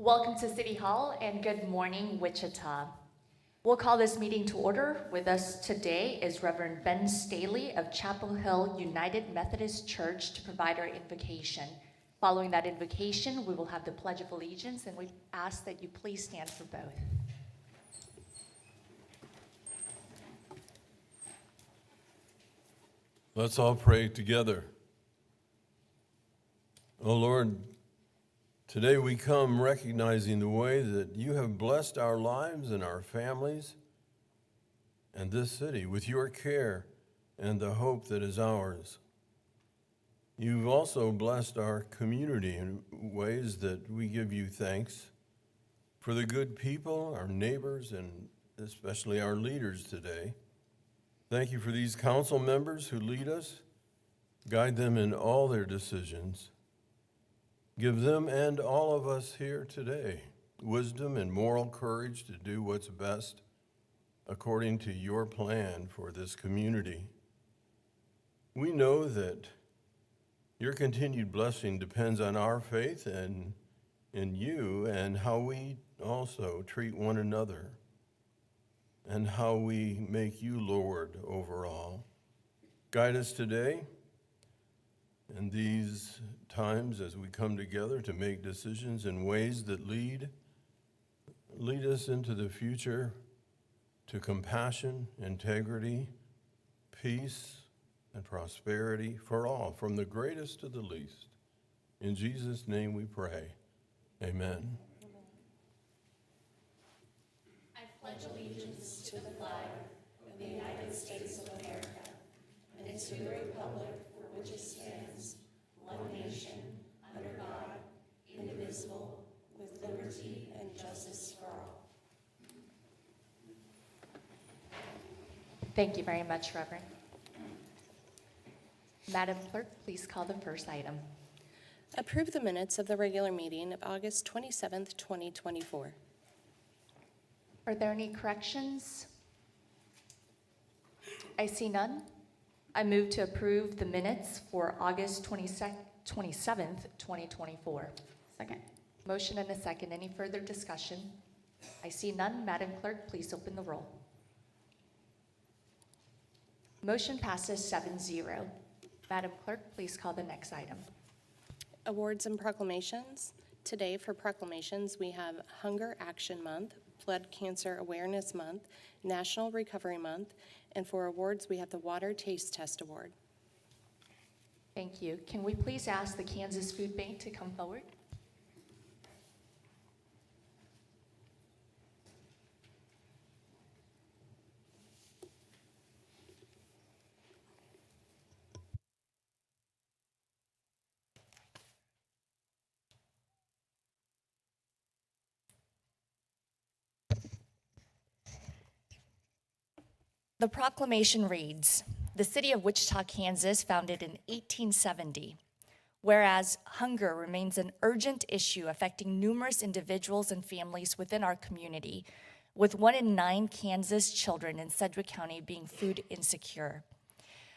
Welcome to City Hall and good morning, Wichita. We'll call this meeting to order. With us today is Reverend Ben Staley of Chapel Hill United Methodist Church to provide our invocation. Following that invocation, we will have the Pledge of Allegiance, and we ask that you please stand for both. Let's all pray together. Oh Lord, today we come recognizing the way that you have blessed our lives and our families and this city with your care and the hope that is ours. You've also blessed our community in ways that we give you thanks for the good people, our neighbors, and especially our leaders today. Thank you for these council members who lead us. Guide them in all their decisions. Give them and all of us here today wisdom and moral courage to do what's best according to your plan for this community. We know that your continued blessing depends on our faith and in you and how we also treat one another and how we make you Lord over all. Guide us today in these times as we come together to make decisions in ways that lead us into the future to compassion, integrity, peace, and prosperity for all, from the greatest to the least. In Jesus' name we pray. Amen. I pledge allegiance to the flag of the United States of America and to the republic for which it stands, one nation, under God, indivisible, with liberty and justice for all. Thank you very much, Reverend. Madam Clerk, please call the first item. Approve the minutes of the regular meeting of August 27th, 2024. Are there any corrections? I see none. I move to approve the minutes for August 27th, 2024. Second. Motion and a second. Any further discussion? I see none. Madam Clerk, please open the roll. Motion passes 7-0. Madam Clerk, please call the next item. Awards and proclamations. Today for proclamations, we have Hunger Action Month, Blood Cancer Awareness Month, National Recovery Month, and for awards, we have the Water Taste Test Award. Thank you. Can we please ask the Kansas Food Bank to come forward? The proclamation reads, the City of Wichita, Kansas, founded in 1870. Whereas hunger remains an urgent issue affecting numerous individuals and families within our community, with 1 in 9 Kansas children in Sedgwick County being food insecure.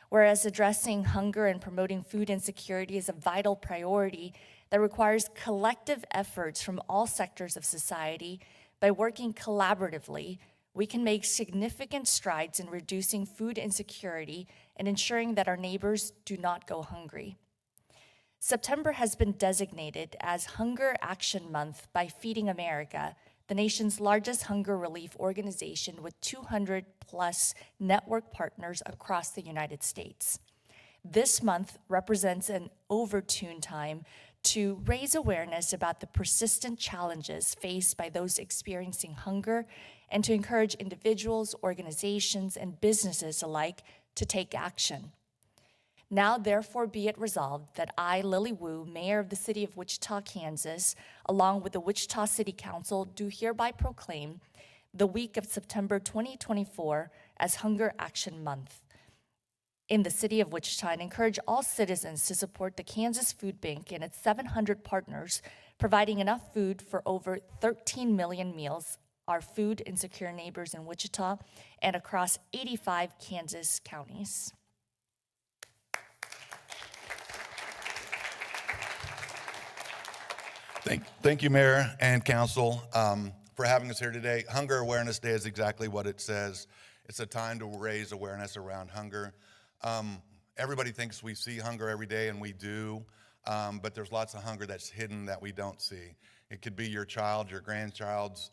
Whereas addressing hunger and promoting food insecurity is a vital priority that requires collective efforts from all sectors of society. By working collaboratively, we can make significant strides in reducing food insecurity and ensuring that our neighbors do not go hungry. September has been designated as Hunger Action Month by Feeding America, the nation's largest hunger relief organization with 200+ network partners across the United States. This month represents an overtune time to raise awareness about the persistent challenges faced by those experiencing hunger and to encourage individuals, organizations, and businesses alike to take action. Now, therefore, be it resolved that I, Lily Wu, Mayor of the City of Wichita, Kansas, along with the Wichita City Council, do hereby proclaim the week of September 2024 as Hunger Action Month in the City of Wichita and encourage all citizens to support the Kansas Food Bank and its 700 partners, providing enough food for over 13 million meals, our food insecure neighbors in Wichita and across 85 Kansas counties. Thank Thank you, Mayor and Council, for having us here today. Hunger Awareness Day is exactly what it says. It's a time to raise awareness around hunger. Everybody thinks we see hunger every day, and we do, but there's lots of hunger that's hidden that we don't see. It could be your child, your grandchild's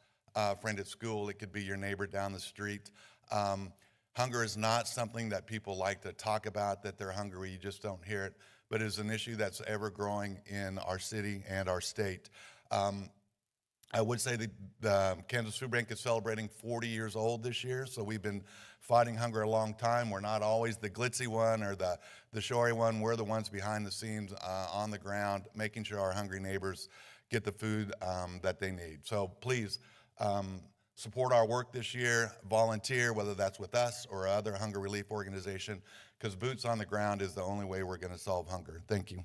friend at school. It could be your neighbor down the street. Hunger is not something that people like to talk about, that they're hungry, you just don't hear it, but it is an issue that's ever growing in our city and our state. I would say that the Kansas Food Bank is celebrating 40 years old this year, so we've been fighting hunger a long time. We're not always the glitzy one or the showy one. We're the ones behind the scenes on the ground, making sure our hungry neighbors get the food that they need. So please support our work this year, volunteer, whether that's with us or other hunger relief organization, because boots on the ground is the only way we're going to solve hunger. Thank you.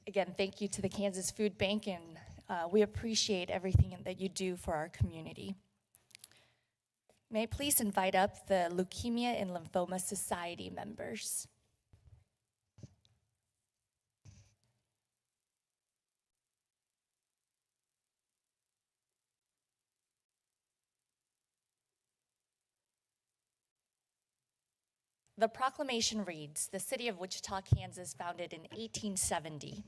Again, thank you to the Kansas Food Bank, and we appreciate everything that you do for our community. May I please invite up the Leukemia and Lymphoma Society members. The proclamation reads, the city of Wichita, Kansas, founded in 1870.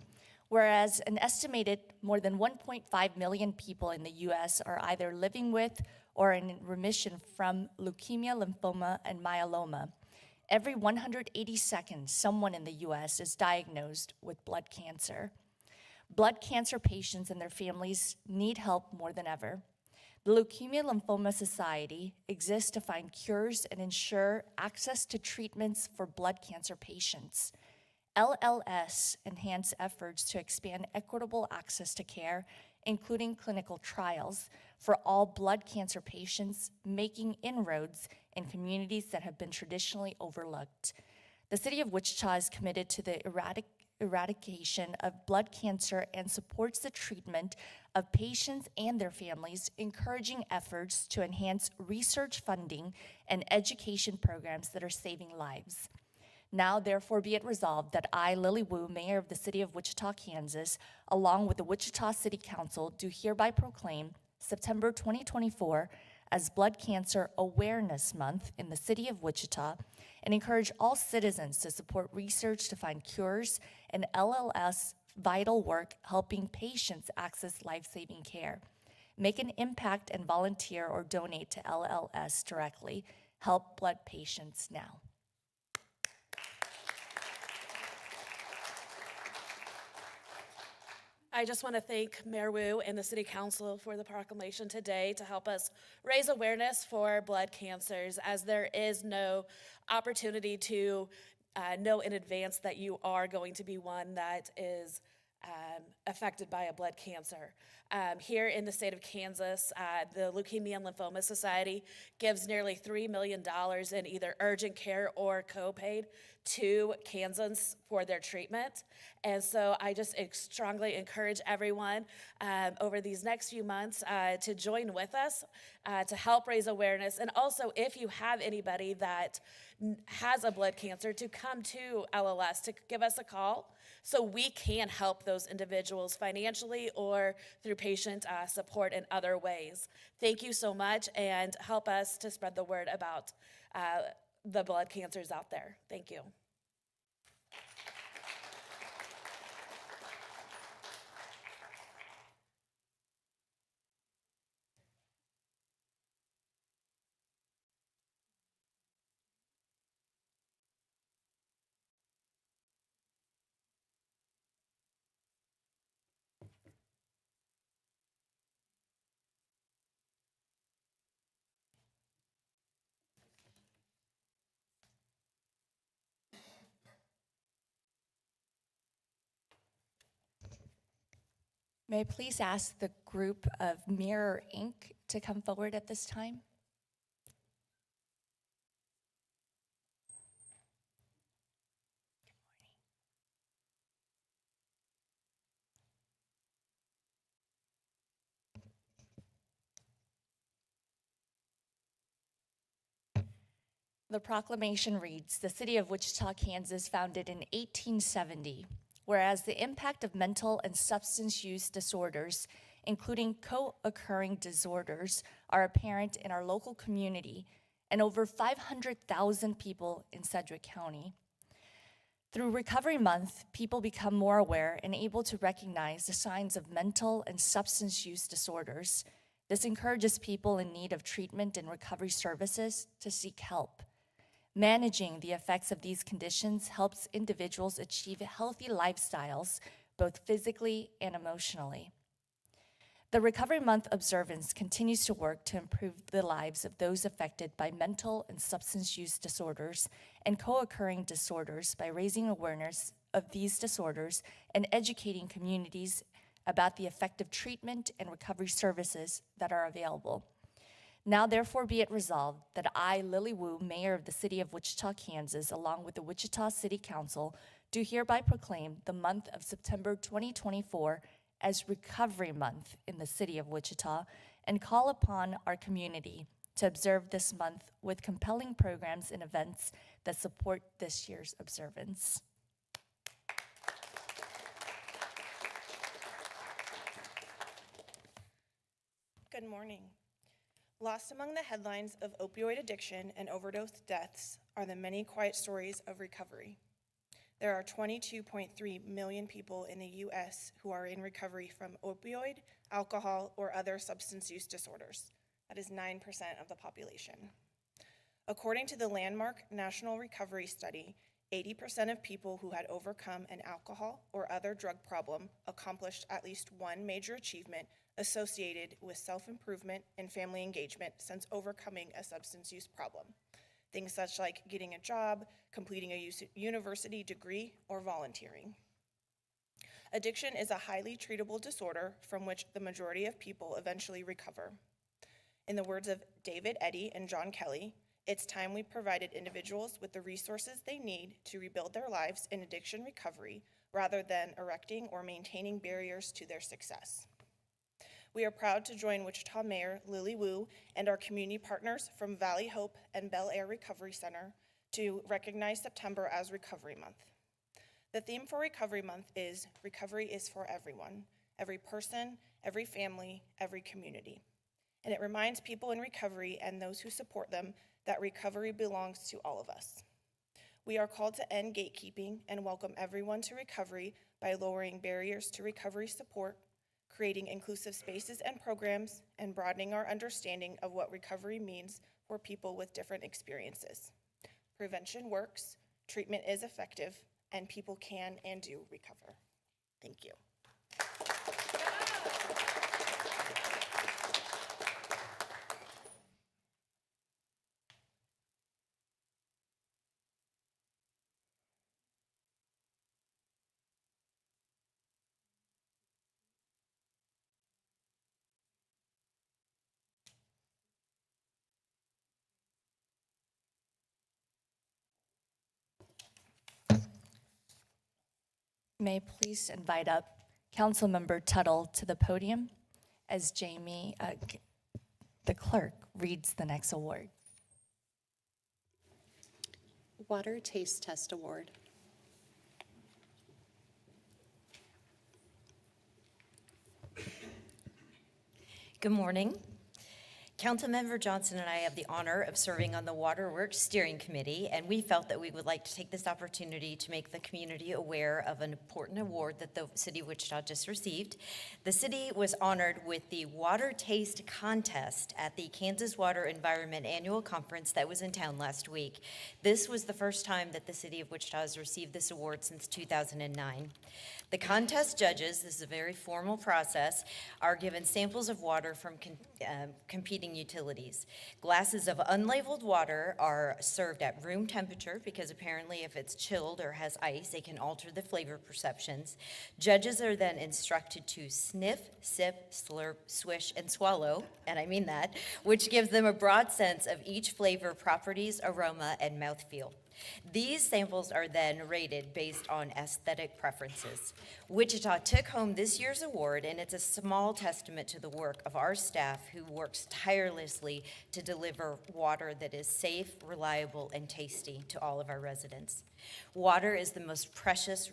Whereas an estimated more than 1.5 million people in the U.S. are either living with or in remission from leukemia, lymphoma, and myeloma. Every 180 seconds, someone in the U.S. is diagnosed with blood cancer. Blood cancer patients and their families need help more than ever. The Leukemia Lymphoma Society exists to find cures and ensure access to treatments for blood cancer patients. LLS enhance efforts to expand equitable access to care, including clinical trials, for all blood cancer patients, making inroads in communities that have been traditionally overlooked. The city of Wichita is committed to the eradication of blood cancer and supports the treatment of patients and their families, encouraging efforts to enhance research funding and education programs that are saving lives. Now, therefore, be it resolved that I, Lily Wu, Mayor of the City of Wichita, Kansas, along with the Wichita City Council, do hereby proclaim September 2024 as Blood Cancer Awareness Month in the City of Wichita, and encourage all citizens to support research to find cures and LLS vital work helping patients access life-saving care. Make an impact and volunteer or donate to LLS directly. Help blood patients now. I just want to thank Mayor Wu and the City Council for the proclamation today to help us raise awareness for blood cancers, as there is no opportunity to know in advance that you are going to be one that is affected by a blood cancer. Here in the state of Kansas, the Leukemia and Lymphoma Society gives nearly $3 million in either urgent care or co-paid to Kansans for their treatment. And so I just strongly encourage everyone over these next few months to join with us to help raise awareness. And also, if you have anybody that has a blood cancer, to come to LLS, to give us a call so we can help those individuals financially or through patient support in other ways. Thank you so much, and help us to spread the word about the blood cancers out there. Thank you. May I please ask the group of Mirror Inc. to come forward at this time? The proclamation reads, the City of Wichita, Kansas, founded in 1870, whereas the impact of mental and substance use disorders, including co-occurring disorders, are apparent in our local community and over 500,000 people in Sedgwick County. Through Recovery Month, people become more aware and able to recognize the signs of mental and substance use disorders. This encourages people in need of treatment and recovery services to seek help. Managing the effects of these conditions helps individuals achieve healthy lifestyles, both physically and emotionally. The Recovery Month observance continues to work to improve the lives of those affected by mental and substance use disorders and co-occurring disorders by raising awareness of these disorders and educating communities about the effective treatment and recovery services that are available. Now therefore be it resolved that I, Lily Wu, Mayor of the City of Wichita, Kansas, along with the Wichita City Council, do hereby proclaim the month of September 2024 as Recovery Month in the City of Wichita and call upon our community to observe this month with compelling programs and events that support this year's observance. Good morning. Lost among the headlines of opioid addiction and overdose deaths are the many quiet stories of recovery. There are 22.3 million people in the U.S. who are in recovery from opioid, alcohol, or other substance use disorders. That is 9% of the population. According to the landmark National Recovery Study, 80% of people who had overcome an alcohol or other drug problem accomplished at least one major achievement associated with self-improvement and family engagement since overcoming a substance use problem. Things such like getting a job, completing a university degree, or volunteering. Addiction is a highly treatable disorder from which the majority of people eventually recover. In the words of David Eddy and John Kelly, it's time we provided individuals with the resources they need to rebuild their lives in addiction recovery rather than erecting or maintaining barriers to their success. We are proud to join Wichita Mayor Lily Wu and our community partners from Valley Hope and Bel Air Recovery Center to recognize September as Recovery Month. The theme for Recovery Month is Recovery is for everyone, every person, every family, every community. And it reminds people in recovery and those who support them that recovery belongs to all of us. We are called to end gatekeeping and welcome everyone to recovery by lowering barriers to recovery support, creating inclusive spaces and programs, and broadening our understanding of what recovery means for people with different experiences. Prevention works, treatment is effective, and people can and do recover. Thank you. May I please invite up Councilmember Tuttle to the podium as Jamie, the clerk, reads the next award. Water Taste Test Award. Good morning. Councilmember Johnson and I have the honor of serving on the Waterworks Steering Committee, and we felt that we would like to take this opportunity to make the community aware of an important award that the City of Wichita just received. The city was honored with the Water Taste Contest at the Kansas Water Environment Annual Conference that was in town last week. This was the first time that the City of Wichita has received this award since 2009. The contest judges, this is a very formal process, are given samples of water from competing drinking utilities. Glasses of unlabeled water are served at room temperature because apparently if it's chilled or has ice, it can alter the flavor perceptions. Judges are then instructed to sniff, sip, slurp, swish, and swallow, and I mean that, which gives them a broad sense of each flavor properties, aroma, and mouthfeel. These samples are then rated based on aesthetic preferences. Wichita took home this year's award, and it's a small testament to the work of our staff who works tirelessly to deliver water that is safe, reliable, and tasty to all of our residents. Water is the most precious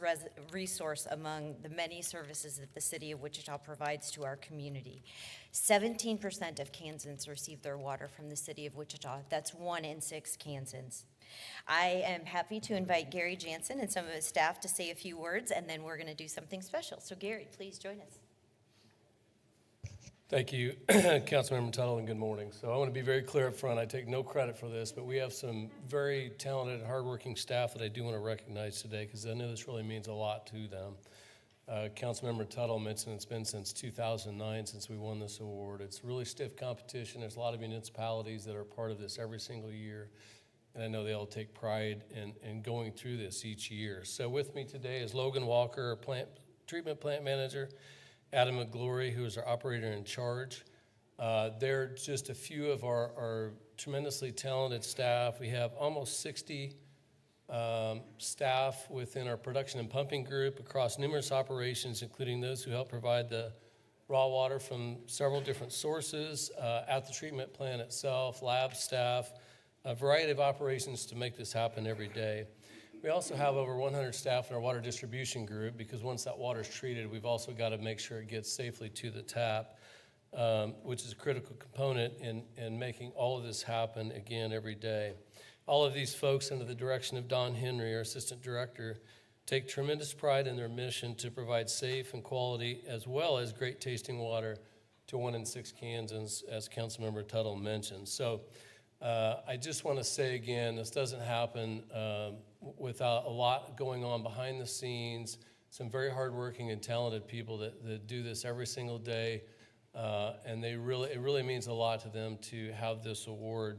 resource among the many services that the city of Wichita provides to our community. 17% of Kansans receive their water from the city of Wichita. That's 1 in 6 Kansans. I am happy to invite Gary Jansen and some of his staff to say a few words, and then we're going to do something special. So Gary, please join us. Thank you, Councilmember Tuttle, and good morning. So I want to be very clear up front. I take no credit for this, but we have some very talented, hardworking staff that I do want to recognize today because I know this really means a lot to them. Councilmember Tuttle mentioned it's been since 2009 since we won this award. It's really stiff competition. There's a lot of municipalities that are part of this every single year. And I know they all take pride in going through this each year. So with me today is Logan Walker, our treatment plant manager, Adam McGlory, who is our operator in charge. They're just a few of our tremendously talented staff. We have almost 60 staff within our production and pumping group across numerous operations, including those who help provide the raw water from several different sources at the treatment plant itself, lab staff, a variety of operations to make this happen every day. We also have over 100 staff in our water distribution group because once that water is treated, we've also got to make sure it gets safely to the tap, which is a critical component in making all of this happen again every day. All of these folks, under the direction of Don Henry, our assistant director, take tremendous pride in their mission to provide safe and quality as well as great tasting water to 1 in 6 Kansans, as Councilmember Tuttle mentioned. So I just want to say again, this doesn't happen without a lot going on behind the scenes, some very hardworking and talented people that do this every single day, and it really means a lot to them to have this award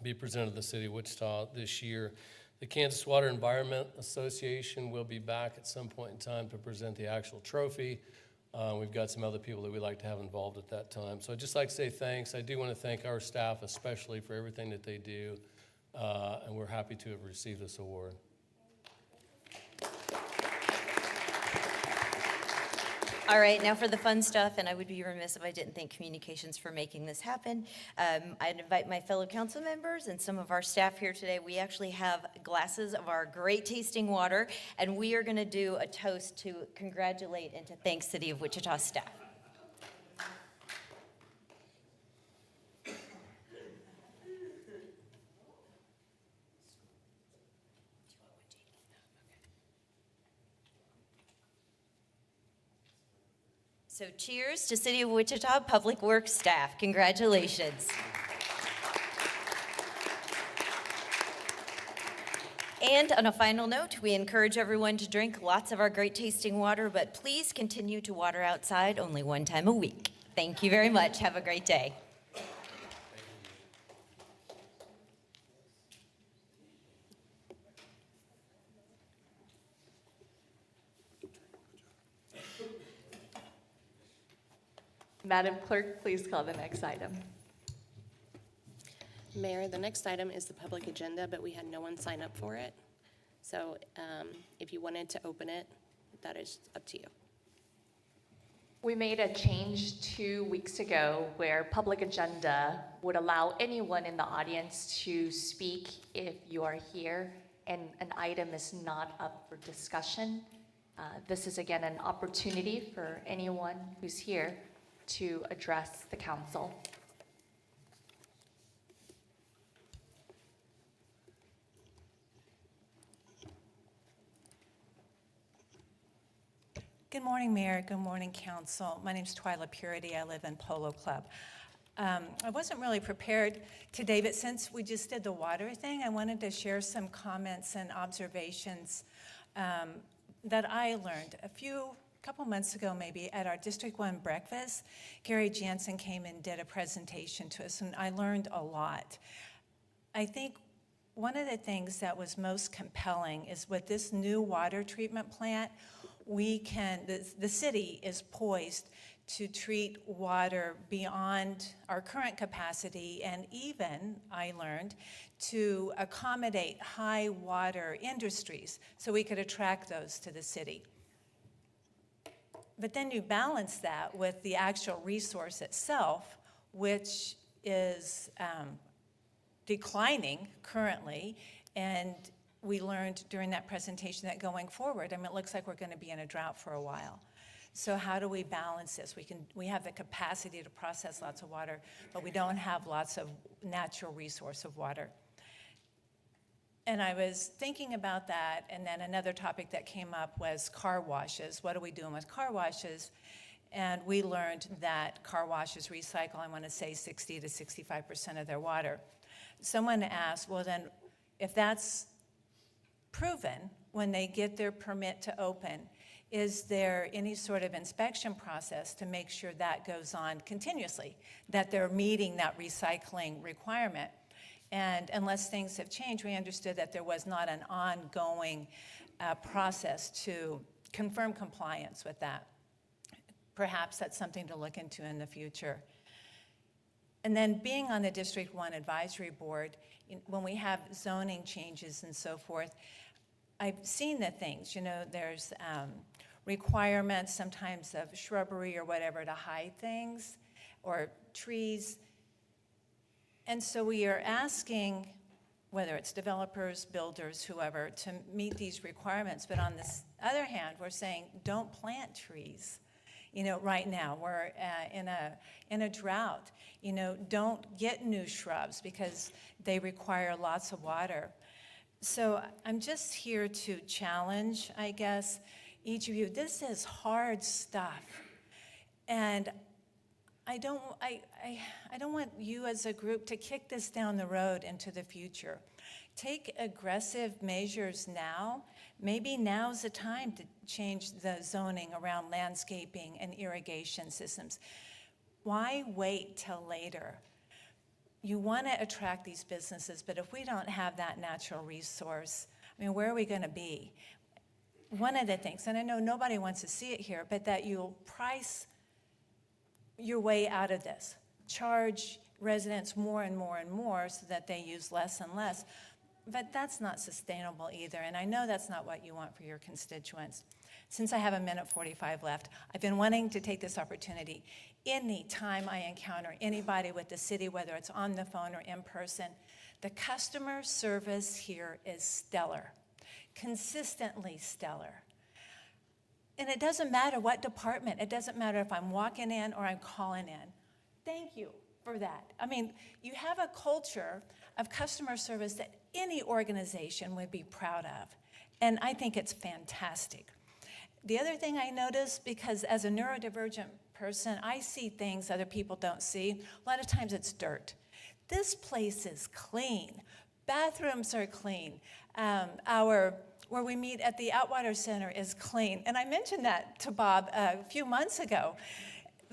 be presented to the city of Wichita this year. The Kansas Water Environment Association will be back at some point in time to present the actual trophy. We've got some other people that we'd like to have involved at that time. So I'd just like to say thanks. I do want to thank our staff especially for everything that they do, and we're happy to have received this award. All right, now for the fun stuff, and I would be remiss if I didn't thank Communications for making this happen. I'd invite my fellow council members and some of our staff here today. We actually have glasses of our great tasting water, and we are going to do a toast to congratulate and to thank City of Wichita staff. So cheers to City of Wichita Public Works staff. Congratulations. And on a final note, we encourage everyone to drink lots of our great tasting water, but please continue to water outside only 1 time a week. Thank you very much. Have a great day. Madam Clerk, please call the next item. Mayor, the next item is the public agenda, but we had no one sign up for it. So if you wanted to open it, that is up to you. We made a change 2 weeks ago where public agenda would allow anyone in the audience to speak if you are here and an item is not up for discussion. This is again an opportunity for anyone who's here to address the council. Good morning, Mayor. Good morning, Council. My name's Twyla Purity. I live in Polo Club. I wasn't really prepared today, but since we just did the water thing, I wanted to share some comments and observations that I learned. A few couple months ago maybe, at our District 1 breakfast, Gary Jansen came and did a presentation to us, and I learned a lot. I think one of the things that was most compelling is with this new water treatment plant, the city is poised to treat water beyond our current capacity, and even, I learned, to accommodate high water industries so we could attract those to the city. But then you balance that with the actual resource itself, which is declining currently, and we learned during that presentation that going forward, I mean, it looks like we're going to be in a drought for a while. So how do we balance this? We have the capacity to process lots of water, but we don't have lots of natural resource of water. And I was thinking about that, and then another topic that came up was car washes. What are we doing with car washes? And we learned that car washes recycle, I want to say 60 to 65% of their water. Someone asked, well then, if that's proven when they get their permit to open, is there any sort of inspection process to make sure that goes on continuously, that they're meeting that recycling requirement? And unless things have changed, we understood that there was not an ongoing process to confirm compliance with that. Perhaps that's something to look into in the future. And then being on the District 1 Advisory Board, when we have zoning changes and so forth, I've seen the things, there's requirements sometimes of shrubbery or whatever to hide things, or trees. And so we are asking, whether it's developers, builders, whoever, to meet these requirements. But on this other hand, we're saying, don't plant trees. Right now, we're in a drought. Don't get new shrubs because they require lots of water. So I'm just here to challenge, I guess, each of you. This is hard stuff. And I don't want you as a group to kick this down the road into the future. Take aggressive measures now. Maybe now's the time to change the zoning around landscaping and irrigation systems. Why wait till later? You want to attract these businesses, but if we don't have that natural resource, where are we going to be? One of the things, and I know nobody wants to see it here, but that you'll price your way out of this. Charge residents more and more and more so that they use less and less. But that's not sustainable either, and I know that's not what you want for your constituents. Since I have 1:45 left, I've been wanting to take this opportunity. Any time I encounter anybody with the city, whether it's on the phone or in person, the customer service here is stellar, consistently stellar. And it doesn't matter what department, it doesn't matter if I'm walking in or I'm calling in. Thank you for that. You have a culture of customer service that any organization would be proud of. And I think it's fantastic. The other thing I notice, because as a neurodivergent person, I see things other people don't see. A lot of times it's dirt. This place is clean. Bathrooms are clean. Where we meet at the Outwater Center is clean. And I mentioned that to Bob a few months ago.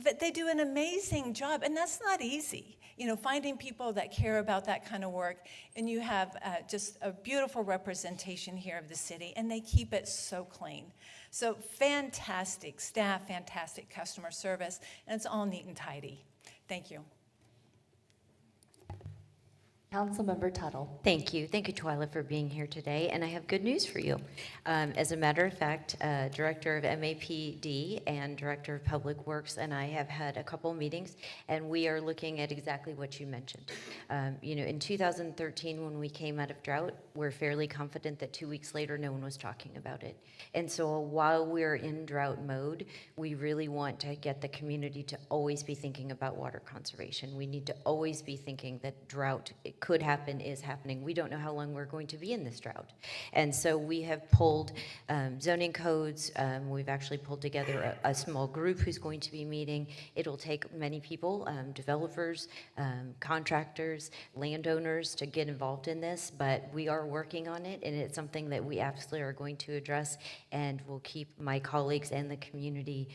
But they do an amazing job, and that's not easy. Finding people that care about that kind of work, and you have just a beautiful representation here of the city, and they keep it so clean. So fantastic staff, fantastic customer service, and it's all neat and tidy. Thank you. Councilmember Tuttle. Thank you, Twyla, for being here today, and I have good news for you. As a matter of fact, Director of MAPD and Director of Public Works and I have had a couple meetings, and we are looking at exactly what you mentioned. In 2013, when we came out of drought, we're fairly confident that 2 weeks later, no one was talking about it. And so while we're in drought mode, we really want to get the community to always be thinking about water conservation. We need to always be thinking that drought could happen is happening. We don't know how long we're going to be in this drought. And so we have pulled zoning codes. We've actually pulled together a small group who's going to be meeting. It'll take many people, developers, contractors, landowners to get involved in this, but we are working on it, and it's something that we absolutely are going to address, and we'll keep my colleagues and the community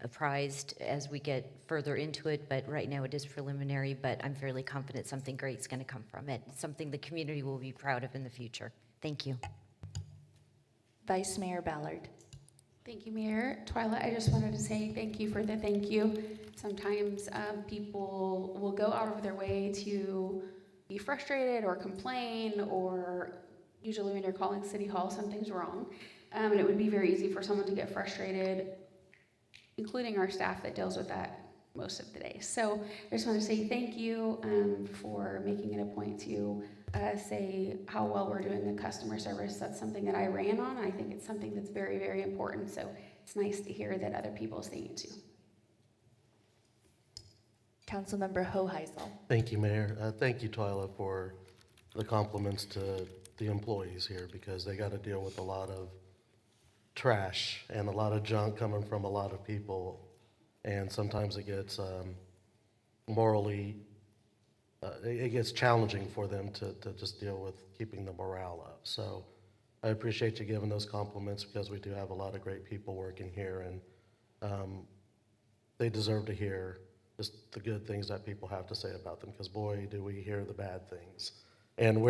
apprised as we get further into it, but right now it is preliminary, but I'm fairly confident something great is going to come from it, something the community will be proud of in the future. Thank you. Vice Mayor Ballard. Thank you, Mayor. Twyla, I just wanted to say thank you for the thank you. Sometimes people will go out of their way to be frustrated or complain, or usually when you're calling City Hall, something's wrong. And it would be very easy for someone to get frustrated, including our staff that deals with that most of the day. So I just want to say thank you for making it a point to say how well we're doing in customer service. That's something that I ran on. I think it's something that's very, very important. So it's nice to hear that other people say it too. Councilmember Hoheisel. Thank you, Mayor. Thank you, Twyla, for the compliments to the employees here, because they got to deal with a lot of trash and a lot of junk coming from a lot of people, and sometimes it gets morally, it gets challenging for them to just deal with keeping the morale up. So I appreciate you giving those compliments, because we do have a lot of great people working here, and they deserve to hear just the good things that people have to say about them, because boy, do we hear the bad things. And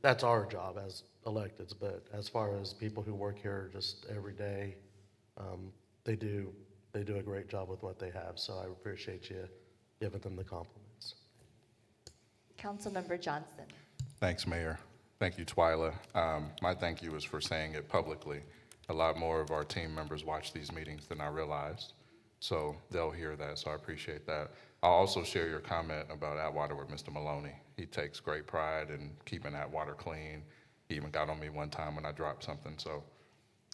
that's our job as electeds, but as far as people who work here just every day, they do a great job with what they have, so I appreciate you giving them the compliments. Councilmember Johnson. Thanks, Mayor. Thank you, Twyla. My thank you is for saying it publicly. A lot more of our team members watch these meetings than I realized, so they'll hear that, so I appreciate that. I'll also share your comment about Atwater with Mr. Maloney. He takes great pride in keeping Atwater clean. He even got on me one time when I dropped something, so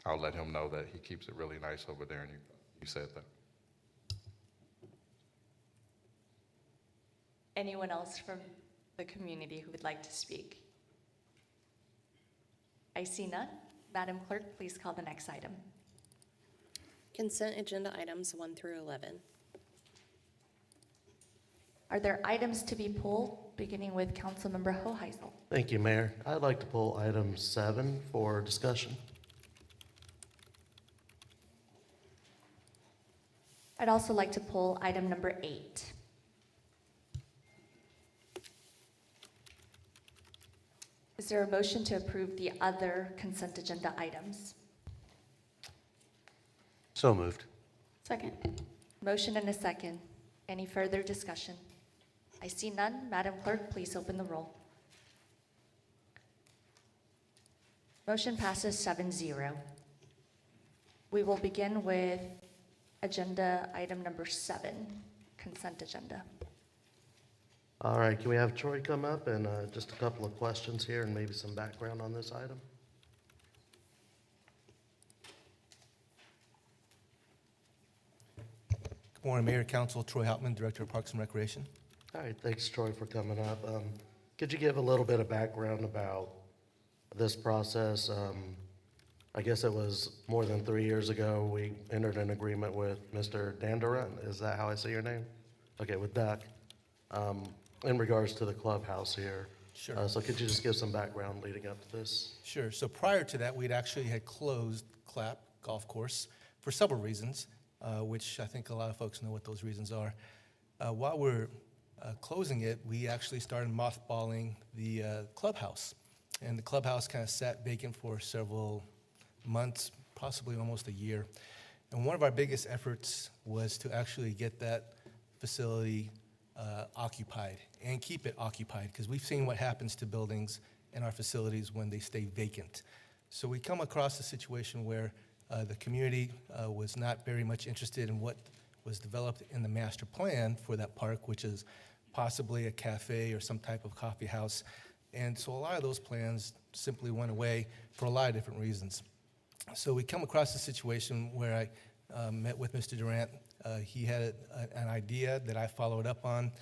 I'll let him know that he keeps it really nice over there, and you said that. Anyone else from the community who would like to speak? I see none. Madam Clerk, please call the next item. Consent agenda items 1 through 11. Are there items to be pulled, beginning with Councilmember Hoheisel? Thank you, Mayor. I'd like to pull item 7 for discussion. I'd also like to pull item number 8. Is there a motion to approve the other consent agenda items? So moved. Second. Motion and a second. Any further discussion? I see none. Madam Clerk, please open the roll. Motion passes 7-0. We will begin with agenda item number 7, consent agenda. All right, can we have Troy come up and just a couple of questions here and maybe some background on this item? Good morning, Mayor, Council. Troy Hauptman, Director of Parks and Recreation. All right, thanks, Troy, for coming up. Could you give a little bit of background about this process? I guess it was more than 3 years ago, we entered an agreement with Mr. Danduran. Is that how I say your name? Okay, with Duck, in regards to the clubhouse here. Sure. So could you just give some background leading up to this? Sure. So prior to that, we'd actually had closed Clapp Golf Course for several reasons, which I think a lot of folks know what those reasons are. While we're closing it, we actually started mothballing the clubhouse. And the clubhouse kind of sat vacant for several months, possibly almost a year. And one of our biggest efforts was to actually get that facility occupied and keep it occupied, because we've seen what happens to buildings and our facilities when they stay vacant. So we come across a situation where the community was not very much interested in what was developed in the master plan for that park, which is possibly a cafe or some type of coffee house. And so a lot of those plans simply went away for a lot of different reasons. So we come across a situation where I met with Mr. Durant. He had an idea that I followed up on,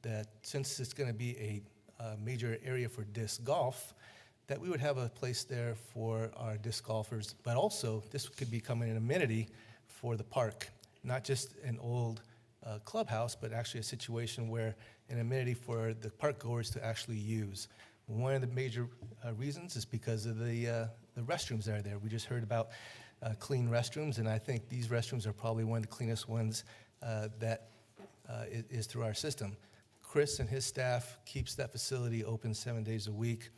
that since it's going to be a major area for disc golf, that we would have a place there for our disc golfers, but also this could become an amenity for the park, not just an old clubhouse, but actually a situation where an amenity for the park goers to actually use. One of the major reasons is because of the restrooms that are there. We just heard about clean restrooms, and I think these restrooms are probably one of the cleanest ones that is through our system. Chris and his staff keeps that facility open 7 days a week.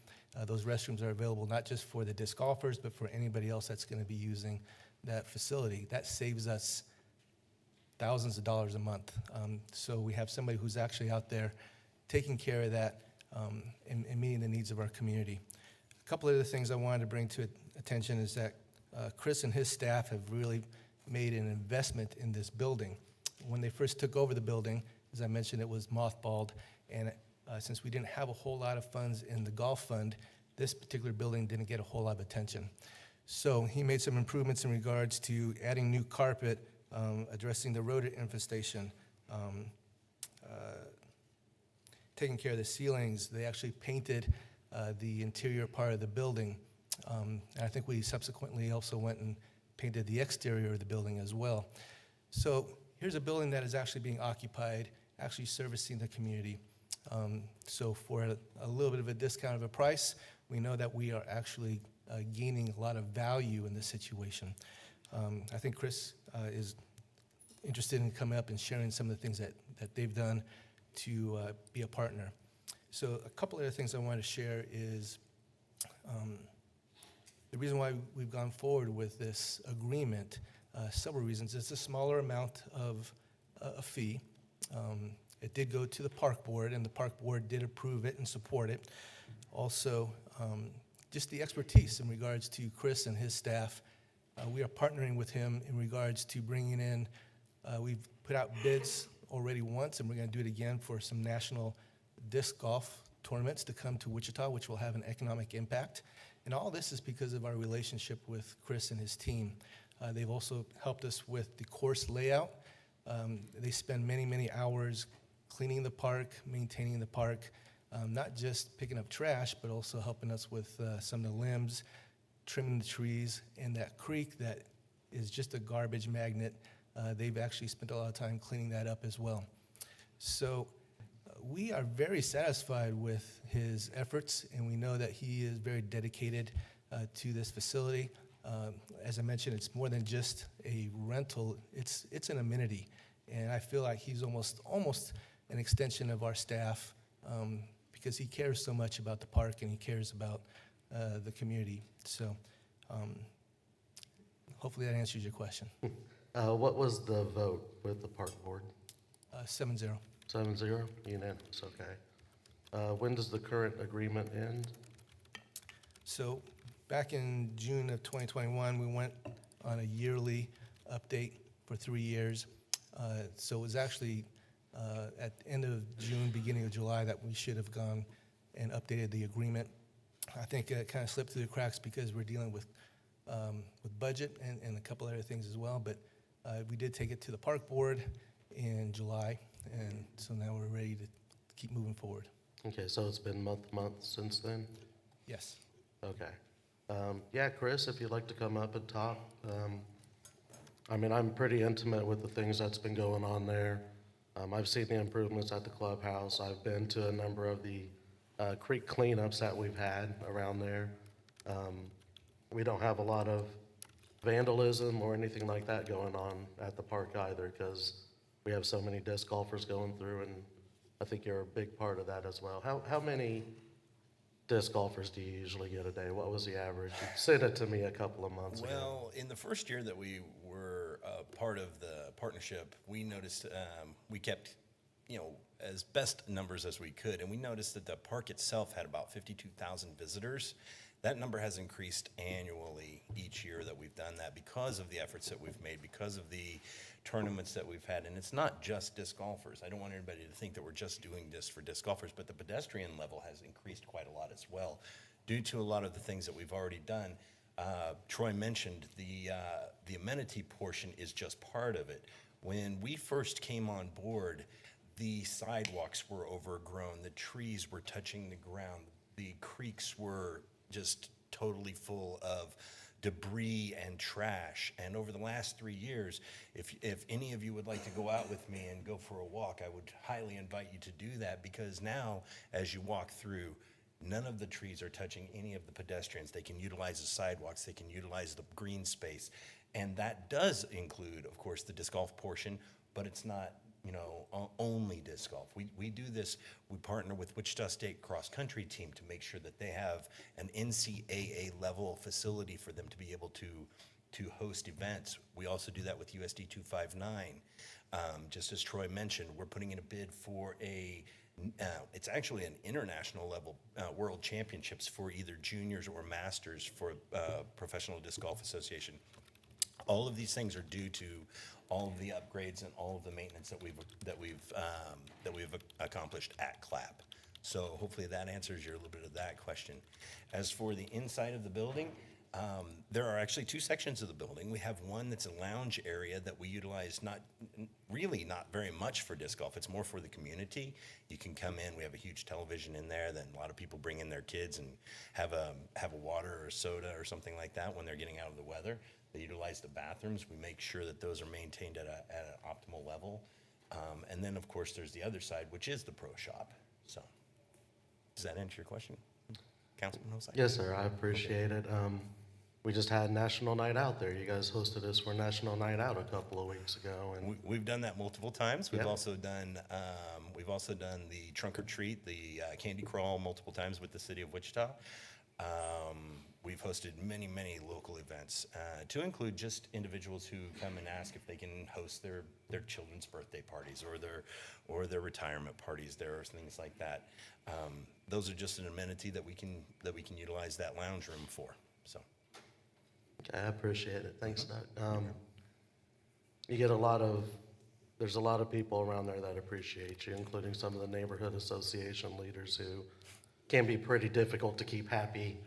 Those restrooms are available not just for the disc golfers, but for anybody else that's going to be using that facility. That saves us thousands of dollars a month. So we have somebody who's actually out there taking care of that and meeting the needs of our community. A couple of other things I wanted to bring to attention is that Chris and his staff have really made an investment in this building. When they first took over the building, as I mentioned, it was mothballed, and since we didn't have a whole lot of funds in the golf fund, this particular building didn't get a whole lot of attention. So he made some improvements in regards to adding new carpet, addressing the rodent infestation, taking care of the ceilings. They actually painted the interior part of the building. And I think we subsequently also went and painted the exterior of the building as well. So here's a building that is actually being occupied, actually servicing the community. So for a little bit of a discount of a price, we know that we are actually gaining a lot of value in this situation. I think Chris is interested in coming up and sharing some of the things that they've done to be a partner. So a couple other things I want to share is the reason why we've gone forward with this agreement, several reasons. It's a smaller amount of a fee. It did go to the park board, and the park board did approve it and support it. Also, just the expertise in regards to Chris and his staff. We are partnering with him in regards to bringing in, we've put out bids already once, and we're going to do it again for some national disc golf tournaments to come to Wichita, which will have an economic impact. And all this is because of our relationship with Chris and his team. They've also helped us with the course layout. They spend many, many hours cleaning the park, maintaining the park, not just picking up trash, but also helping us with some of the limbs, trimming the trees, and that creek that is just a garbage magnet. They've actually spent a lot of time cleaning that up as well. So we are very satisfied with his efforts, and we know that he is very dedicated to this facility. As I mentioned, it's more than just a rental, it's an amenity. And I feel like he's almost an extension of our staff because he cares so much about the park and he cares about the community. So hopefully that answers your question. What was the vote with the park board? 7-0. 7-0, unanimous, okay. When does the current agreement end? So back in June of 2021, we went on a yearly update for 3 years. So it was actually at the end of June, beginning of July, that we should have gone and updated the agreement. I think it kind of slipped through the cracks because we're dealing with budget and a couple other things as well. But we did take it to the park board in July, and so now we're ready to keep moving forward. Okay, so it's been month since then? Yes. Okay. Yeah, Chris, if you'd like to come up and talk. I mean, I'm pretty intimate with the things that's been going on there. I've seen the improvements at the clubhouse. I've been to a number of the creek cleanups that we've had around there. We don't have a lot of vandalism or anything like that going on at the park either because we have so many disc golfers going through, and I think you're a big part of that as well. How many disc golfers do you usually get a day? What was the average? You sent it to me a couple of months ago. Well, in the first year that we were part of the partnership, we noticed we kept, as best numbers as we could, and we noticed that the park itself had about 52,000 visitors. That number has increased annually each year that we've done that because of the efforts that we've made, because of the tournaments that we've had. And it's not just disc golfers. I don't want anybody to think that we're just doing this for disc golfers, but the pedestrian level has increased quite a lot as well due to a lot of the things that we've already done. Troy mentioned the amenity portion is just part of it. When we first came on board, The sidewalks were overgrown, the trees were touching the ground, the creeks were just totally full of debris and trash. And over the last 3 years, if any of you would like to go out with me and go for a walk, I would highly invite you to do that, because now, as you walk through, none of the trees are touching any of the pedestrians. They can utilize the sidewalks, they can utilize the green space. And that does include, of course, the disc golf portion, but it's not, you know, only disc golf. We do this, we partner with Wichita State cross country team to make sure that they have an NCAA level facility for them to be able to host events. We also do that with USD 259. Just as Troy mentioned, we're putting in a bid for it's actually an international level world championships for either juniors or masters for Professional Disc Golf Association. All of these things are due to all of the upgrades and all of the maintenance that we've accomplished at CLAP. So hopefully that answers your little bit of that question. As for the inside of the building, there are actually two sections of the building. We have one that's a lounge area that we utilize not very much for disc golf. It's more for the community. You can come in, we have a huge television in there, then a lot of people bring in their kids and have a water or a soda or something like that when they're getting out of the weather. They utilize the bathrooms. We make sure that those are maintained at an optimal level. And then, of course, there's the other side, which is the pro shop. So does that answer your question, Councilman Hosai? Yes, sir, I appreciate it. We just had National Night Out there. You guys hosted us for National Night Out a couple of weeks ago. And We've done that multiple times. We've Yeah. also done the trunk or treat, the candy crawl multiple times with the city of Wichita. We've hosted many local events, to include just individuals who come and ask if they can host their children's birthday parties or their retirement parties. There are things like that. Those are just an amenity that we can utilize that lounge room for. So. okay, I appreciate it. Thanks, Doug. There's a lot of people around there that appreciate you, including some of the neighborhood association leaders who can be pretty difficult to keep happy.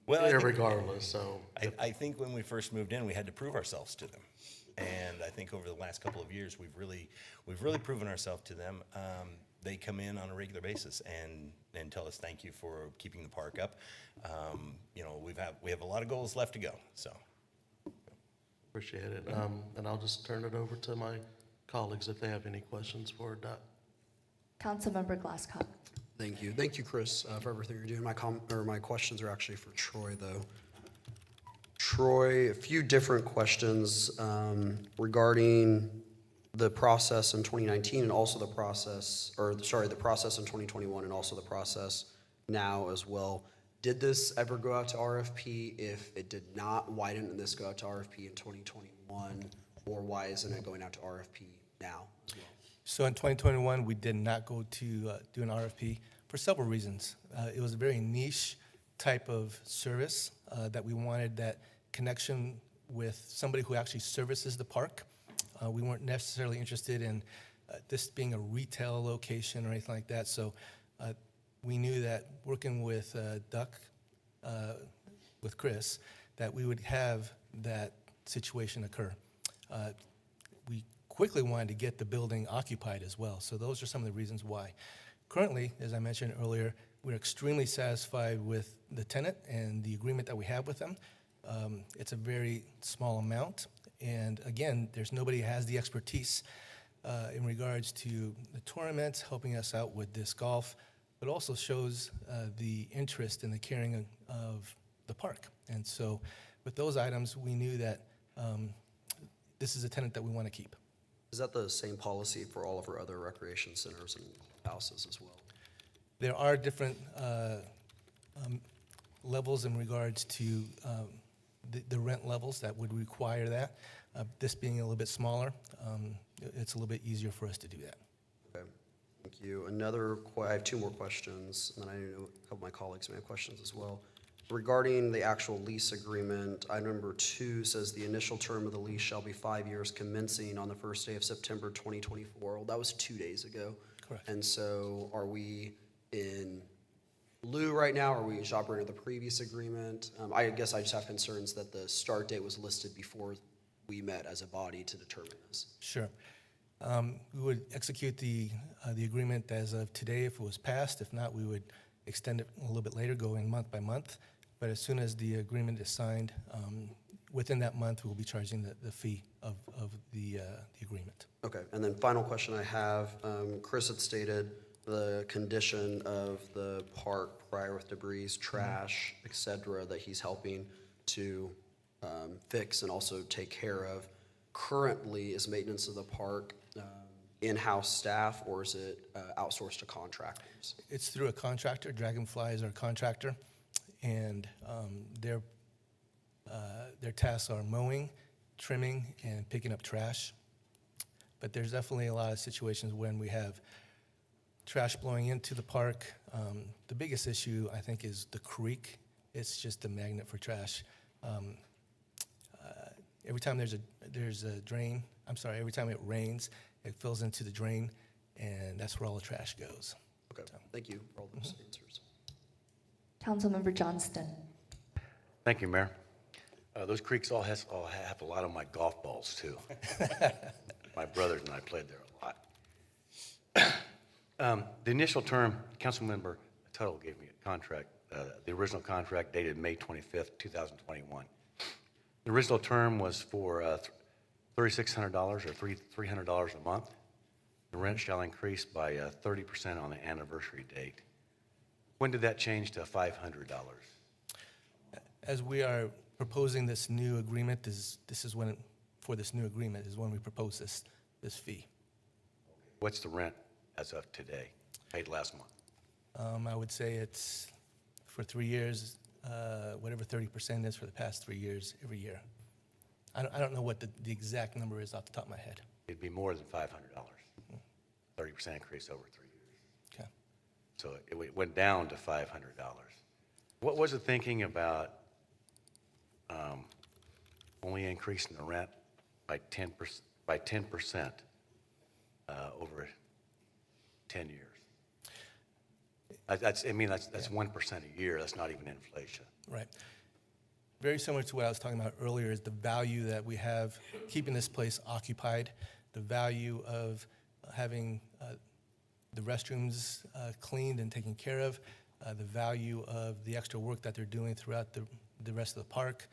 Well, I think- regardless, so. I think when we first moved in, we had to prove ourselves to them. And I think over the last couple of years, we've really proven ourselves to them. They come in on a regular basis and tell us thank you for keeping the park up. You know, we have a lot of goals left to go, so. Appreciate it. And I'll just turn it over to my colleagues if they have any questions for Doug. Councilmember Glasscock. Thank you, Chris, for everything you're doing. My questions are actually for Troy, though. Troy, a few different questions regarding the process in 2019 and also the process in 2021 and also the process now as well. Did this ever go out to RFP? If it did not, why didn't this go out to RFP in 2021? Or why isn't it going out to RFP now as well? So in 2021, we did not go to do an RFP for several reasons. It was a very niche type of service that we wanted, that connection with somebody who actually services the park. We weren't necessarily interested in this being a retail location or anything like that. So we knew that working with with Chris, that we would have that situation occur. We quickly wanted to get the building occupied as well. So those are some of the reasons why. Currently, as I mentioned earlier, we're extremely satisfied with the tenant and the agreement that we have with them. It's a very small amount. And again, there's nobody who has the expertise in regards to the tournament, helping us out with disc golf, but also shows the interest and the caring of the park. And so with those items, we knew that this is a tenant that we want to keep. Is that the same policy for all of our other recreation centers and houses as well? There are different levels in regards to the rent levels that would require that. This being a little bit smaller, it's a little bit easier for us to do that. Okay, thank you. I have two more questions, and then I know a couple of my colleagues may have questions as well. Regarding the actual lease agreement, item number 2 says the initial term of the lease shall be 5 years commencing on the first day of September 2024. Well, that was 2 days ago. Correct. And so are we in lieu right now? Or are we just operating the previous agreement? I guess I just have concerns that the start date was listed before we met as a body to determine this. Sure. We would execute the agreement as of today if it was passed. If not, we would extend it a little bit later, going month by month. But as soon as the agreement is signed, within that month, we'll be charging the fee of the agreement. Okay, and then final question I have, Chris had stated the condition of the park prior with debris, trash, et cetera, that he's helping to fix and also take care of. Currently, is maintenance of the park in-house staff, or is it outsourced to contractors? It's through a contractor. Dragonfly is our contractor, and their tasks are mowing, trimming, and picking up trash. But there's definitely a lot of situations when we have trash blowing into the park. The biggest issue, I think, is the creek. It's just a magnet for trash. Every time there's a drain, every time it rains, it fills into the drain, and that's where all the trash goes. Okay, thank you for all those answers. Councilmember Johnston. Thank you, Mayor. Those creeks all have a lot of my golf balls, too. My brothers and I played there a lot. The initial term, Councilmember Tuttle gave me a contract, the original contract dated May 25th, 2021. The original term was for $3,600 or $300 a month. The rent shall increase by 30% on the anniversary date. When did that change to $500? As we are proposing this new agreement, this is when, for this new agreement, is when we propose this fee. What's the rent as of today, paid last month? I would say it's for 3 years, whatever 30% is for the past 3 years, every year. I don't know what the exact number is off the top of my head. It'd be more than $500, 30% increase over 3 years. Okay. So it went down to $500. What was the thinking about only increasing the rent by 10% over 10 years? That's 1% a year. That's not even inflation. Right. Very similar to what I was talking about earlier is the value that we have keeping this place occupied, the value of having the restrooms cleaned and taken care of, the value of the extra work that they're doing throughout the rest of the park,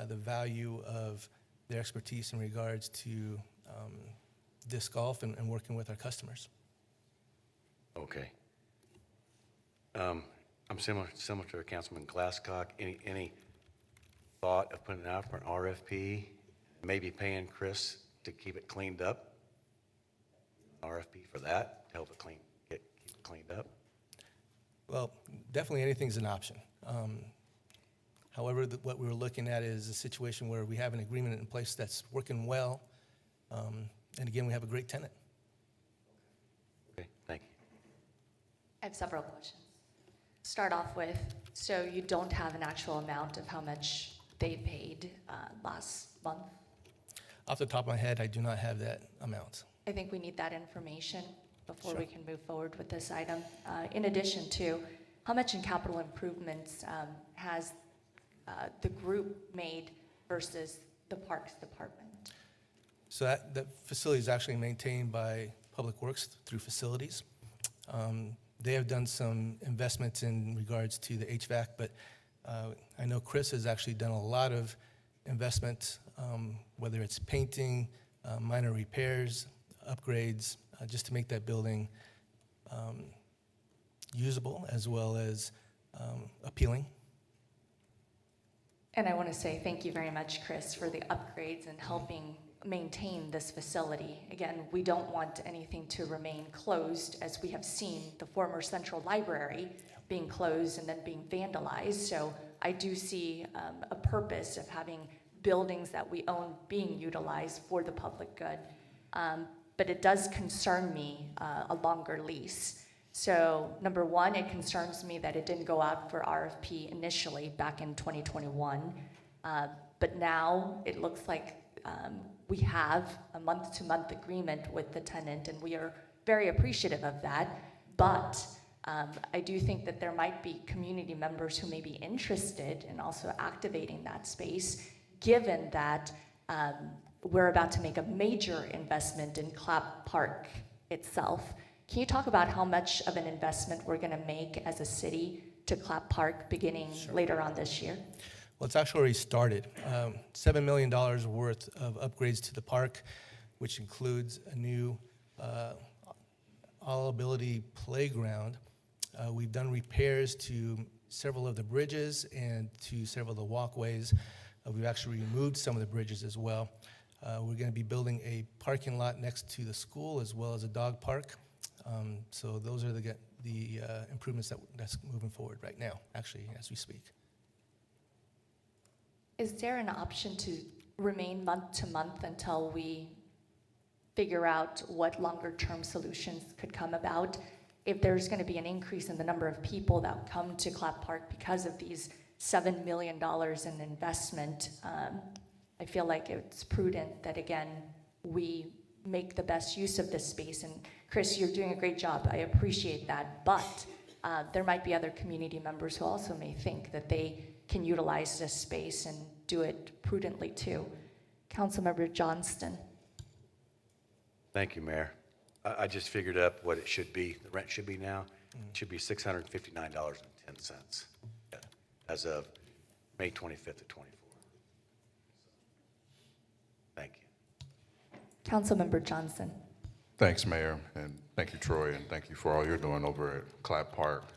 the value of their expertise in regards to disc golf and working with our customers. Okay. I'm similar to Councilman Glasscock. Any thought of putting it out for an RFP, maybe paying Chris to keep it cleaned up? RFP for that, to help it keep it cleaned up? Well, definitely anything's an option. However, what we were looking at is a situation where we have an agreement in place that's working well, and again, we have a great tenant. Okay, thank you. I have several questions. Start off with, so you don't have an actual amount of how much they paid last month? Off the top of my head, I do not have that amount. I think we need that information before Sure. we can move forward with this item. In addition to, how much in capital improvements has the group made versus the Parks Department? So that facility is actually maintained by Public Works through facilities. They have done some investments in regards to the HVAC, but I know Chris has actually done a lot of investments, whether it's painting, minor repairs, upgrades, just to make that building usable as well as appealing. And I want to say thank you very much, Chris, for the upgrades and helping maintain this facility. Again, we don't want anything to remain closed, as we have seen the former Central Library being closed and then being vandalized. So I do see a purpose of having buildings that we own being utilized for the public good. But it does concern me, a longer lease. So number one, it concerns me that it didn't go out for RFP initially back in 2021. But now it looks like we have a month-to-month agreement with the tenant, and we are very appreciative of that. But I do think that there might be community members who may be interested in also activating that space, given that we're about to make a major investment in Clapp Park itself. Can you talk about how much of an investment we're going to make as a city to Clapp Park beginning later on this year? Well, it's actually already started. $7 million worth of upgrades to the park, which includes a new all-ability playground. We've done repairs to several of the bridges and to several of the walkways. We've actually removed some of the bridges as well. We're going to be building a parking lot next to the school as well as a dog park. So those are the improvements that's moving forward right now, actually, as we speak. Is there an option to remain month to month until we figure out what longer-term solutions could come about? If there's going to be an increase in the number of people that come to Clapp Park because of these $7 million in investment, I feel like it's prudent that, again, we make the best use of this space. And Chris, you're doing a great job. I appreciate that. But there might be other community members who also may think that they can utilize this space and do it prudently too. Councilmember Johnston. Thank you, Mayor. I just figured up what it should be, the rent should be now. It should be $659.10 as of May 25th of '24. Thank you. Councilmember Johnson. Thanks, Mayor, and thank you, Troy, and thank you for all you're doing over at Clapp Park.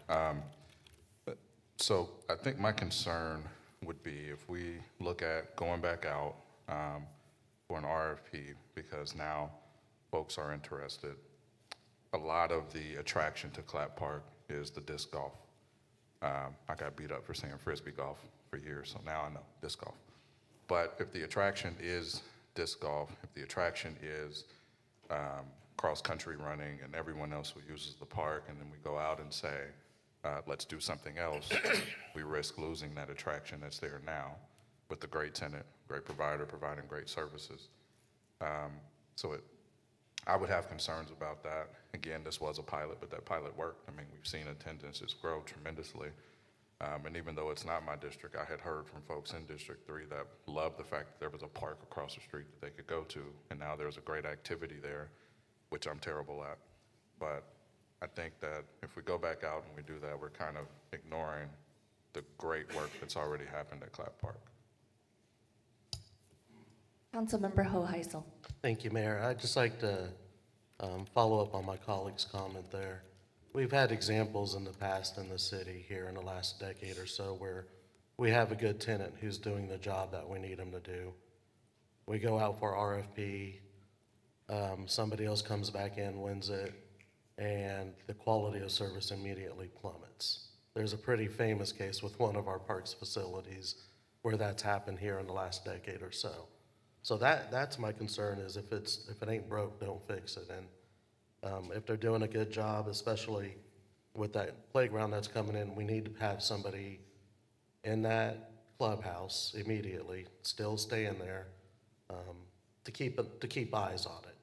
So I think my concern would be if we look at going back out for an RFP, because now folks are interested. A lot of the attraction to Clapp Park is the disc golf. I got beat up for saying frisbee golf for years, so now I know disc golf. But if the attraction is disc golf, if the attraction is cross-country running and everyone else who uses the park, and then we go out and say, let's do something else, we risk losing that attraction that's there now with a great tenant, great provider, providing great services. I would have concerns about that. Again, this was a pilot, but that pilot worked. I mean, we've seen attendances grow tremendously. And even though it's not my district, I had heard from folks in District 3 that loved the fact that there was a park across the street that they could go to, and now there's a great activity there, which I'm terrible at. But I think that if we go back out and we do that, we're kind of ignoring the great work that's already happened at Clapp Park. Councilmember Hoheisel. Thank you, Mayor. I'd just like to follow up on my colleague's comment there. We've had examples in the past in the city here in the last decade or so where we have a good tenant who's doing the job that we need him to do. We go out for RFP, somebody else comes back in, wins it, and the quality of service immediately plummets. There's a pretty famous case with one of our parks facilities where that's happened here in the last decade or so. So that's my concern, is if it ain't broke, don't fix it. And if they're doing a good job, especially with that playground that's coming in, we need to have somebody in that clubhouse immediately, still staying there, to keep eyes on it,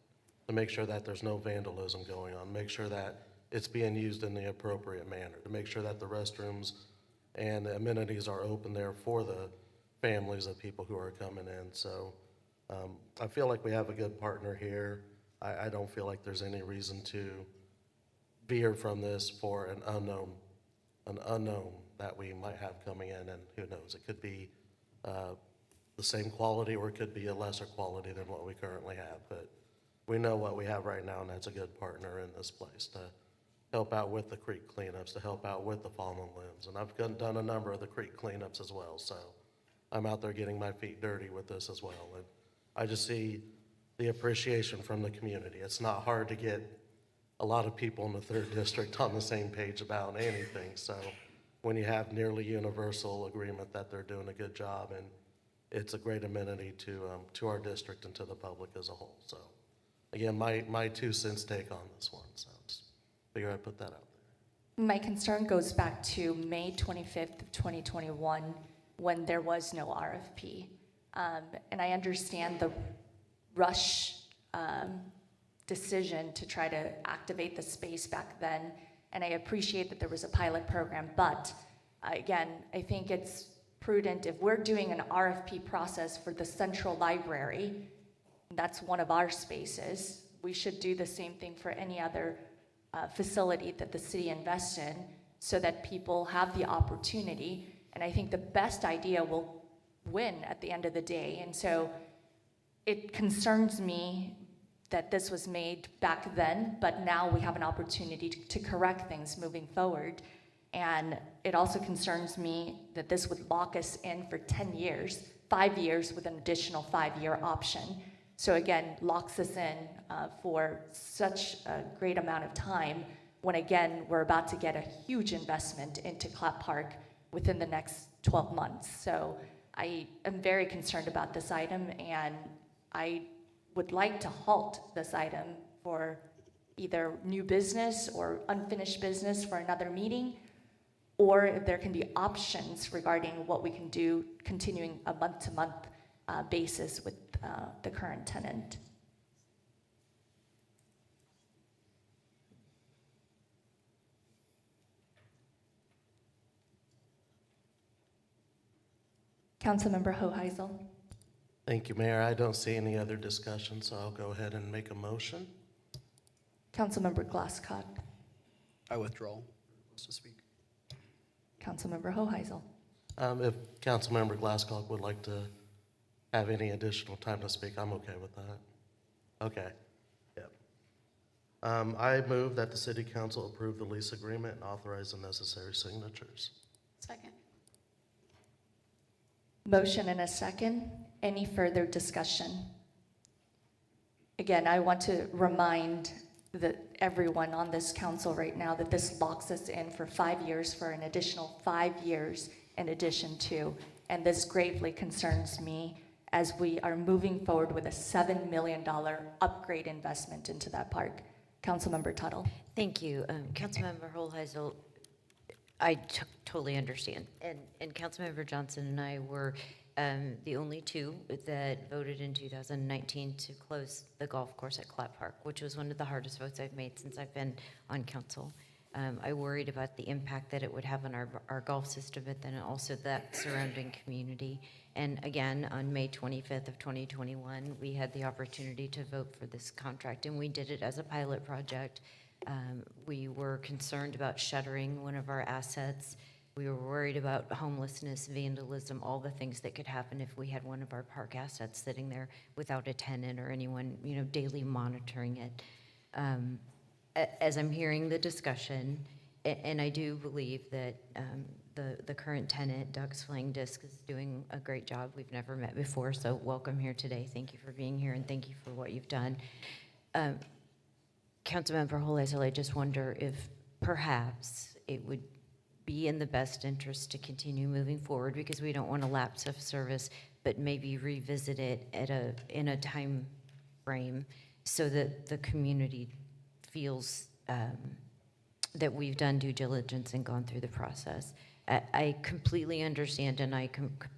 to make sure that there's no vandalism going on, make sure that it's being used in the appropriate manner, to make sure that the restrooms and the amenities are open there for the families of people who are coming in. So I feel like we have a good partner here. I don't feel like there's any reason to veer from this for an unknown that we might have coming in, and who knows, it could be the same quality or it could be a lesser quality than what we currently have. But we know what we have right now, and that's a good partner in this place to help out with the creek cleanups, to help out with the fallen limbs. And I've done a number of the creek cleanups as well, so I'm out there getting my feet dirty with this as well. And I just see the appreciation from the community. It's not hard to get a lot of people in the 3rd District on the same page about anything. So when you have nearly universal agreement that they're doing a good job, and it's a great amenity to our district and to the public as a whole. So again, my 2 cents take on this one. So just figure I'd put that out there. My concern goes back to May 25th of 2021 when there was no RFP. And I understand the rush decision to try to activate the space back then, and I appreciate that there was a pilot program, but again, I think it's prudent if we're doing an RFP process for the central library That's one of our spaces. We should do the same thing for any other facility that the city invests in so that people have the opportunity. And I think the best idea will win at the end of the day. And so it concerns me that this was made back then, but now we have an opportunity to correct things moving forward. And it also concerns me that this would lock us in for 10 years, 5 years with an additional 5-year option. So again, locks us in for such a great amount of time when again, we're about to get a huge investment into Clap Park within the next 12 months. So I am very concerned about this item, and I would like to halt this item for either new business or unfinished business for another meeting, or if there can be options regarding what we can do continuing a month-to-month basis with the current tenant. Councilmember Hoheisel. Thank you, Mayor. I don't see any other discussion, so I'll go ahead and make a motion. Councilmember Glasscock. I withdraw. Wants to speak. Councilmember Hoheisel. If Councilmember Glasscock would like to have any additional time to speak, I'm okay with that. Okay, yep. I move that the city council approve the lease agreement and authorize the necessary signatures. Second. Motion and a second. Any further discussion? Again, I want to remind everyone on this council right now that this locks us in for 5 years for an additional 5 years in addition to, and this gravely concerns me as we are moving forward with a $7 million upgrade investment into that park. Councilmember Tuttle. Thank you. Councilmember Hoheisel, I totally understand. And Councilmember Johnson and I were the only two that voted in 2019 to close the golf course at Clap Park, which was one of the hardest votes I've made since I've been on council. I worried about the impact that it would have on our golf system, but then also that surrounding community. And again, on May 25th of 2021, we had the opportunity to vote for this contract, and we did it as a pilot project. We were concerned about shuttering one of our assets. We were worried about homelessness, vandalism, all the things that could happen if we had one of our park assets sitting there without a tenant or anyone, daily monitoring it. As I'm hearing the discussion, and I do believe that the current tenant, Doug's Flying Disc, is doing a great job. We've never met before, so welcome here today. Thank you for being here, and thank you for what you've done. Councilmember Hoheisel, I just wonder if perhaps it would be in the best interest to continue moving forward, because we don't want a lapse of service, but maybe revisit it in a time frame so that the community feels that we've done due diligence and gone through the process. I completely understand, and I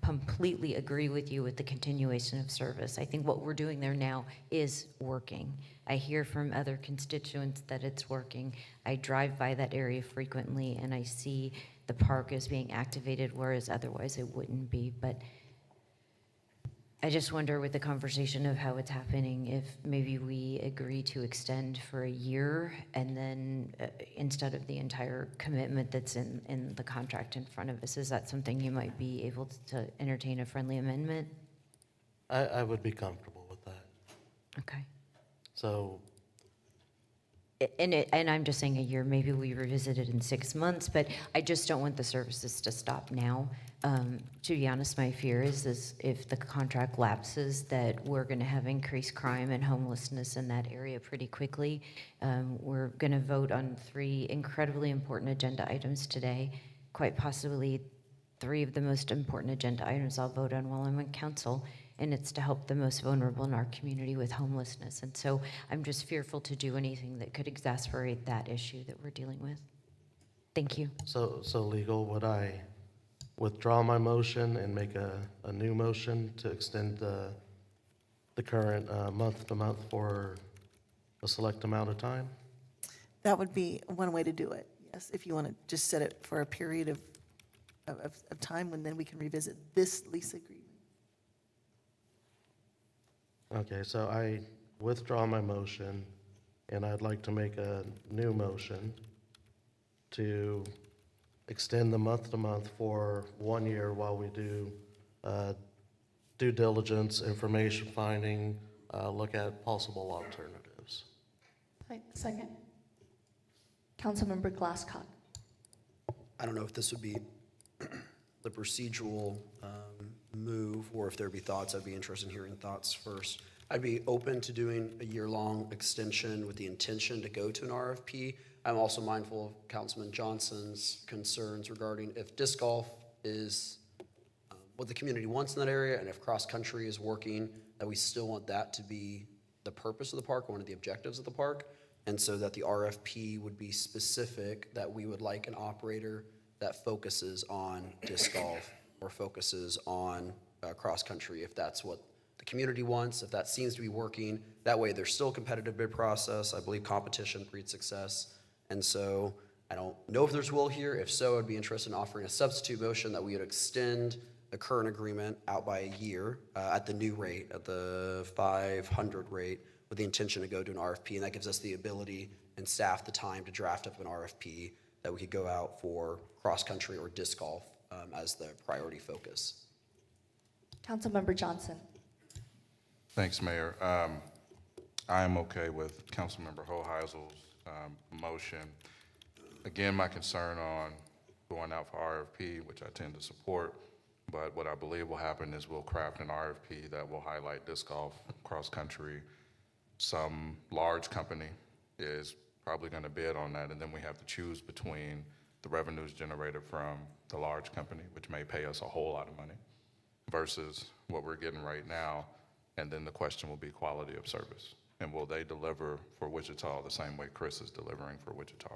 completely agree with you with the continuation of service. I think what we're doing there now is working. I hear from other constituents that it's working. I drive by that area frequently, and I see the park is being activated, whereas otherwise it wouldn't be. But I just wonder, with the conversation of how it's happening, if maybe we agree to extend for a year, and then instead of the entire commitment that's in the contract in front of us. Is that something you might be able to entertain a friendly amendment? I would be comfortable with that. Okay. So, and I'm just saying a year, maybe we revisit it in 6 months, but I just don't want the services to stop now. To be honest, my fear is if the contract lapses, that we're going to have increased crime and homelessness in that area pretty quickly. We're going to vote on 3 incredibly important agenda items today, quite possibly 3 of the most important agenda items I'll vote on while I'm on council, and it's to help the most vulnerable in our community with homelessness. And so I'm just fearful to do anything that could exacerbate that issue that we're dealing with. Thank you. So legal, would I withdraw my motion and make a new motion to extend the current month to month for a select amount of time? That would be one way to do it, yes, if you want to just set it for a period of time when then we can revisit this lease agreement. Okay, so I withdraw my motion, and I'd like to make a new motion to extend the month-to-month for 1 year while we do due diligence, information finding, look at possible alternatives. Second. Councilmember Glasscock. I don't know if this would be the procedural move, or if there'd be thoughts. I'd be interested in hearing thoughts first. I'd be open to doing a year-long extension with the intention to go to an RFP. I'm also mindful of Councilman Johnson's concerns regarding if disc golf is what the community wants in that area, and if cross-country is working, that we still want that to be the purpose of the park, one of the objectives of the park, and so that the RFP would be specific, that we would like an operator that focuses on disc golf or focuses on cross-country, if that's what the community wants, if that seems to be working. That way, there's still a competitive bid process. I believe competition breeds success. And so I don't know if there's will here. If so, I'd be interested in offering a substitute motion that we would extend the current agreement out by a year at the new rate, at the 500 rate, with the intention to go to an RFP. And that gives us the ability and staff the time to draft up an RFP that we could go out for cross-country or disc golf as the priority focus. Councilmember Johnson. Thanks, Mayor. I am okay with Councilmember Hoheisel's motion. Again, my concern on going out for RFP, which I tend to support, but what I believe will happen is we'll craft an RFP that will highlight disc golf, cross-country. Some large company is probably going to bid on that, and then we have to choose between the revenues generated from the large company, which may pay us a whole lot of money, versus what we're getting right now. And then the question will be quality of service. And will they deliver for Wichita the same way Chris is delivering for Wichita?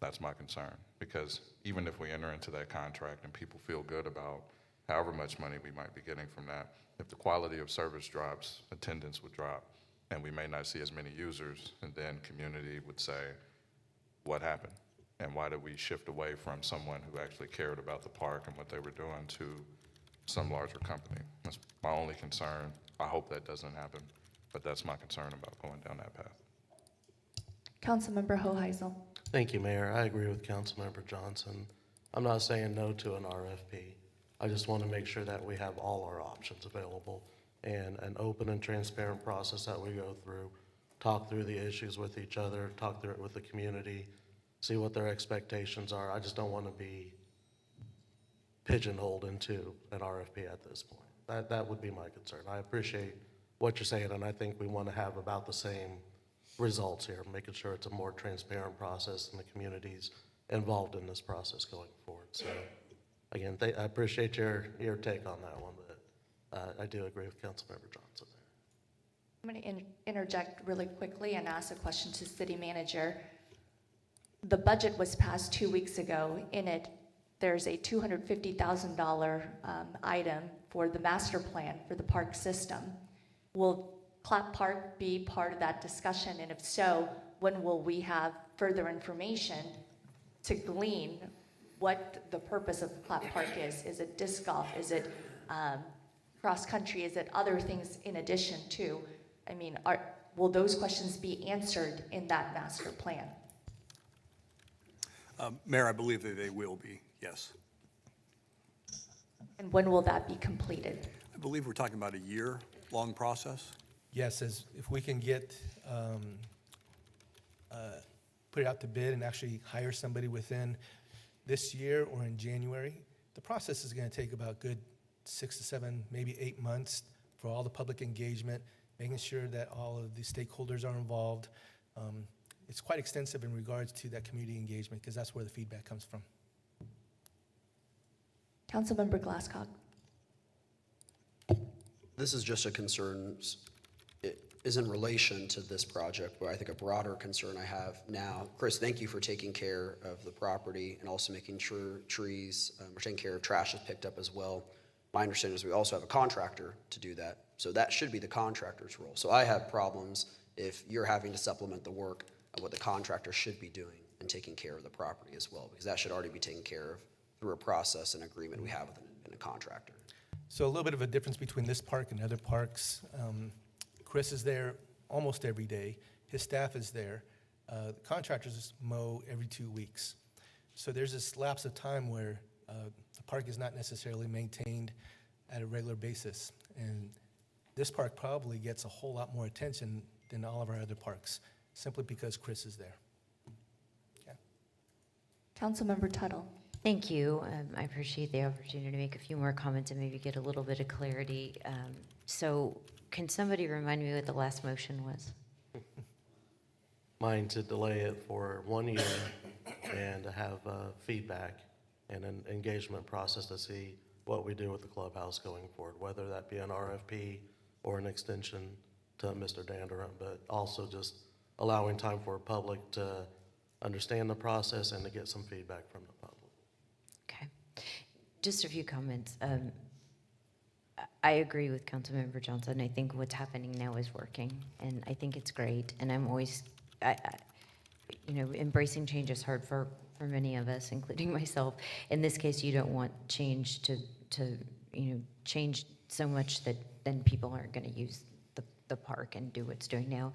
That's my concern. Because even if we enter into that contract and people feel good about however much money we might be getting from that, if the quality of service drops, attendance would drop, and we may not see as many users, and then community would say, what happened? And why did we shift away from someone who actually cared about the park and what they were doing to some larger company? That's my only concern. I hope that doesn't happen, but that's my concern about going down that path. Councilmember Hoheisel. Thank you, Mayor. I agree with Councilmember Johnson. I'm not saying no to an RFP. I just want to make sure that we have all our options available and an open and transparent process that we go through, talk through the issues with each other, talk through it with the community, see what their expectations are. I just don't want to be pigeonholed into an RFP at this point. That would be my concern. I appreciate what you're saying, and I think we want to have about the same results here, making sure it's a more transparent process and the community's involved in this process going forward. So again, I appreciate your take on that one, but I do agree with Councilmember Johnson there. I'm going to interject really quickly and ask a question to City Manager. The budget was passed 2 weeks ago. In it, there's a $250,000 item for the master plan for the park system. Will Clap Park be part of that discussion? And if so, when will we have further information to glean what the purpose of Clap Park is? Is it disc golf? Is it cross-country? Is it other things in addition to? I mean, will those questions be answered in that master plan? Mayor, I believe that they will be, yes. And when will that be completed? I believe we're talking about a year-long process. Yes, if we can get, put it out to bid and actually hire somebody within this year or in January, the process is going to take about good 6 to 7, maybe 8 months for all the public engagement, making sure that all of the stakeholders are involved. It's quite extensive in regards to that community engagement because that's where the feedback comes from. Councilmember Glasscock. This is just a concern. It is in relation to this project, but I think a broader concern I have now. Chris, thank you for taking care of the property and also making sure trees, or taking care of trash is picked up as well. My understanding is we also have a contractor to do that. So that should be the contractor's role. So I have problems if you're having to supplement the work of what the contractor should be doing and taking care of the property as well, because that should already be taken care of through a process and agreement we have with a contractor. So a little bit of a difference between this park and other parks. Chris is there almost every day. His staff is there. The contractors mow every 2 weeks. So there's this lapse of time where the park is not necessarily maintained at a regular basis. And this park probably gets a whole lot more attention than all of our other parks, simply because Chris is there. Okay. Councilmember Tuttle. Thank you. I appreciate the opportunity to make a few more comments and maybe get a little bit of clarity. So can somebody remind me what the last motion was? Mine to delay it for 1 year and to have feedback and an engagement process to see what we do with the clubhouse going forward, whether that be an RFP or an extension to Mr. Danderum, but also just allowing time for public to understand the process and to get some feedback from the public. Okay. Just a few comments. I agree with Councilmember Johnson. I think what's happening now is working, and I think it's great. And I'm always, embracing change is hard for many of us, including myself. In this case, you don't want change to change so much that then people aren't going to use the park and do what's doing now.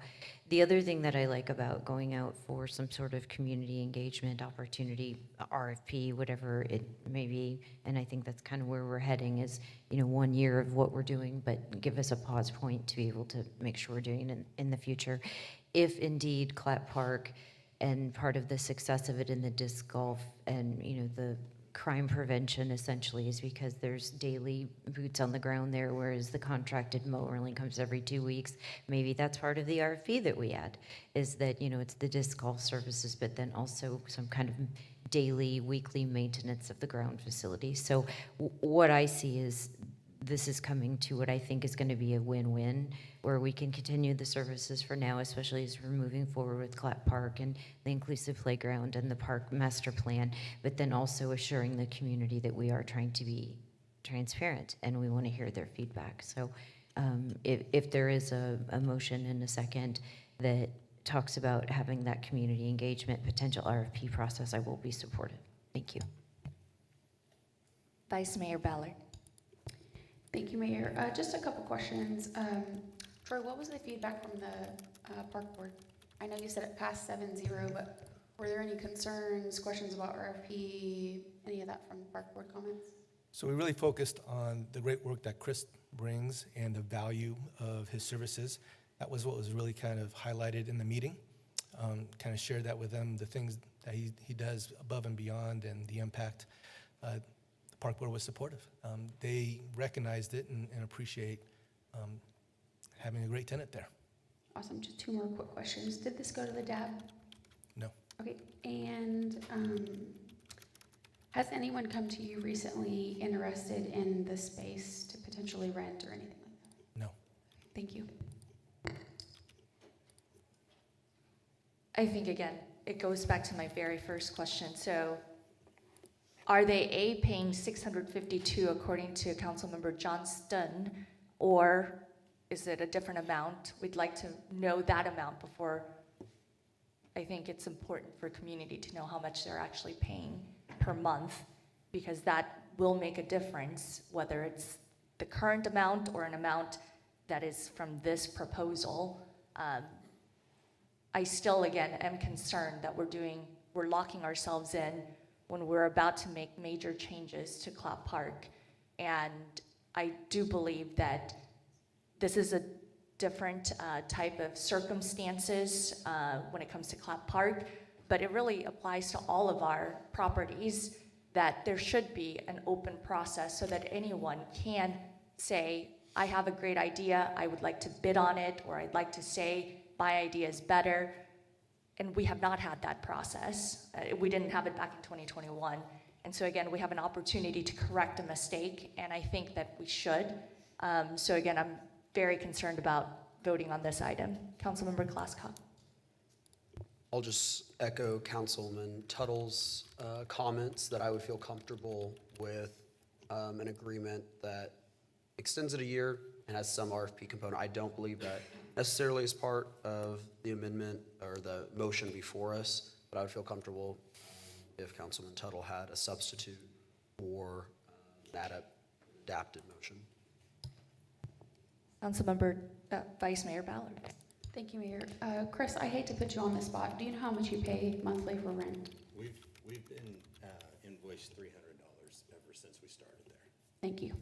The other thing that I like about going out for some sort of community engagement opportunity, RFP, whatever it may be, and I think that's kind of where we're heading is, 1 year of what we're doing, but give us a pause point to be able to make sure we're doing it in the future. If indeed Clap Park and part of the success of it in the disc golf and, the crime prevention essentially is because there's daily boots on the ground there, whereas the contracted mower only comes every 2 weeks. Maybe that's part of the RFP that we add, is that, it's the disc golf services, but then also some kind of daily, weekly maintenance of the ground facility. So what I see is this is coming to what I think is going to be a win-win, where we can continue the services for now, especially as we're moving forward with Clap Park and the inclusive playground and the park master plan, but then also assuring the community that we are trying to be transparent and we want to hear their feedback. So if there is a motion and a second that talks about having that community engagement potential RFP process, I will be supportive. Thank you. Vice Mayor Ballard. Thank you, Mayor. Just a couple questions. Troy, what was the feedback from the park board? I know you said it passed 7-0, but were there any concerns, questions about RFP, any of that from park board comments? So we really focused on the great work that Chris brings and the value of his services. That was what was really kind of highlighted in the meeting. Kind of shared that with them, the things that he does above and beyond and the impact. The park board was supportive. They recognized it and appreciate having a great tenant there. Awesome. Just two more quick questions. Did this go to the DAB? No. Okay. And has anyone come to you recently interested in the space to potentially rent or anything like that? No. Thank you. I think, again, it goes back to my very first question. So are they paying $652 according to Councilmember Johnston, or is it a different amount? We'd like to know that amount before. I think it's important for community to know how much they're actually paying per month, because that will make a difference, whether it's the current amount or an amount that is from this proposal. I still, again, am concerned that we're locking ourselves in when we're about to make major changes to Clap Park. And I do believe that this is a different type of circumstances when it comes to Clap Park, but it really applies to all of our properties, that there should be an open process so that anyone can say, I have a great idea, I would like to bid on it, or I'd like to say my idea is better. And we have not had that process. We didn't have it back in 2021. And so again, we have an opportunity to correct a mistake, and I think that we should. So again, I'm very concerned about voting on this item. Councilmember Glasscock. I'll just echo Councilman Tuttle's comments that I would feel comfortable with an agreement that extends it a year and has some RFP component. I don't believe that necessarily is part of the amendment or the motion before us, but I would feel comfortable if Councilman Tuttle had a substitute or that adapted motion. Councilmember Vice Mayor Ballard. Thank you, Mayor. Chris, I hate to put you on the spot. Do you know how much you pay monthly for rent? We've been invoiced $300 ever since we started there. Thank you.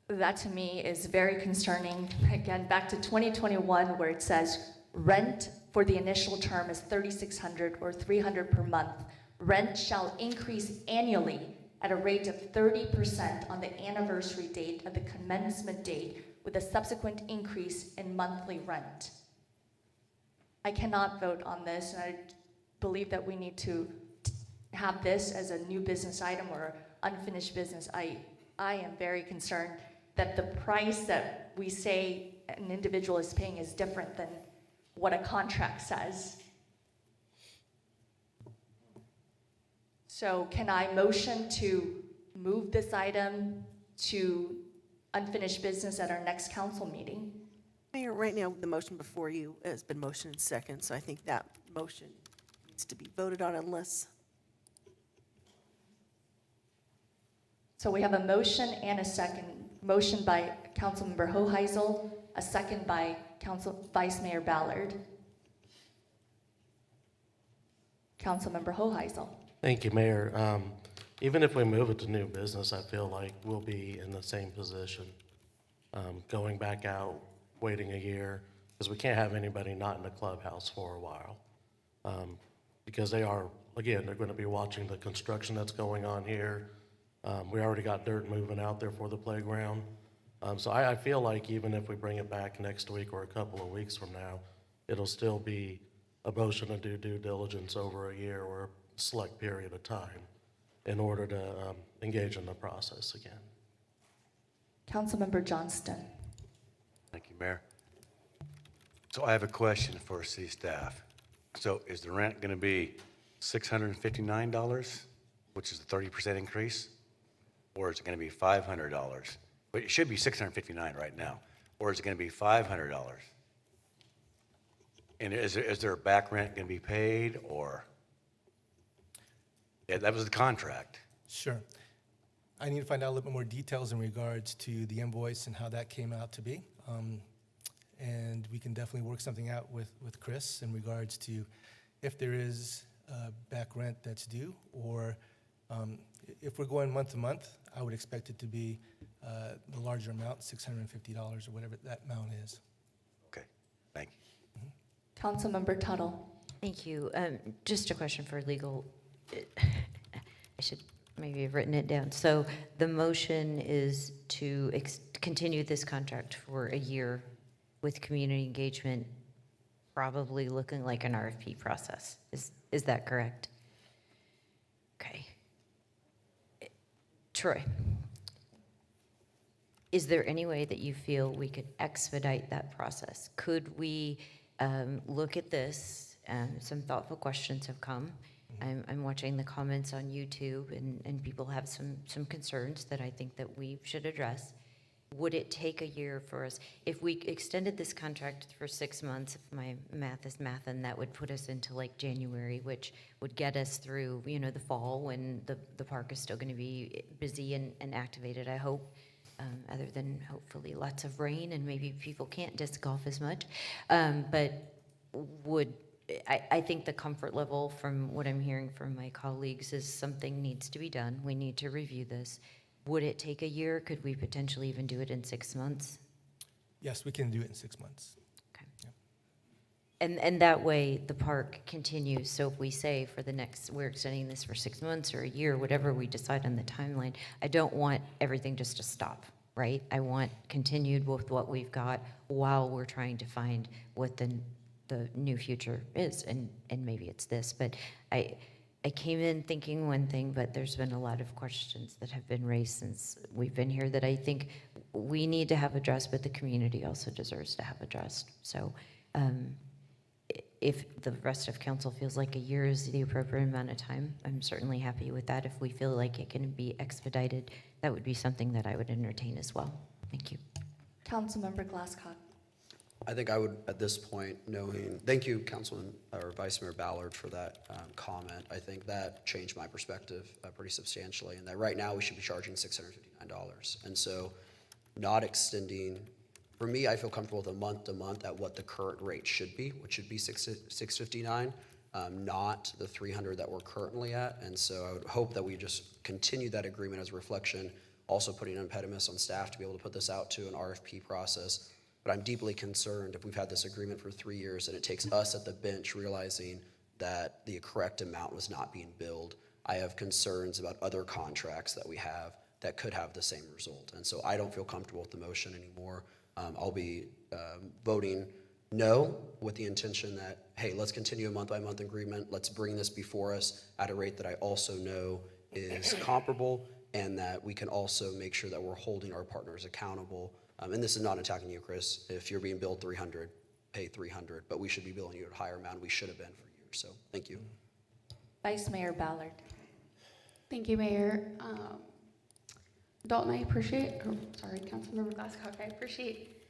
That to me is very concerning. Again, back to 2021 where it says rent for the initial term is $3,600 or $300 per month. Rent shall increase annually at a rate of 30% on the anniversary date of the commencement date with a subsequent increase in monthly rent. I cannot vote on this, and I believe that we need to have this as a new business item or unfinished business. I am very concerned that the price that we say an individual is paying is different than what a contract says. So can I motion to move this item to unfinished business at our next council meeting? Mayor, right now, the motion before you has been motioned in second, so I think that motion needs to be voted on unless, So we have a motion and a second. Motion by Councilmember Hoheisel, a second by Vice Mayor Ballard. Councilmember Hoheisel. Thank you, Mayor. Even if we move it to new business, I feel like we'll be in the same position. Going back out, waiting a year, because we can't have anybody not in the clubhouse for a while. Because they are, again, they're going to be watching the construction that's going on here. We already got dirt moving out there for the playground. So I feel like even if we bring it back next week or a couple of weeks from now, it'll still be a motion to do due diligence over a year or a select period of time in order to engage in the process again. Councilmember Johnston. Thank you, Mayor. So I have a question for city staff. So is the rent going to be $659, which is a 30% increase? Or is it going to be $500? But it should be $659 right now. Or is it going to be $500? And is there a back rent going to be paid, or? Yeah, that was the contract. Sure. I need to find out a little bit more details in regards to the invoice and how that came out to be. And we can definitely work something out with Chris in regards to if there is back rent that's due, or if we're going month to month, I would expect it to be the larger amount, $650 or whatever that amount is. Okay, thank you. Councilmember Tuttle. Thank you. Just a question for legal. I should maybe have written it down. So the motion is to continue this contract for a year with community engagement, probably looking like an RFP process. Is that correct? Okay. Troy, is there any way that you feel we could expedite that process? Could we look at this? Some thoughtful questions have come. I'm watching the comments on YouTube, and people have some concerns that I think that we should address. Would it take a year for us? If we extended this contract for 6 months, if my math is math, and that would put us into like January, which would get us through, the fall when the park is still going to be busy and activated, I hope, other than hopefully lots of rain and maybe people can't disc golf as much. But I think the comfort level from what I'm hearing from my colleagues is something needs to be done. We need to review this. Would it take a year? Could we potentially even do it in 6 months? Yes, we can do it in 6 months. Okay. Yeah. And that way the park continues. So if we say we're extending this for 6 months or a year, whatever we decide on the timeline, I don't want everything just to stop, right? I want continued with what we've got while we're trying to find what the new future is, and maybe it's this, but I came in thinking one thing, but there's been a lot of questions that have been raised since we've been here that I think we need to have addressed, but the community also deserves to have addressed. So if the rest of council feels like a year is the appropriate amount of time, I'm certainly happy with that. If we feel like it can be expedited, that would be something that I would entertain as well. Thank you. Councilmember Glasscock. I think I would, at this point, thank you, Councilman, or Vice Mayor Ballard, for that comment. I think that changed my perspective pretty substantially, and that right now we should be charging $659 And so not extending, for me, I feel comfortable with a month to month at what the current rate should be, which should be $659, not the $300 that we're currently at. And so I would hope that we just continue that agreement as a reflection, also putting impediments on staff to be able to put this out to an RFP process. But I'm deeply concerned if we've had this agreement for 3 years and it takes us at the bench realizing that the correct amount was not being billed. I have concerns about other contracts that we have that could have the same result. And so I don't feel comfortable with the motion anymore. I'll be voting no with the intention that, hey, let's continue a month-by-month agreement. Let's bring this before us at a rate that I also know is comparable, and that we can also make sure that we're holding our partners accountable. And this is not attacking you, Chris. If you're being billed $300, pay $300, but we should be billing you at a higher amount. We should have been for years. So thank you. Vice Mayor Ballard. Thank you, Mayor. Dalton, I appreciate, Councilmember Glasscock, I appreciate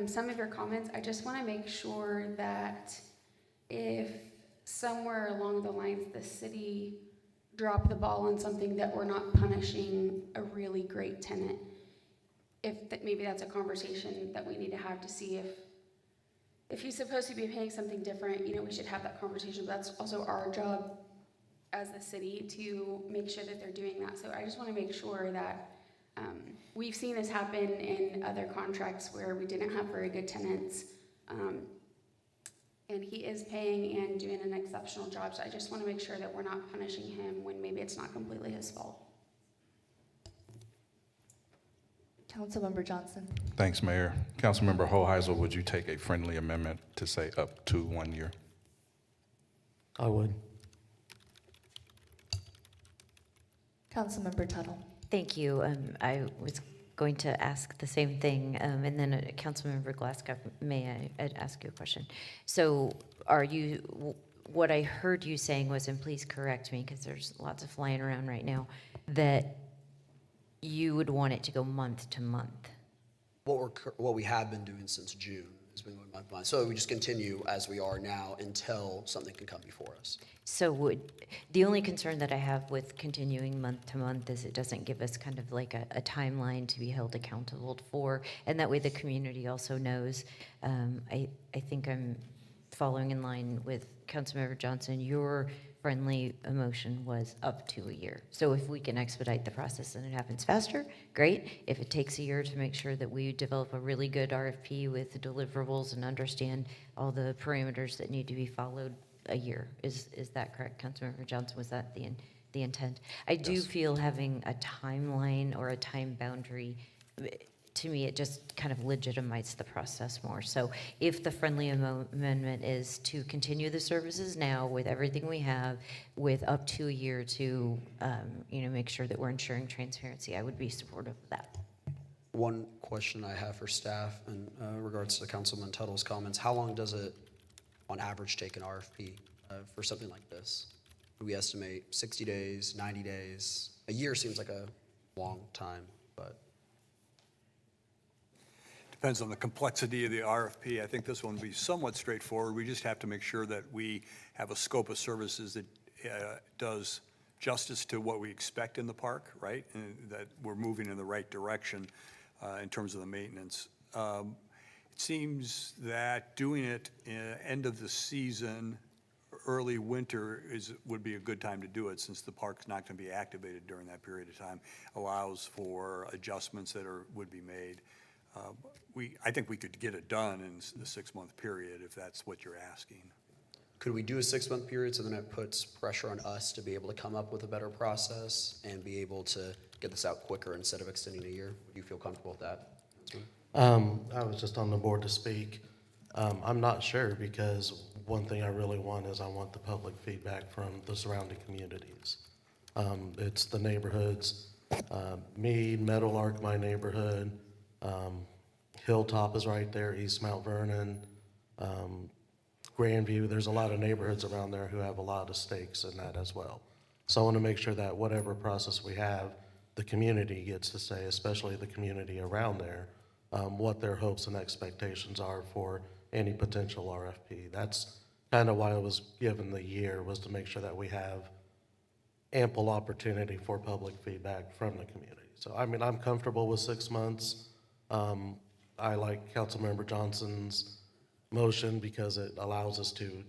some of your comments. I just want to make sure that if somewhere along the lines the city dropped the ball on something, that we're not punishing a really great tenant. Maybe that's a conversation that we need to have to see if he's supposed to be paying something different, we should have that conversation. But that's also our job as the city to make sure that they're doing that. So I just want to make sure that we've seen this happen in other contracts where we didn't have very good tenants, and he is paying and doing an exceptional job. So I just want to make sure that we're not punishing him when maybe it's not completely his fault. Councilmember Johnson. Thanks, Mayor. Councilmember Hoheisel, would you take a friendly amendment to say up to 1 year? I would. Councilmember Tuttle. Thank you. I was going to ask the same thing, and then Councilmember Glasscock, may I ask you a question? So what I heard you saying was, and please correct me because there's lots of flying around right now, that you would want it to go month to month. What we have been doing since June has been going month to month. So we just continue as we are now until something can come before us. So the only concern that I have with continuing month to month is it doesn't give us kind of like a timeline to be held accountable for, and that way the community also knows. I think I'm following in line with Councilmember Johnson. Your friendly emotion was up to a year. So if we can expedite the process and it happens faster, great. If it takes a year to make sure that we develop a really good RFP with the deliverables and understand all the parameters that need to be followed, a year. Is that correct, Councilmember Johnson? Was that the intent? I do feel having a timeline or a time boundary, to me, it just kind of legitimizes the process more. So if the friendly amendment is to continue the services now with everything we have, with up to a year to make sure that we're ensuring transparency, I would be supportive of that. One question I have for staff in regards to Councilman Tuttle's comments: how long does it, on average, take an RFP for something like this? Do we estimate 60 days, 90 days? A year seems like a long time, but. Depends on the complexity of the RFP. I think this one will be somewhat straightforward. We just have to make sure that we have a scope of services that does justice to what we expect in the park, right? And that we're moving in the right direction in terms of the maintenance. It seems that doing it end of the season, early winter would be a good time to do it, since the park's not going to be activated during that period of time. Allows for adjustments that would be made. I think we could get it done in the 6-month period if that's what you're asking. Could we do a 6-month period so then it puts pressure on us to be able to come up with a better process and be able to get this out quicker instead of extending a year? Would you feel comfortable with that? I was just on the board to speak. I'm not sure, because one thing I really want is I want the public feedback from the surrounding communities. It's the neighborhoods, Meade, Meadowlark, my neighborhood, Hilltop is right there, East Mount Vernon, Grandview. There's a lot of neighborhoods around there who have a lot of stakes in that as well. So I want to make sure that whatever process we have, the community gets to say, especially the community around there, what their hopes and expectations are for any potential RFP. That's kind of why I was given the year, was to make sure that we have ample opportunity for public feedback from the communities. So, I mean, I'm comfortable with 6 months. I like Councilmember Johnson's motion because it allows us to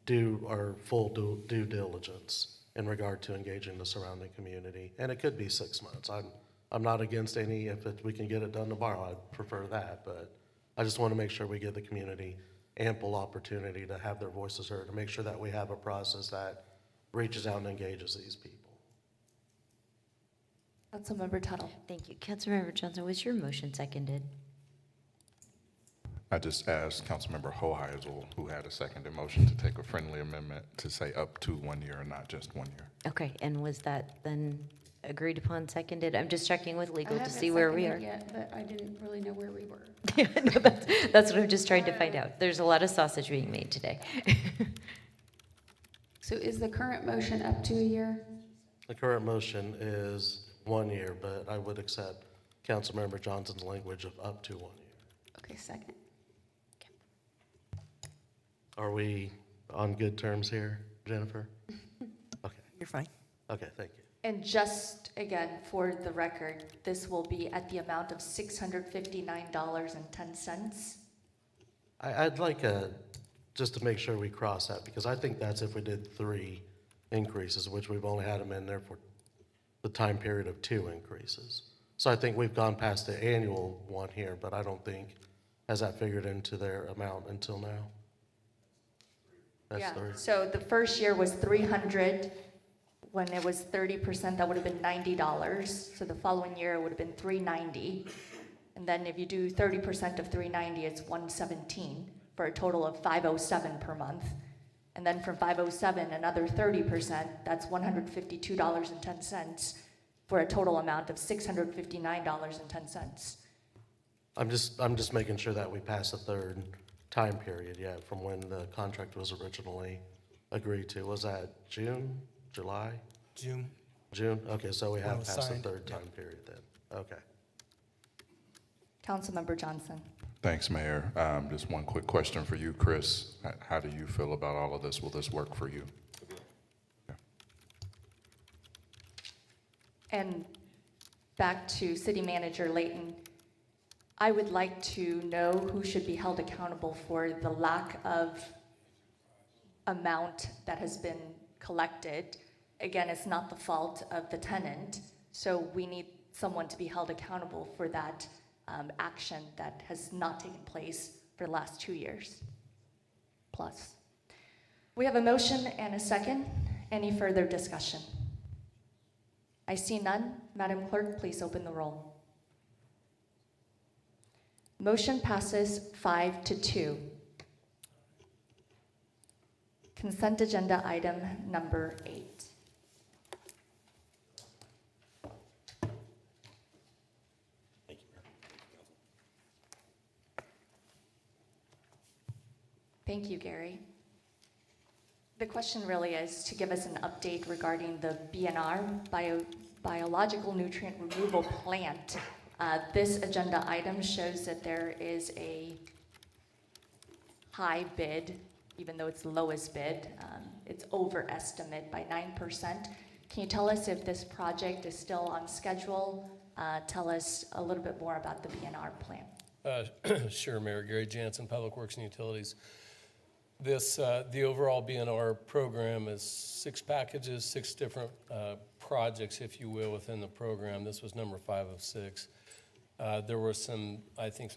do our full due diligence in regard to engaging the surrounding community. And it could be 6 months. I'm not against any, if we can get it done tomorrow, I'd prefer that. But I just want to make sure we give the community ample opportunity to have their voices heard, to make sure that we have a process that reaches out and engages these people. Councilmember Tuttle. Thank you. Councilmember Johnson, was your motion seconded? I just asked Councilmember Hoheisel, who had a seconded motion, to take a friendly amendment to say up to 1 year and not just 1 year. Okay, and was that then agreed upon, seconded? I'm just checking with I legal to haven't see where we are. seconded yet, but I didn't really know where we were. Yeah, no, that's what I'm just trying to find out. There's a lot of sausage being made today. So is the current motion up to a year? The current motion is 1 year, but I would accept Councilmember Johnson's language of up to 1 year. Okay, second. Are we on good terms here, Jennifer? Okay, You're fine. okay, thank you. And just again, for the record, this will be at the amount of $659.10. I'd like just to make sure we cross that, because I think that's if we did 3 increases, which we've only had them in there for the time period of 2 increases. So I think we've gone past the annual one here, but I don't think, has that figured into their amount until now? That's Yeah, 3. so the first year was 300. When it was 30%, that would have been $90. So the following year, it would have been 390. And then if you do 30% of 390, it's 117 for a total of 507 per month. And then from 507, another 30%, that's $152.10 for a total amount of $659.10. I'm just making sure that we pass the 3rd time period, yeah, from when the contract was originally agreed to. Was that June, July? June. June? Okay, so we When it have was passed the signed, 3rd yeah. time period then. Okay. Councilmember Johnson. Thanks, Mayor. Just one quick question for you, Chris. How do you feel about all of this? Will this work for you? And back to City Manager Layton, I would like to know who should be held accountable for the lack of amount that has been collected. Again, it's not the fault of the tenant, so we need someone to be held accountable for that action that has not taken place for the last 2 years plus. We have a motion and a second. Any further discussion? I see none. Madam Clerk, please open the roll. Motion passes 5-2. Consent agenda item number 8. Thank you, Gary. The question really is to give us an update regarding the BNR, Biological Nutrient Removal Plant. This agenda item shows that there is a high bid, even though it's the lowest bid. It's overestimate by 9%. Can you tell us if this project is still on schedule? Tell us a little bit more about the BNR plan. Sure, Mayor. Gary Jansen, Public Works and Utilities. The overall BNR program is 6 packages, 6 different projects, if you will, within the program. This was number 5 of 6. There were some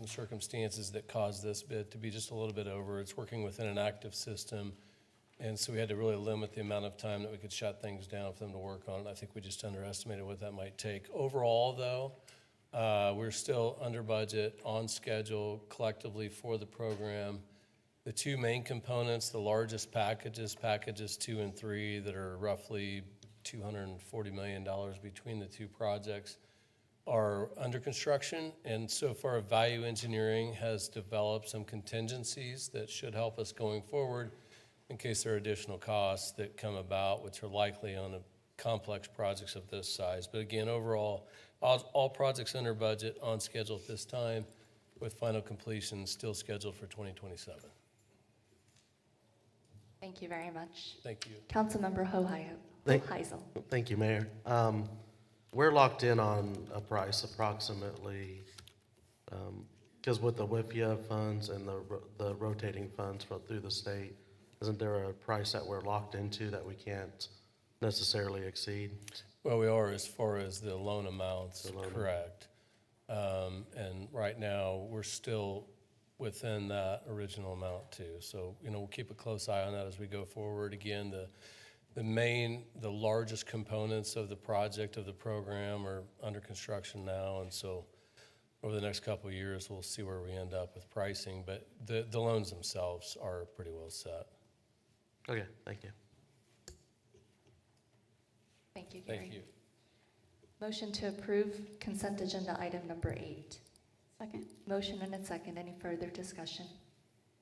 circumstances that caused this bid to be just a little bit over. It's working within an active system, and so we had to really limit the amount of time that we could shut things down for them to work on it. I think we just underestimated what that might take. Overall, though, we're still under budget, on schedule collectively for the program. The 2 main components, the largest packages 2 and 3, that are roughly $240 million between the 2 projects, are under construction. And so far, value engineering has developed some contingencies that should help us going forward in case there are additional costs that come about, which are likely on complex projects of this size. But again, overall, all projects under budget, on schedule at this time, with final completion still scheduled for 2027. Thank you very much. Thank you. Councilmember Hoheisel. Thank you, Mayor. we're locked in on a price approximately, because with the WIFIA funds and the rotating funds through the state, isn't there a price that we're locked into that we can't necessarily exceed? Well, we are as far as the loan amounts, correct. And right now, we're still within that original amount too. So, we'll keep a close eye on that as we go forward. Again, the largest components of the project, of the program, are under construction now. And so over the next couple of years, we'll see where we end up with pricing. But the loans themselves are pretty well set. Okay, thank you. Thank you, Gary. Thank you. Motion to approve consent agenda item number 8. Second. Motion and a second. Any further discussion?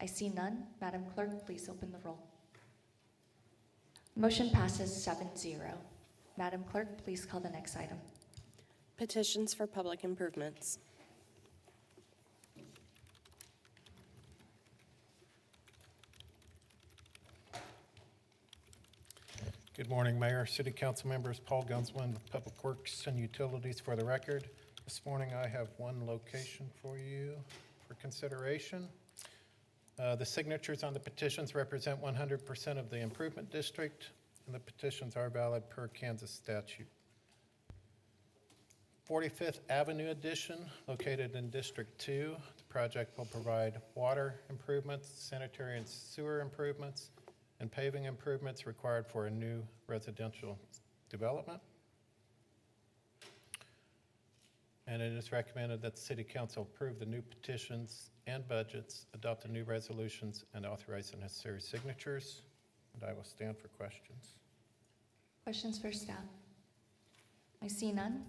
I see none. Madam Clerk, please open the roll. Motion passes 7-0. Madam Clerk, please call the next item. Petitions for public improvements. Good morning, Mayor, City Council members, Paul Gunsman with Public Works and Utilities. For the record, this morning I have one location for you for consideration. The signatures on the petitions represent 100% of the improvement district, and the petitions are valid per Kansas statute. 45th Avenue addition, located in District 2. The project will provide water improvements, sanitary and sewer improvements, and paving improvements required for a new residential development. And it is recommended that the City Council approve the new petitions and budgets, adopt the new resolutions, and authorize the necessary signatures. And I will stand for questions. Questions for staff? I see none.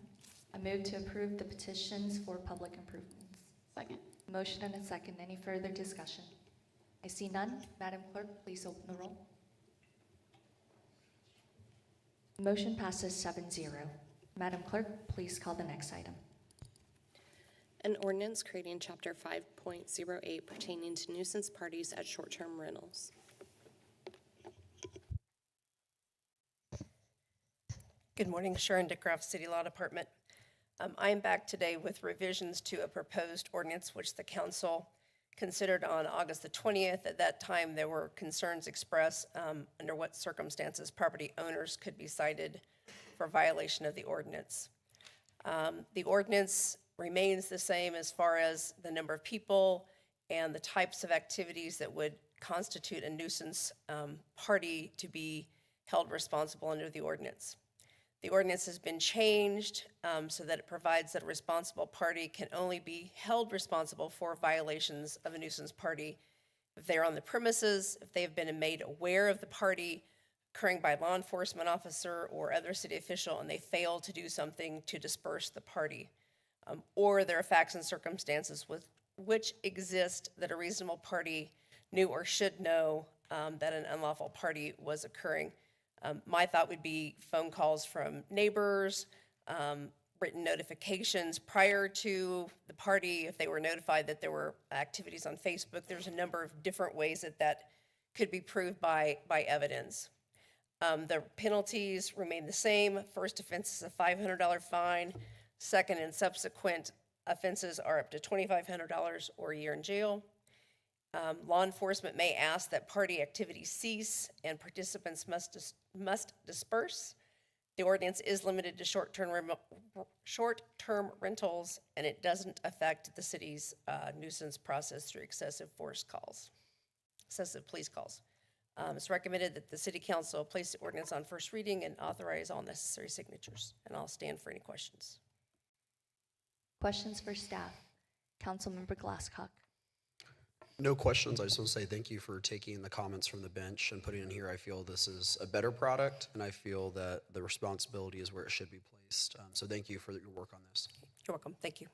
I move to approve the petitions for public improvements. Second. Motion and a second. Any further discussion? I see none. Madam Clerk, please open the roll. Motion passes 7-0. Madam Clerk, please call the next item. An ordinance creating Chapter 5.08 pertaining to nuisance parties at short-term rentals. Good morning, Sharon DeCraft, City Law Department. I am back today with revisions to a proposed ordinance which the council considered on August the 20th. At that time, there were concerns expressed under what circumstances property owners could be cited for violation of the ordinance. The ordinance remains the same as far as the number of people and the types of activities that would constitute a nuisance party to be held responsible under the ordinance. The ordinance has been changed so that it provides that a responsible party can only be held responsible for violations of a nuisance party if they're on the premises, if they have been made aware of the party occurring by a law enforcement officer or other city official and they fail to do something to disperse the party, or there are facts and circumstances with which exist that a reasonable party knew or should know that an unlawful party was occurring. My thought would be phone calls from neighbors, written notifications prior to the party, if they were notified that there were activities on Facebook. There's a number of different ways that that could be proved by evidence. The penalties remain the same. First offense is a $500 fine. Second and subsequent offenses are up to $2,500 or a year in jail. Law enforcement may ask that party activities cease and participants must disperse. The ordinance is limited to short-term rentals, and it doesn't affect the city's nuisance process through excessive police calls. It's recommended that the City Council place the ordinance on first reading and authorize all necessary signatures, and I'll stand for any questions. Questions for staff? Councilmember Glasscock. No questions. I just want to say thank you for taking the comments from the bench and putting in here. I feel this is a better product, and I feel that the responsibility is where it should be placed. So thank you for your work on this. You're welcome. Thank you.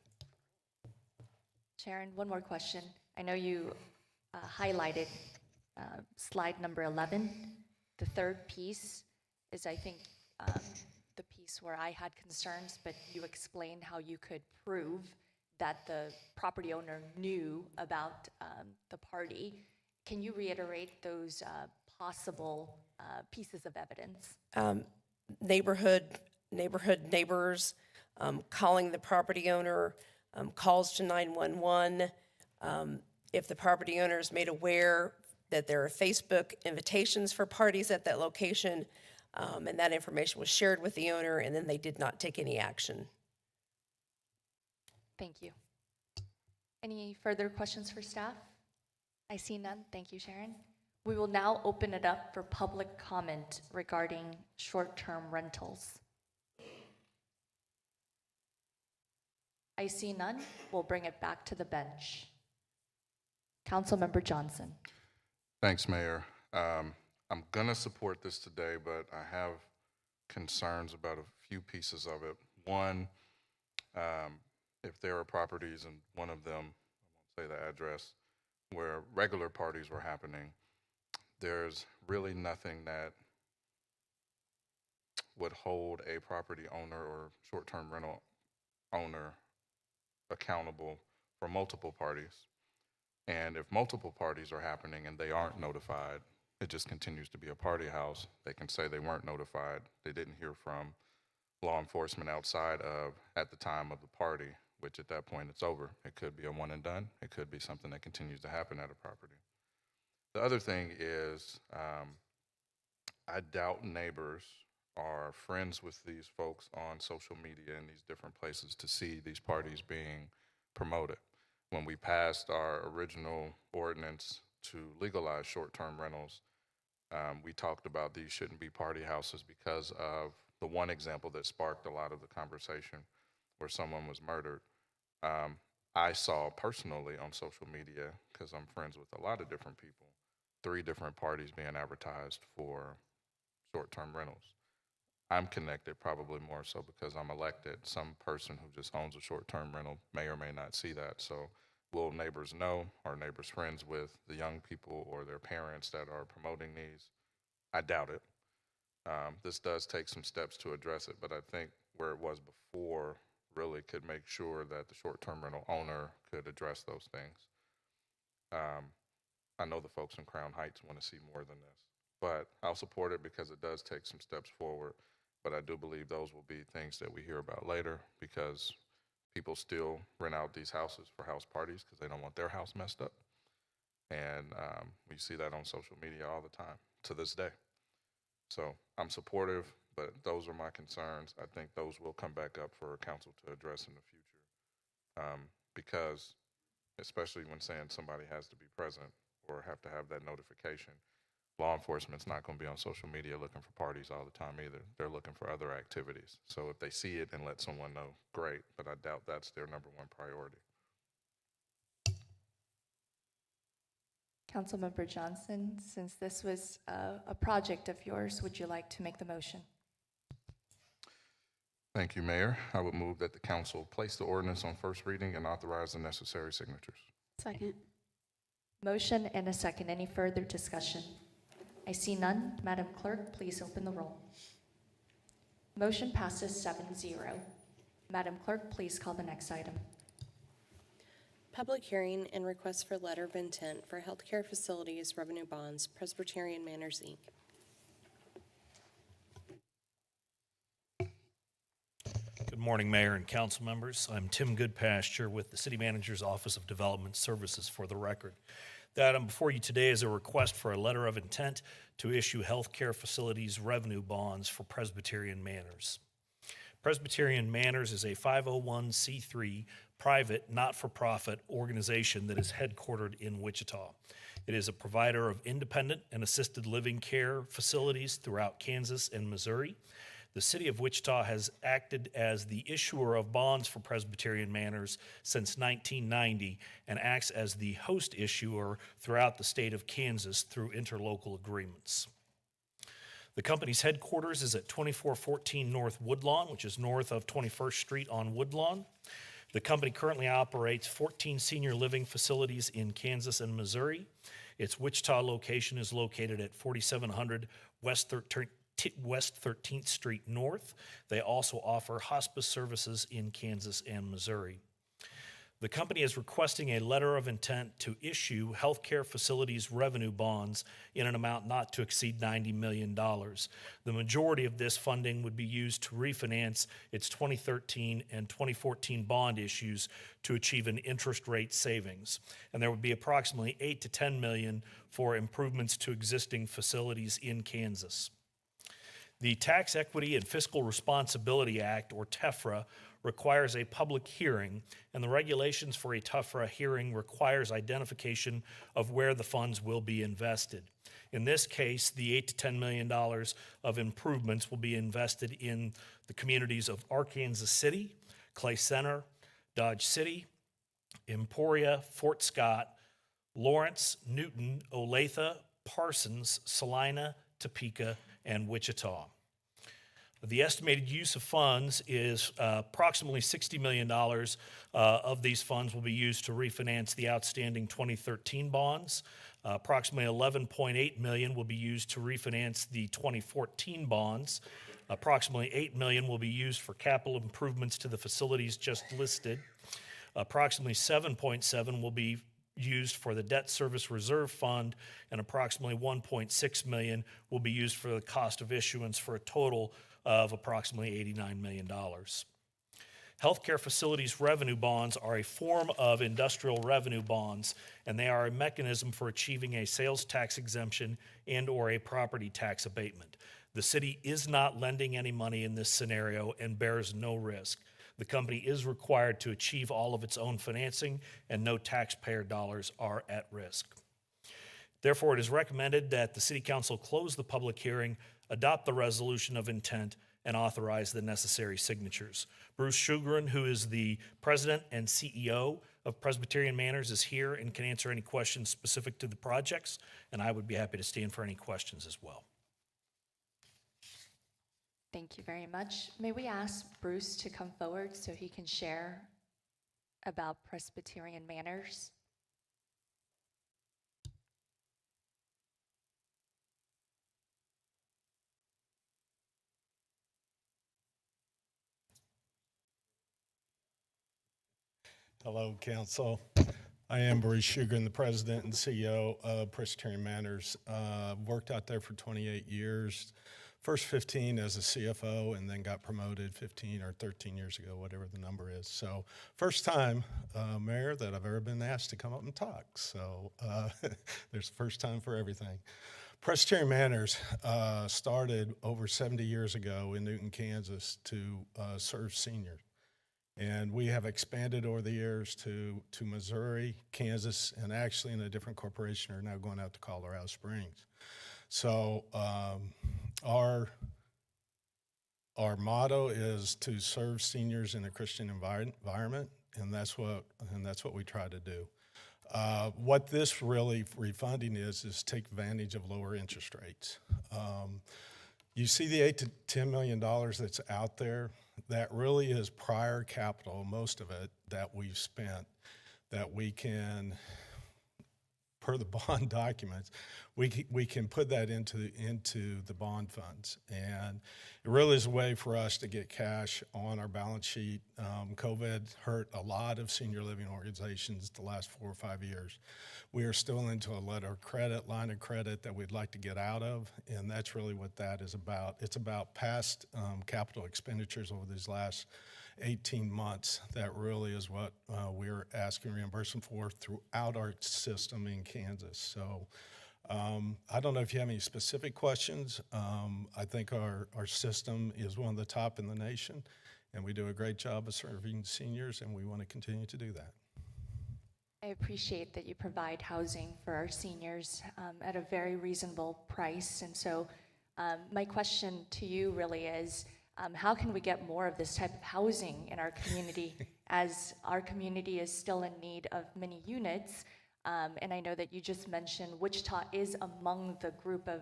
Sharon, one more question. I know you highlighted slide number 11. The third piece is, I think, the piece where I had concerns, but you explained how you could prove that the property owner knew about the party. Can you reiterate those possible pieces of evidence? Neighborhood neighborhood neighbors, calling the property owner, calls to 911. If the property owner is made aware that there are Facebook invitations for parties at that location, and that information was shared with the owner, and then they did not take any action. Thank you. Any further questions for staff? I see none. Thank you, Sharon. We will now open it up for public comment regarding short-term rentals. I see none. We'll bring it back to the bench. Councilmember Johnson. Thanks, Mayor. I'm going to support this today, but I have concerns about a few pieces of it. One, if there are properties, and one of them, I won't say the address, where regular parties were happening, there's really nothing that would hold a property owner or short-term rental owner accountable for multiple parties. And if multiple parties are happening and they aren't notified, it just continues to be a party house. They can say they weren't notified, they didn't hear from law enforcement outside of at the time of the party, which at that point it's over. It could be a one and done. It could be something that continues to happen at a property. The other thing is, I doubt neighbors are friends with these folks on social media and these different places to see these parties being promoted. When we passed our original ordinance to legalize short-term rentals, we talked about these shouldn't be party houses because of the one example that sparked a lot of the conversation where someone was murdered. I saw personally on social media, because I'm friends with a lot of different people, 3 different parties being advertised for short-term rentals. I'm connected probably more so because I'm elected. Some person who just owns a short-term rental may or may not see that. So will neighbors know? Are neighbors friends with the young people or their parents that are promoting these? I doubt it. This does take some steps to address it, but I think where it was before really could make sure that the short-term rental owner could address those things. I know the folks in Crown Heights want to see more than this, but I'll support it because it does take some steps forward. But I do believe those will be things that we hear about later because people still rent out these houses for house parties because they don't want their house messed up. And we see that on social media all the time to this day. So I'm supportive, but those are my concerns. I think those will come back up for council to address in the future because especially when saying somebody has to be present or have to have that notification, law enforcement's not going to be on social media looking for parties all the time either. They're looking for other activities. So if they see it and let someone know, great, but I doubt that's their number one priority. Councilmember Johnson, since this was a project of yours, would you like to make the motion? Thank you, Mayor. I would move that the council place the ordinance on first reading and authorize the necessary signatures. Second. Motion and a second. Any further discussion? I see none. Madam Clerk, please open the roll. Motion passes 7-0. Madam Clerk, please call the next item. Public hearing and request for letter of intent for healthcare facilities revenue bonds, Presbyterian Manors, Inc. Good morning, Mayor and council members. I'm Tim Goodpasture with the City Manager's Office of Development Services for the record. The item before you today is a request for a letter of intent to issue healthcare facilities revenue bonds for Presbyterian Manors. Presbyterian Manors is a 501c3 private, not-for-profit organization that is headquartered in Wichita. It is a provider of independent and assisted living care facilities throughout Kansas and Missouri. The City of Wichita has acted as the issuer of bonds for Presbyterian Manors since 1990 and acts as the host issuer throughout the state of Kansas through interlocal agreements. The company's headquarters is at 2414 North Woodlawn, which is north of 21st Street on Woodlawn. The company currently operates 14 senior living facilities in Kansas and Missouri. Its Wichita location is located at 4700 West 13th Street North. They also offer hospice services in Kansas and Missouri. The company is requesting a letter of intent to issue healthcare facilities revenue bonds in an amount not to exceed $90 million. The majority of this funding would be used to refinance its 2013 and 2014 bond issues to achieve an interest rate savings. And there would be approximately $8 to $10 million for improvements to existing facilities in Kansas. The Tax Equity and Fiscal Responsibility Act, or TEFRA, requires a public hearing, and the regulations for a TEFRA hearing requires identification of where the funds will be invested. In this case, the $8 to $10 million of improvements will be invested in the communities of Arkansas City, Clay Center, Dodge City, Emporia, Fort Scott, Lawrence, Newton, Olathe, Parsons, Salina, Topeka, and Wichita. The estimated use of funds is approximately $60 million of these funds will be used to refinance the outstanding 2013 bonds. Approximately $11.8 million will be used to refinance the 2014 bonds. Approximately $8 million will be used for capital improvements to the facilities just listed. Approximately $7.7 will be used for the debt service reserve fund, and approximately $1.6 million will be used for the cost of issuance, for a total of approximately $89 million. Healthcare facilities revenue bonds are a form of industrial revenue bonds, and they are a mechanism for achieving a sales tax exemption and/or a property tax abatement. The city is not lending any money in this scenario and bears no risk. The company is required to achieve all of its own financing, and no taxpayer dollars are at risk. Therefore, it is recommended that the City Council close the public hearing, adopt the resolution of intent, and authorize the necessary signatures. Bruce Sugaran, who is the president and CEO of Presbyterian Manors, is here and can answer any questions specific to the projects, and I would be happy to stand for any questions as well. Thank you very much. May we ask Bruce to come forward so he can share about Presbyterian Manors? Hello, Council. I am Bruce Sugaran, the President and CEO of Presbyterian Manors. Worked out there for 28 years. First 15 as a CFO, and then got promoted 15 or 13 years ago, whatever the number is. So first time, Mayor, that I've ever been asked to come up and talk. So there's a first time for everything. Presbyterian Manors started over 70 years ago in Newton, Kansas to serve seniors. And we have expanded over the years to Missouri, Kansas, and actually in a different corporation are now going out to Colorado Springs. So our motto is to serve seniors in a Christian environment, and that's what we try to do. What this really refunding is take advantage of lower interest rates. You see the $8 to $10 million that's out there. That really is prior capital, most of it, that we've spent, that we can, per the bond documents, we can put that into the bond funds. And it really is a way for us to get cash on our balance sheet. COVID hurt a lot of senior living organizations the last 4 or 5 years. We are still into a line of credit that we'd like to get out of, and that's really what that is about. It's about past capital expenditures over these last 18 months. That really is what we're asking reimbursement for throughout our system in Kansas. So I don't know if you have any specific questions. I think our system is one of the top in the nation, and we do a great job of serving seniors, and we want to continue to do that. I appreciate that you provide housing for our seniors at a very reasonable price. And so my question to you really is, how can we get more of this type of housing in our community, as our community is still in need of many units? And I know that you just mentioned Wichita is among the group of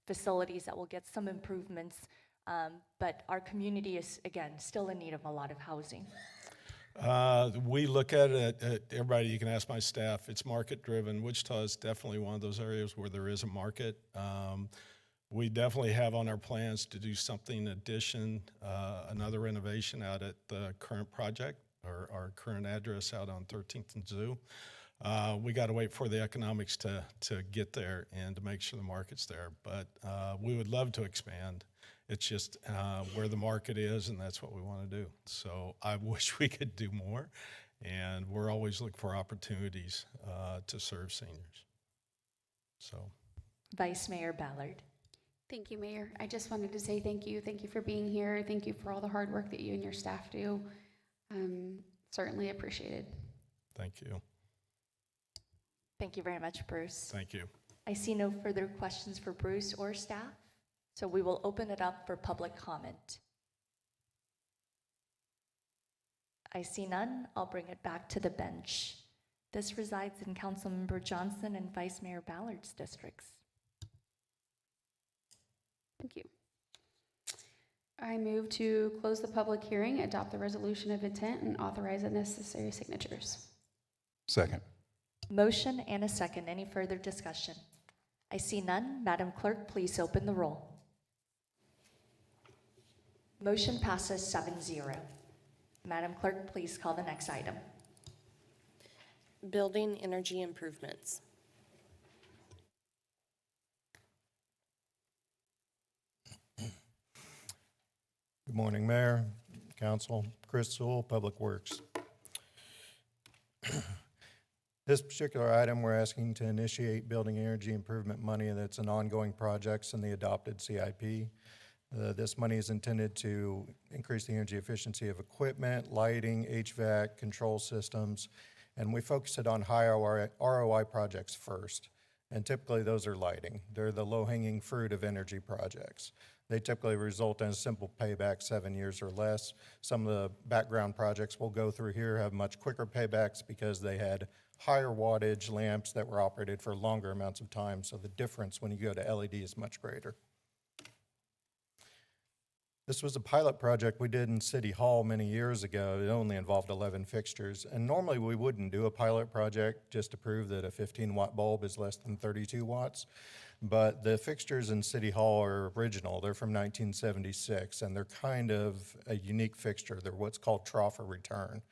facilities that will get some improvements, but our community is, again, still in need of a lot of housing. We look at it, everybody, you can ask my staff, it's market driven. Wichita is definitely one of those areas where there is a market. We definitely have on our plans to do something in addition, another renovation out at the current project. our current address out on 13th and Zoo. We got to wait for the economics to get there and to make sure the market's there. But we would love to expand. It's just where the market is, and that's what we want to do. So I wish we could do more, and we're always looking for opportunities to serve seniors. So, Vice Mayor Ballard. Thank you, Mayor. I just wanted to say thank you. Thank you for being here. Thank you for all the hard work that you and your staff do. Certainly appreciated. thank you. Thank you very much, Bruce. Thank you. I see no further questions for Bruce or staff, so we will open it up for public comment. I see none. I'll bring it back to the bench. This resides in Councilmember Johnson and Vice Mayor Ballard's districts. Thank you. I move to close the public hearing, adopt the resolution of intent, and authorize the necessary signatures. Second. Motion and a second. Any further discussion? I see none. Madam Clerk, please open the roll. Motion passes 7-0. Madam Clerk, please call the next item. Building energy improvements. Good morning, Mayor, Council. Chris Sewell, Public Works. This particular item, we're asking to initiate building energy improvement money that's an ongoing projects in the adopted CIP. This money is intended to increase the energy efficiency of equipment, lighting, HVAC, control systems, and we focus it on high ROI projects first. And typically those are lighting. They're the low-hanging fruit of energy projects. They typically result in a simple payback, 7 years or less. Some of the background projects we'll go through here have much quicker paybacks because they had higher wattage lamps that were operated for longer amounts of time, so the difference when you go to LED is much greater. This was a pilot project we did in City Hall many years ago. It only involved 11 fixtures, and normally we wouldn't do a pilot project just to prove that a 15-watt bulb is less than 32 watts. But the fixtures in City Hall are original. They're from 1976, and they're kind of a unique fixture. They're what's called trough or return,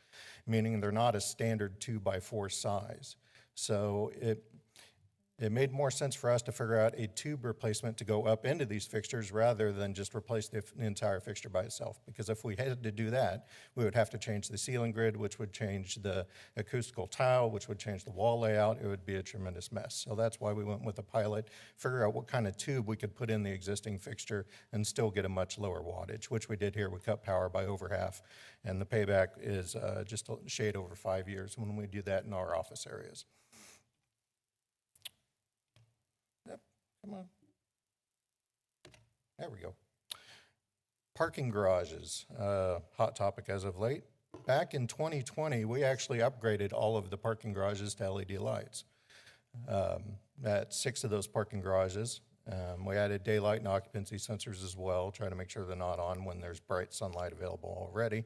meaning they're not a standard 2x4 size. So it made more sense for us to figure out a tube replacement to go up into these fixtures rather than just replace the entire fixture by itself. Because if we had to do that, we would have to change the ceiling grid, which would change the acoustical tile, which would change the wall layout. It would be a tremendous mess. So that's why we went with a pilot, figure out what kind of tube we could put in the existing fixture and still get a much lower wattage, which we did here. We cut power by over half, and the payback is just a shade over 5 years when we do that in our office areas. Come on. There we go. Parking garages, hot topic as of late. Back in 2020, we actually upgraded all of the parking garages to LED lights. At 6 of those parking garages, we added daylight and occupancy sensors as well, trying to make sure they're not on when there's bright sunlight available already.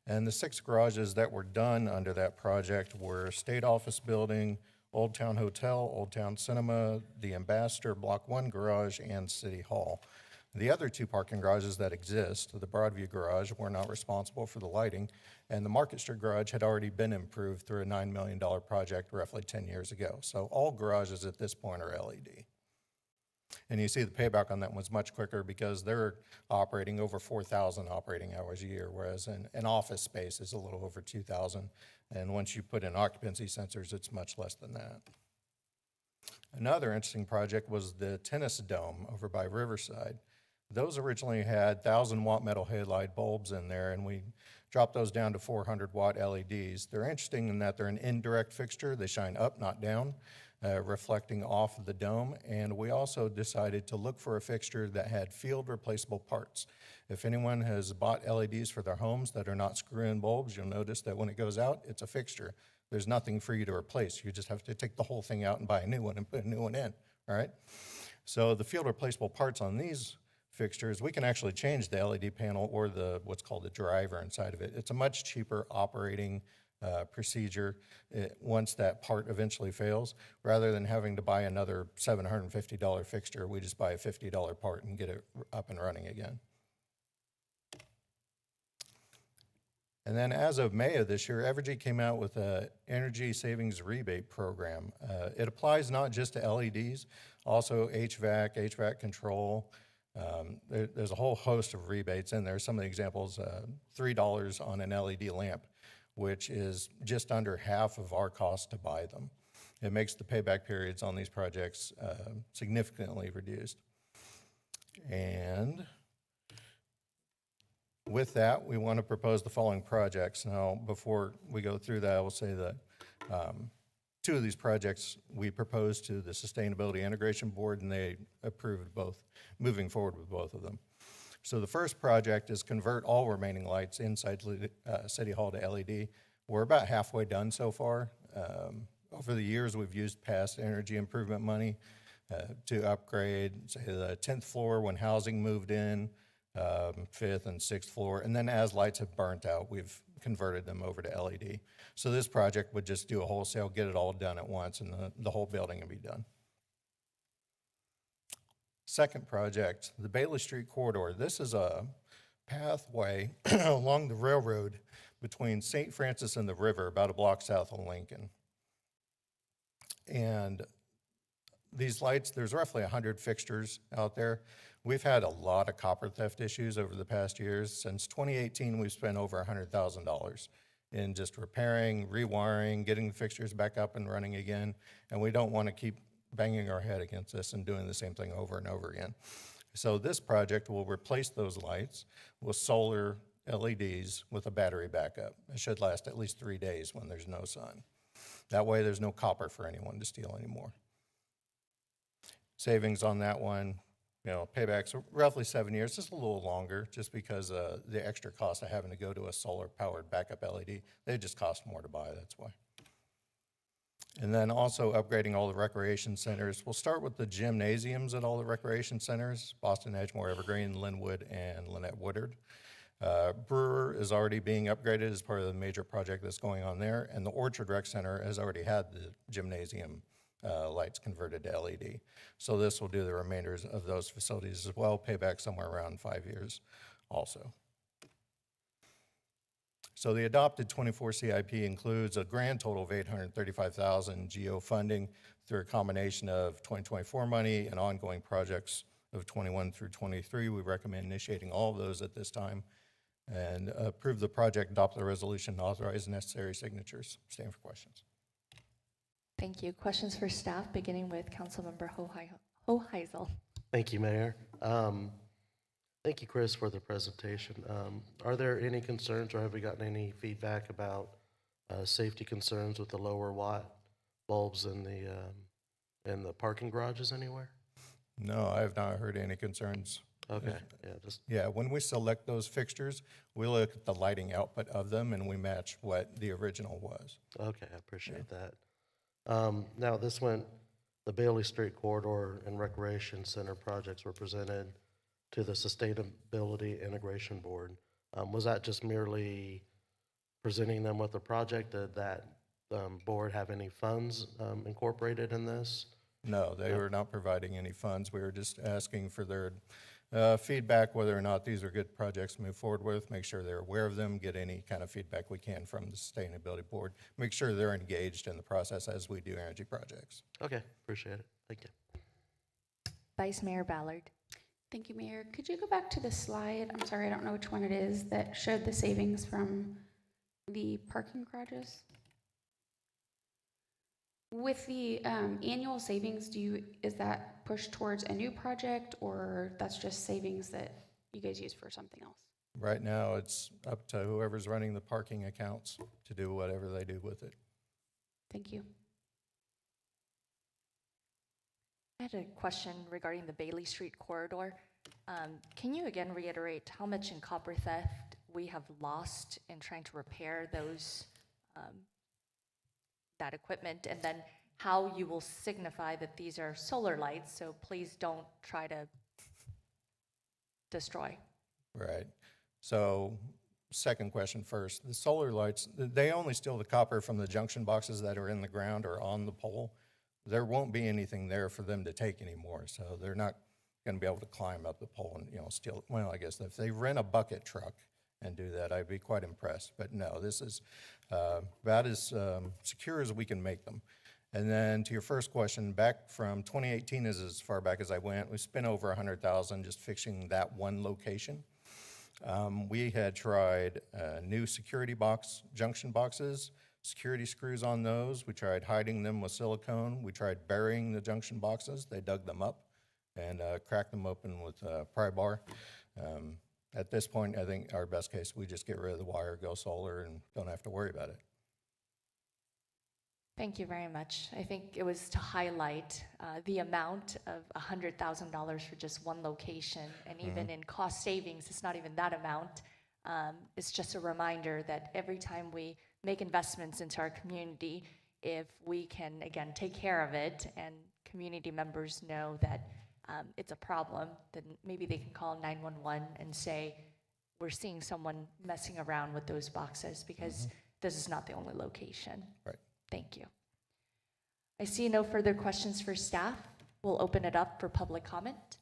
And the 6 garages that were done under that project were State Office Building, Old Town Hotel, Old Town Cinema, the Ambassador Block 1 garage, and City Hall. The other 2 parking garages that exist, the Broadview garage, were not responsible for the lighting, and the Market Street garage had already been improved through a $9 million project roughly 10 years ago. So all garages at this point are LED. And you see the payback on that one's much quicker because they're operating over 4,000 operating hours a year, whereas an office space is a little over 2,000. And once you put in occupancy sensors, it's much less than that. Another interesting project was the tennis dome over by Riverside. Those originally had 1,000-watt metal halide bulbs in there, and we dropped those down to 400-watt LEDs. They're interesting in that they're an indirect fixture. They shine up, not down, reflecting off of the dome. And we also decided to look for a fixture that had field replaceable parts. If anyone has bought LEDs for their homes that are not screw-in bulbs, you'll notice that when it goes out, it's a fixture. There's nothing for you to replace. You just have to take the whole thing out and buy a new one and put a new one in, all right? So the field replaceable parts on these fixtures, we can actually change the LED panel or what's called the driver inside of it. It's a much cheaper operating procedure once that part eventually fails. Rather than having to buy another $750 fixture, we just buy a $50 part and get it up and running again. And then as of May of this year, Evergy came out with a energy savings rebate program. It applies not just to LEDs, also HVAC control. There's a whole host of rebates in there. Some of the examples, $3 on an LED lamp, which is just under half of our cost to buy them. It makes the payback periods on these projects significantly reduced. And with that, we want to propose the following projects. Now, before we go through that, I will say that two of these projects we proposed to the Sustainability Integration Board, and they approved both, moving forward with both of them. So the first project is convert all remaining lights inside City Hall to LED. We're about halfway done so far. Over the years, we've used past energy improvement money to upgrade, say, the 10th floor when housing moved in, 5th and 6th floor, and then as lights have burnt out, we've converted them over to LED. So this project would just do a wholesale, get it all done at once, and the whole building would be done. Second project, the Bailey Street corridor. This is a pathway along the railroad between St. Francis and the river, about a block south of Lincoln. And these lights, there's roughly 100 fixtures out there. We've had a lot of copper theft issues over the past years. Since 2018, we've spent over $100,000 in just repairing, rewiring, getting the fixtures back up and running again. And we don't want to keep banging our head against this and doing the same thing over and over again. So this project will replace those lights with solar LEDs with a battery backup. It should last at least 3 days when there's no sun. That way there's no copper for anyone to steal anymore. Savings on that one, paybacks are roughly 7 years, just a little longer, just because the extra cost of having to go to a solar-powered backup LED, they just cost more to buy, that's why. And then also upgrading all the recreation centers. We'll start with the gymnasiums at all the recreation centers, Boston Edgemore, Evergreen, Linwood, and Lynette Woodard. Brewer is already being upgraded as part of the major project that's going on there, and the Orchard Rec Center has already had the gymnasium lights converted to LED. So this will do the remainders of those facilities as well, payback somewhere around 5 years also. So the adopted 24 CIP includes a grand total of $835,000 GO funding through a combination of 2024 money and ongoing projects of 21 through 23. We recommend initiating all of those at this time and approve the project, adopt the resolution, and authorize necessary signatures. Stand for questions. Thank you. Questions for staff, beginning with Councilmember Hoheisel. Thank you, Mayor. Thank you, Chris, for the presentation. Are there any concerns, or have we gotten any feedback about safety concerns with the lower watt bulbs in the parking garages anywhere? No, I have not heard any concerns. Okay, when we select those fixtures, we look at the lighting output of them and we match what the original was. Okay, I appreciate that. Now the Bailey Street Corridor and Recreation Center projects were presented to the Sustainability Integration Board. Was that just merely presenting them with the project? Did that board have any funds incorporated in this? No, they were not providing any funds. We were just asking for their feedback, whether or not these are good projects to move forward with, make sure they're aware of them, get any kind of feedback we can from the Sustainability Board, make sure they're engaged in the process as we do energy projects. Okay, appreciate it. Thank you. Vice Mayor Ballard. Thank you, Mayor. Could you go back to the slide? I'm sorry, I don't know which one it is, that showed the savings from the parking garages? With the annual savings, is that pushed towards a new project, or that's just savings that you guys use for something else? Right now, it's up to whoever's running the parking accounts to do whatever they do with it. Thank you. I had a question regarding the Bailey Street corridor. Can you again reiterate how much in copper theft we have lost in trying to repair those that equipment, and then how you will signify that these are solar lights, so please don't try to destroy? Right. So second question first. The solar lights, they only steal the copper from the junction boxes that are in the ground or on the pole. There won't be anything there for them to take anymore, so they're not going to be able to climb up the pole and steal. Well, I guess if they rent a bucket truck and do that. I'd be quite impressed. But no, this is about as secure as we can make them. And then to your first question, back from 2018 is as far back as I went. We spent over $100,000 just fixing that one location. We had tried new security junction boxes, security screws on those. We tried hiding them with silicone. We tried burying the junction boxes. They dug them up and cracked them open with pry bar. At this point, I think our best case, we just get rid of the wire, go solar, and don't have to worry about it. Thank you very much. I think it was to highlight the amount of $100,000 for just one location, and even in cost savings, it's not even that amount. It's just a reminder that every time we make investments into our community, if we can, again, take care of it and community members know that it's a problem, then maybe they can call 911 and say, we're seeing someone messing around with those boxes, because this is not the only location. Right. Thank you. I see no further questions for staff. We'll open it up for public comment.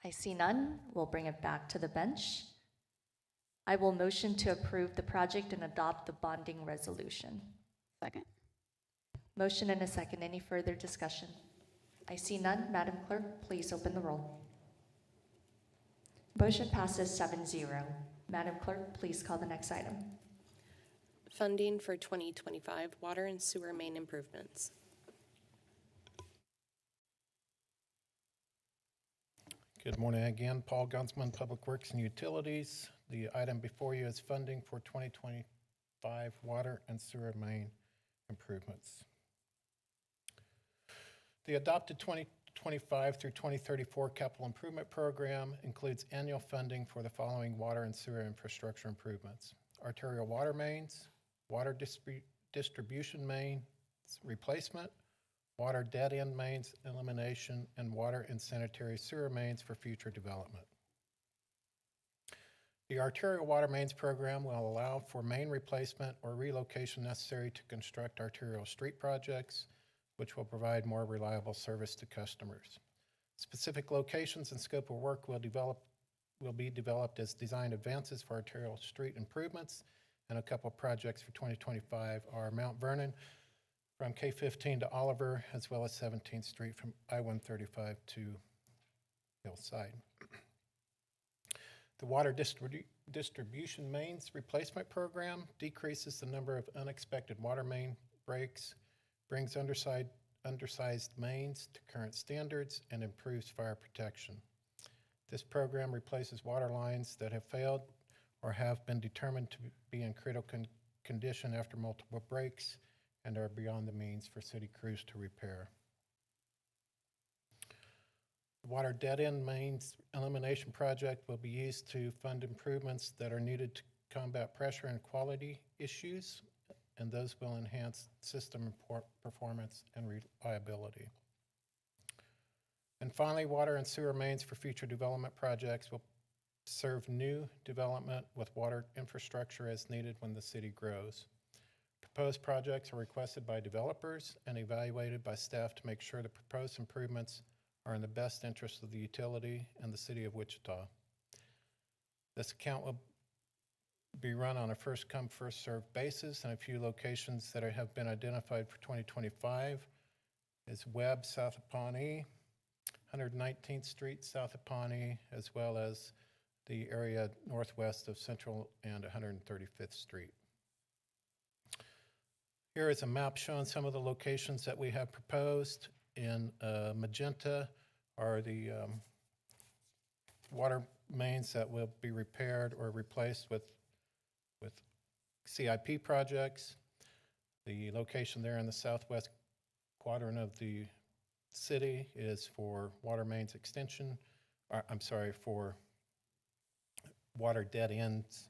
I see none. We'll bring it back to the bench. I will motion to approve the project and adopt the bonding resolution. Second. Motion and a second. Any further discussion? I see none. Madam Clerk, please open the roll. Motion passes 7-0. Madam Clerk, please call the next item. Funding for 2025 water and sewer main improvements. Good morning again. Paul Gunsman, Public Works and Utilities. The item before you is funding for 2025 water and sewer main improvements. The adopted 2025 through 2034 capital improvement program includes annual funding for the following water and sewer infrastructure improvements: arterial water mains, water distribution main replacement, water dead-end mains elimination, and water and sanitary sewer mains for future development. The arterial water mains program will allow for main replacement or relocation necessary to construct arterial street projects, which will provide more reliable service to customers. Specific locations and scope of work will be developed as design advances for arterial street improvements, and a couple of projects for 2025 are Mount Vernon from K-15 to Oliver, as well as 17th Street from I-135 to Hillside. The water distribution mains replacement program decreases the number of unexpected water main breaks, brings undersized mains to current standards, and improves fire protection. This program replaces water lines that have failed or have been determined to be in critical condition after multiple breaks and are beyond the means for city crews to repair. The water dead-end mains elimination project will be used to fund improvements that are needed to combat pressure and quality issues, and those will enhance system performance and reliability. And finally, water and sewer mains for future development projects will serve new development with water infrastructure as needed when the city grows. Proposed projects are requested by developers and evaluated by staff to make sure the proposed improvements are in the best interest of the utility and the city of Wichita. This account will be run on a first-come, first-served basis, and a few locations that have been identified for 2025 is Webb, south of Pawnee, 119th Street, south of Pawnee, as well as the area northwest of Central and 135th Street. Here is a map showing some of the locations that we have proposed. In magenta are the water mains that will be repaired or replaced with CIP projects. The location there in the southwest quadrant of the city is for water mains extension, for water dead ends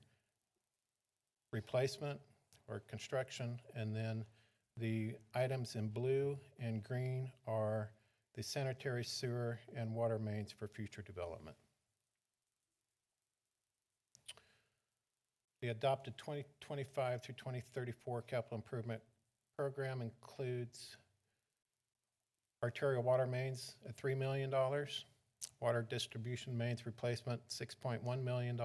replacement or construction, and then the items in blue and green are the sanitary sewer and water mains for future development. The adopted 2025 through 2034 capital improvement program includes arterial water mains at $3 million, Water distribution mains replacement, $6.1 million.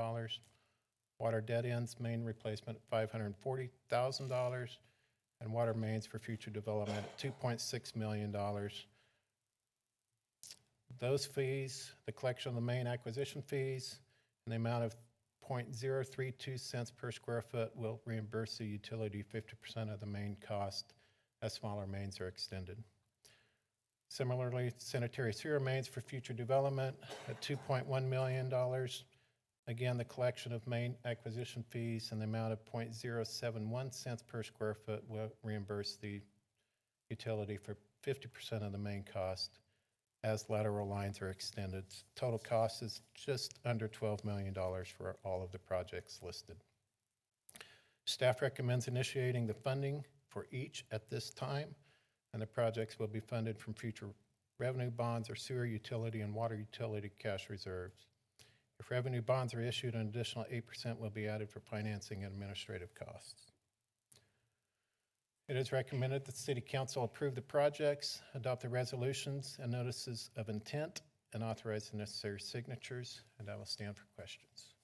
Water dead ends main replacement, $540,000. And water mains for future development, $2.6 million. Those fees, the collection of the main acquisition fees, and the amount of 0.032 cents per square foot will reimburse the utility 50% of the main cost as smaller mains are extended. Similarly, sanitary sewer mains for future development at $2.1 million. Again, the collection of main acquisition fees and the amount of 0.071 cents per square foot will reimburse the utility for 50% of the main cost as lateral lines are extended. Total cost is just under $12 million for all of the projects listed. Staff recommends initiating the funding for each at this time, and the projects will be funded from future revenue bonds or sewer utility and water utility cash reserves. If revenue bonds are issued, an additional 8% will be added for financing and administrative costs. It is recommended that the City Council approve the projects, adopt the resolutions and notices of intent, and authorize the necessary signatures, and I will stand for questions.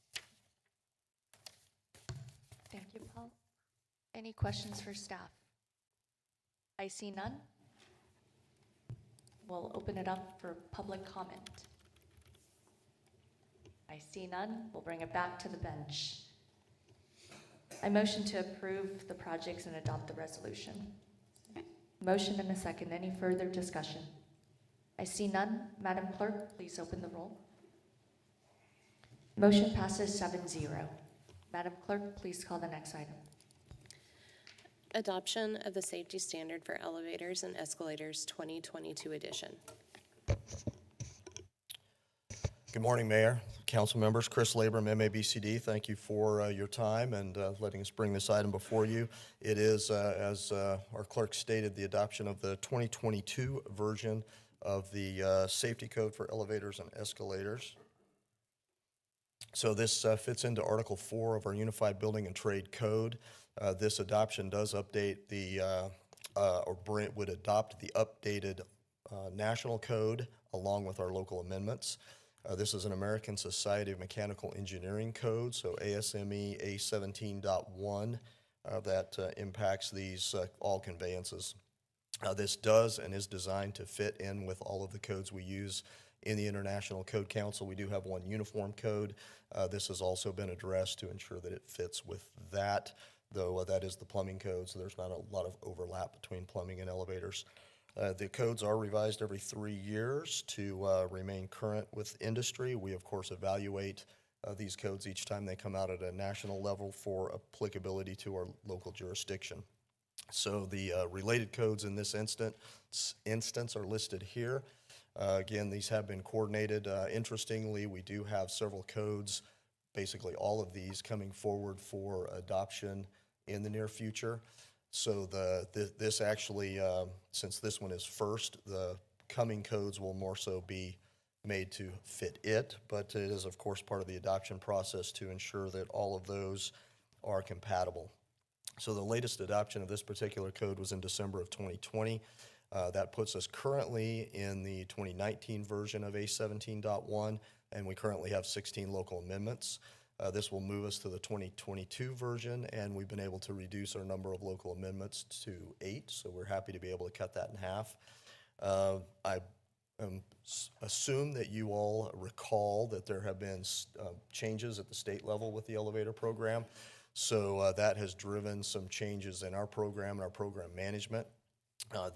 Thank you, Paul. Any questions for staff? I see none. We'll open it up for public comment. I see none. We'll bring it back to the bench. I motion to approve the projects and adopt the resolution. Motion and a second. Any further discussion? I see none. Madam Clerk, please open the roll. Motion passes 7-0. Madam Clerk, please call the next item. Adoption of the safety standard for elevators and escalators 2022 edition. Good morning, Mayor, Council members. Chris Labram, MABCD. Thank you for your time and letting us bring this item before you. It is, as our clerk stated, the adoption of the 2022 version of the safety code for elevators and escalators. So this fits into Article 4 of our Unified Building and Trade Code. This adoption does update the, would adopt the updated national code along with our local amendments. This is an American Society of Mechanical Engineering code, so ASME A17.1 that impacts these all conveyances. This does and is designed to fit in with all of the codes we use in the International Code Council. We do have one uniform code. This has also been addressed to ensure that it fits with that, though that is the plumbing code, so there's not a lot of overlap between plumbing and elevators. The codes are revised every 3 years to remain current with industry. We, of course, evaluate these codes each time they come out at a national level for applicability to our local jurisdiction. So the related codes in this instance are listed here. Again, these have been coordinated. Interestingly, we do have several codes, basically all of these, coming forward for adoption in the near future. So this actually, since this one is first, the coming codes will more so be made to fit it, but it is, of course, part of the adoption process to ensure that all of those are compatible. So the latest adoption of this particular code was in December of 2020. That puts us currently in the 2019 version of A17.1, and we currently have 16 local amendments. This will move us to the 2022 version, and we've been able to reduce our number of local amendments to 8, so we're happy to be able to cut that in half. I assume that you all recall that there have been changes at the state level with the elevator program, so that has driven some changes in our program and our program management.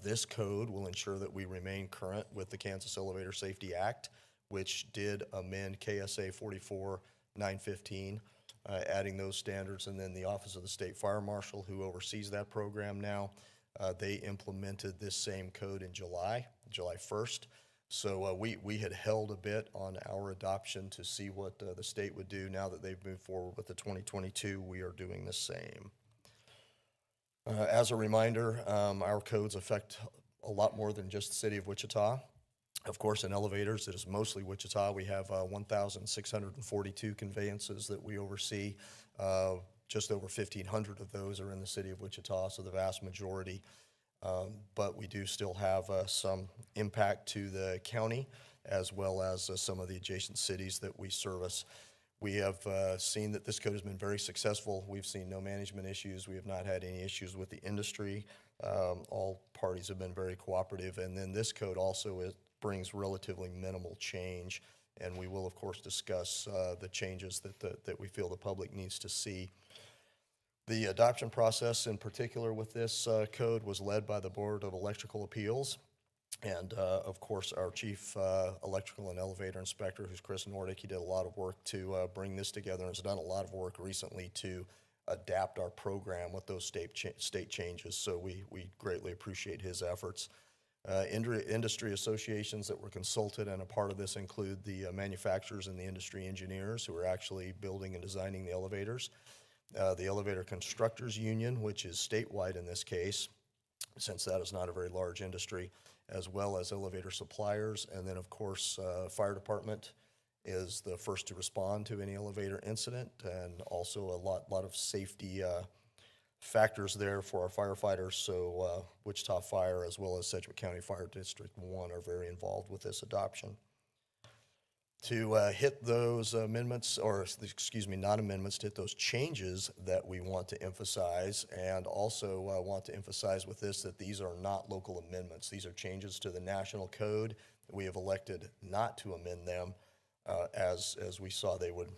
This code will ensure that we remain current with the Kansas Elevator Safety Act, which did amend KSA 44-915, adding those standards, and then the Office of the State Fire Marshal, who oversees that program now, they implemented this same code in July 1st. So we had held a bit on our adoption to see what the state would do. Now that they've moved forward with the 2022, we are doing the same. As a reminder, our codes affect a lot more than just the city of Wichita. Of course, in elevators, it is mostly Wichita. We have 1,642 conveyances that we oversee. Just over 1,500 of those are in the city of Wichita, so the vast majority. But we do still have some impact to the county, as well as some of the adjacent cities that we service. We have seen that this code has been very successful. We've seen no management issues. We have not had any issues with the industry. All parties have been very cooperative. And then this code also brings relatively minimal change. And we will, of course, discuss the changes that we feel the public needs to see. The adoption process in particular with this code was led by the Board of Electrical Appeals. And of course, our chief electrical and elevator inspector, who's Chris Nordick, he did a lot of work to bring this together and has done a lot of work recently to adapt our program with those state changes. So we greatly appreciate his efforts. Industry associations that were consulted and a part of this include the manufacturers and the industry engineers who are actually building and designing the elevators. The Elevator Constructors Union, which is statewide in this case, since that is not a very large industry, as well as elevator suppliers. And then, of course, fire department is the first to respond to any elevator incident, and also a lot of safety factors there for our firefighters. So Wichita Fire as well as Sedgwick County Fire District 1 are very involved with this adoption. To hit those amendments, or excuse me, not amendments, to hit those changes that we want to emphasize, and also want to emphasize with this that these are not local amendments. These are changes to the national code. We have elected not to amend them as we saw they would,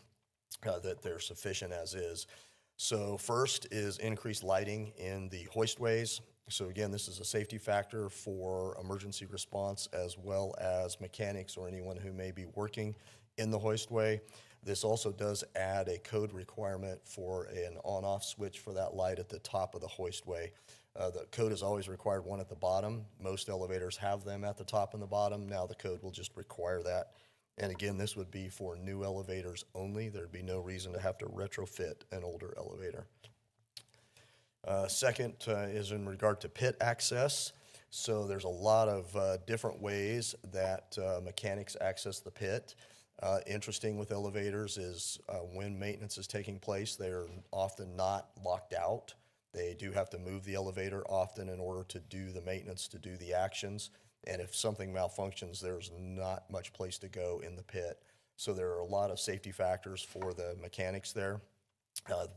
that they're sufficient as is. So first is increased lighting in the hoistways. So again, this is a safety factor for emergency response as well as mechanics or anyone who may be working in the hoistway. This also does add a code requirement for an on-off switch for that light at the top of the hoistway. The code has always required one at the bottom. Most elevators have them at the top and the bottom. Now the code will just require that. And again, this would be for new elevators only. There'd be no reason to have to retrofit an older elevator. Second is in regard to pit access. So there's a lot of different ways that mechanics access the pit. Interesting with elevators is when maintenance is taking place, they're often not locked out. They do have to move the elevator often in order to do the maintenance, to do the actions. And if something malfunctions, there's not much place to go in the pit. So there are a lot of safety factors for the mechanics there.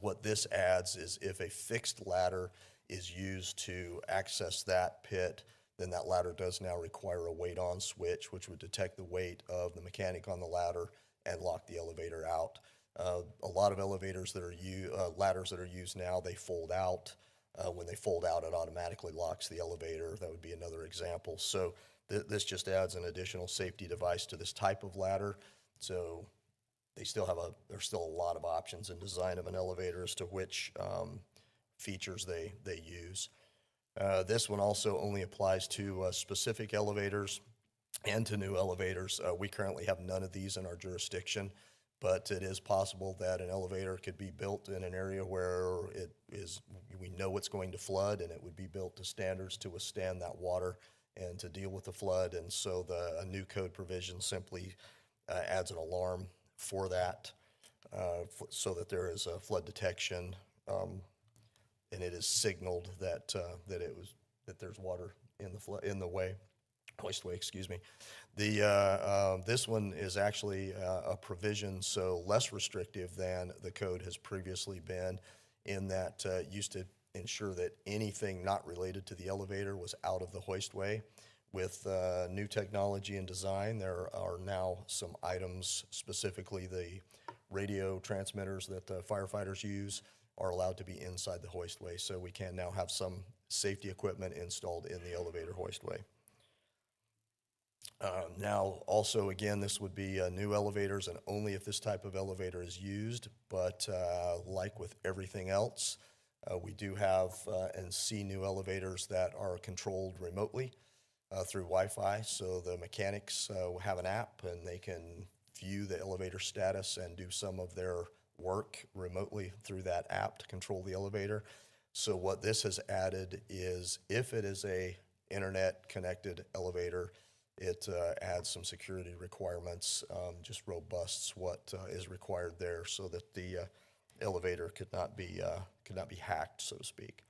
What this adds is if a fixed ladder is used to access that pit, then that ladder does now require a weight-on switch, which would detect the weight of the mechanic on the ladder and lock the elevator out. A lot of elevators that are ladders that are used now, they fold out. When they fold out, it automatically locks the elevator. That would be another example. So this just adds an additional safety device to this type of ladder. So they still have there's still a lot of options in design of an elevator as to which features they use. This one also only applies to specific elevators and to new elevators. We currently have none of these in our jurisdiction, but it is possible that an elevator could be built in an area where we know it's going to flood, and it would be built to standards to withstand that water and to deal with the flood. And so a new code provision simply adds an alarm for that, so that there is a flood detection, and it is signaled that there's water in the hoistway. Excuse me. This one is actually a provision so less restrictive than the code has previously been, in that it used to ensure that anything not related to the elevator was out of the hoistway. With new technology and design, there are now some items, specifically the radio transmitters that the firefighters use, are allowed to be inside the hoistway. So we can now have some safety equipment installed in the elevator hoistway. Now, also, again, this would be new elevators and only if this type of elevator is used. But like with everything else, we do have and see new elevators that are controlled remotely through Wi-Fi. So the mechanics have an app, and they can view the elevator status and do some of their work remotely through that app to control the elevator. So what this has added is, if it is a internet-connected elevator, it adds some security requirements, just robusts what is required there, so that the elevator could not be hacked, so to speak.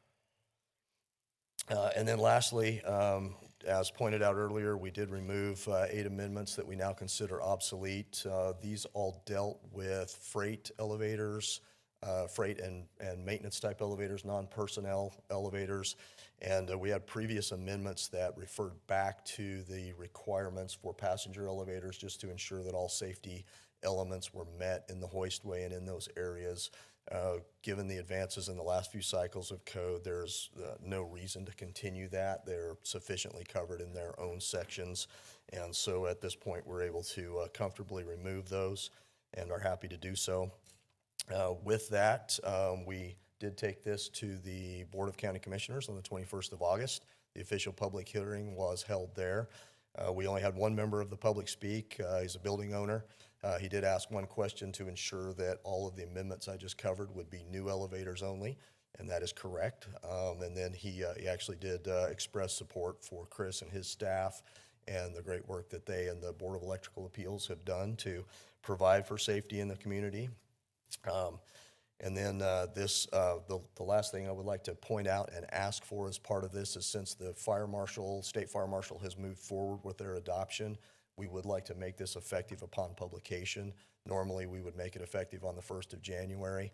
And then lastly, as pointed out earlier, we did remove 8 amendments that we now consider obsolete. These all dealt with freight elevators, freight and maintenance type elevators, non-personnel elevators. And we had previous amendments that referred back to the requirements for passenger elevators just to ensure that all safety elements were met in the hoistway and in those areas. Given the advances in the last few cycles of code, there's no reason to continue that. They're sufficiently covered in their own sections. And so at this point, we're able to comfortably remove those and are happy to do so. With that, we did take this to the Board of County Commissioners on the 21st of August. The official public hearing was held there. We only had one member of the public speak. He's a building owner. He did ask one question to ensure that all of the amendments I just covered would be new elevators only, and that is correct. And then he actually did express support for Chris and his staff and the great work that they and the Board of Electrical Appeals have done to provide for safety in the community. And then the last thing I would like to point out and ask for as part of this is, since the fire marshal, state fire marshal, has moved forward with their adoption, we would like to make this effective upon publication. Normally, we would make it effective on the 1st of January.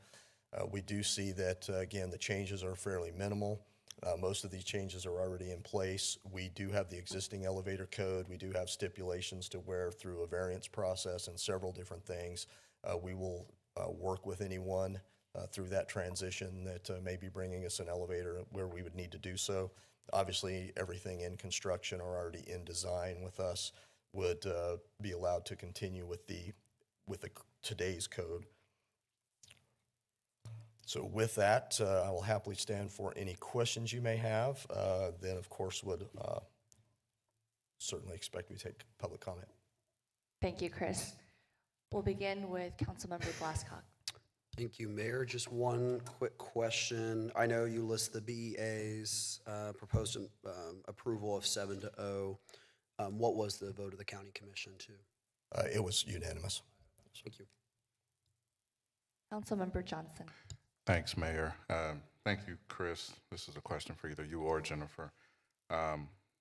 We do see that, again, the changes are fairly minimal. Most of these changes are already in place. We do have the existing elevator code. We do have stipulations to where, through a variance process and several different things, we will work with anyone through that transition that may be bringing us an elevator where we would need to do so. Obviously, everything in construction or already in design with us would be allowed to continue with the today's code. So with that, I will happily stand for any questions you may have. Then, of course, would certainly expect we take public comment. Thank you, Chris. We'll begin with Councilmember Glasscock. Thank you, Mayor. Just one quick question. I know you list the BEA's proposed approval of 7-0. What was the vote of the county commission to? It was unanimous. Thank you. Councilmember Johnson. Thanks, Mayor. Thank you, Chris. This is a question for either you or Jennifer.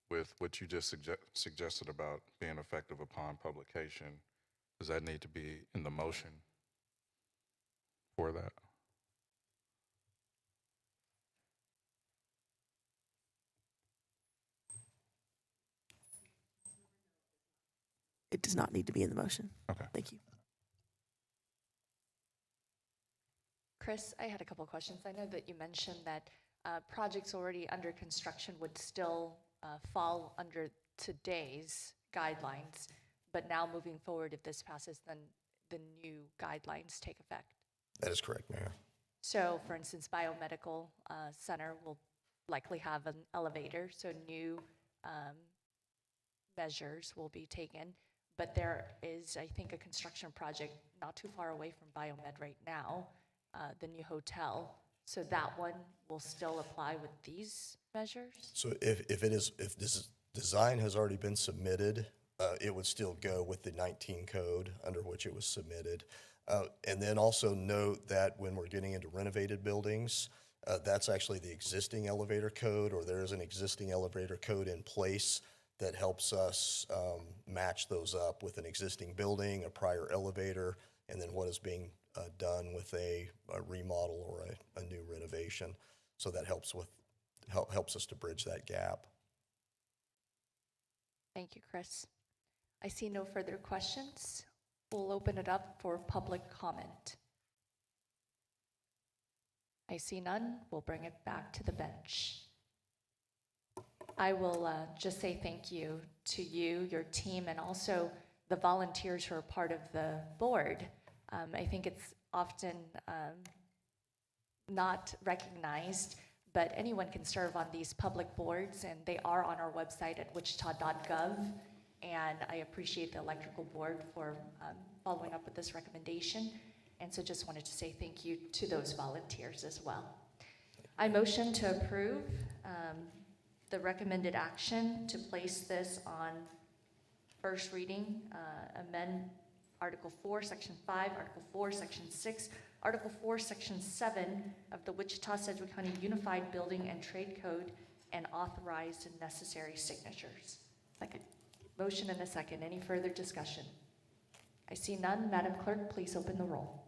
With what you just suggested about being effective upon publication, does that need to be in the motion for that? It does not need to be in the motion. Okay. Thank you. Chris, I had a couple questions. I know that you mentioned that projects already under construction would still fall under today's guidelines, but now moving forward, if this passes, then the new guidelines take effect. That is correct, Mayor. So, for instance, Biomedical Center will likely have an elevator, so new measures will be taken. But there is, I think, a construction project not too far away from Biomed right now, the new hotel. So that one will still apply with these measures? So if this design has already been submitted, it would still go with the 19 code under which it was submitted. And then also note that when we're getting into renovated buildings, that's actually the existing elevator code, or there is an existing elevator code in place that helps us match those up with an existing building, a prior elevator, and then what is being done with a remodel or a new renovation. So that helps us to bridge that gap. Thank you, Chris. I see no further questions. We'll open it up for public comment. I see none. We'll bring it back to the bench. I will just say thank you to you, your team, and also the volunteers who are part of the board. I think it's often not recognized, but anyone can serve on these public boards, and they are on our website at wichita.gov. And I appreciate the electrical board for following up with this recommendation. And so just wanted to say thank you to those volunteers as well. I motion to approve the recommended action to place this on first reading, amend Article 4, Section 5, Article 4, Section 6, Article 4, Section 7 of the Wichita-Sedgwick County Unified Building and Trade Code, and authorize the necessary signatures. Second. Motion and a second. Any further discussion? I see none. Madam Clerk, please open the roll.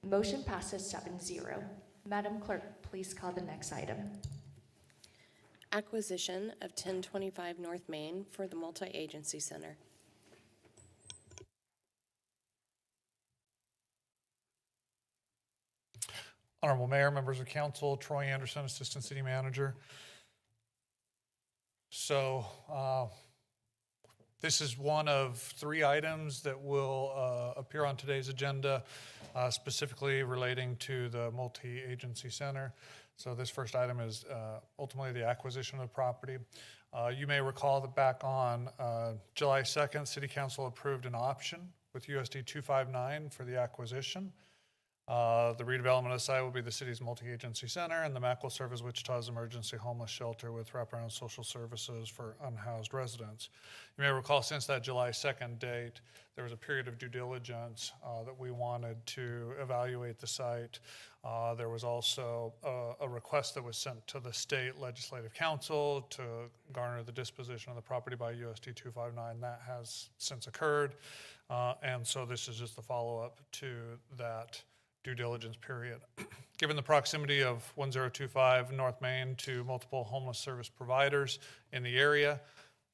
Motion passes 7-0. Madam Clerk, please call the next item. Acquisition of 1025 North Main for the Multi-Agency Center. Honorable Mayor, members of council, Troy Anderson, Assistant City Manager. So this is one of 3 items that will appear on today's agenda, specifically relating to the multi-agency center. So this first item is ultimately the acquisition of the property. You may recall that back on July 2nd, City Council approved an option with USD 259 for the acquisition. The redevelopment of the site will be the city's multi-agency center, and the MAC will serve as Wichita's emergency homeless shelter with wraparound social services for unhoused residents. You may recall since that July 2nd date, there was a period of due diligence that we wanted to evaluate the site. There was also a request that was sent to the state legislative council to garner the disposition of the property by USD 259. That has since occurred, and so this is just the follow-up to that due diligence period. Given the proximity of 1025 North Main to multiple homeless service providers in the area,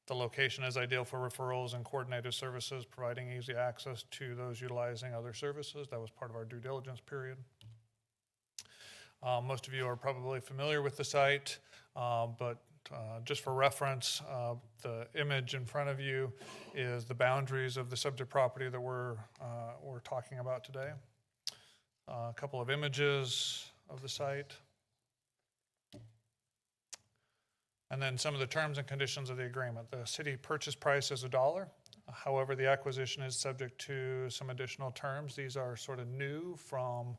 the location is ideal for referrals and coordinated services, providing easy access to those utilizing other services. That was part of our due diligence period. Most of you are probably familiar with the site, but just for reference, the image in front of you is the boundaries of the subject property that we're talking about today. A couple of images of the site. And then some of the terms and conditions of the agreement. The city purchase price is $1. However, the acquisition is subject to some additional terms. These are sort of new from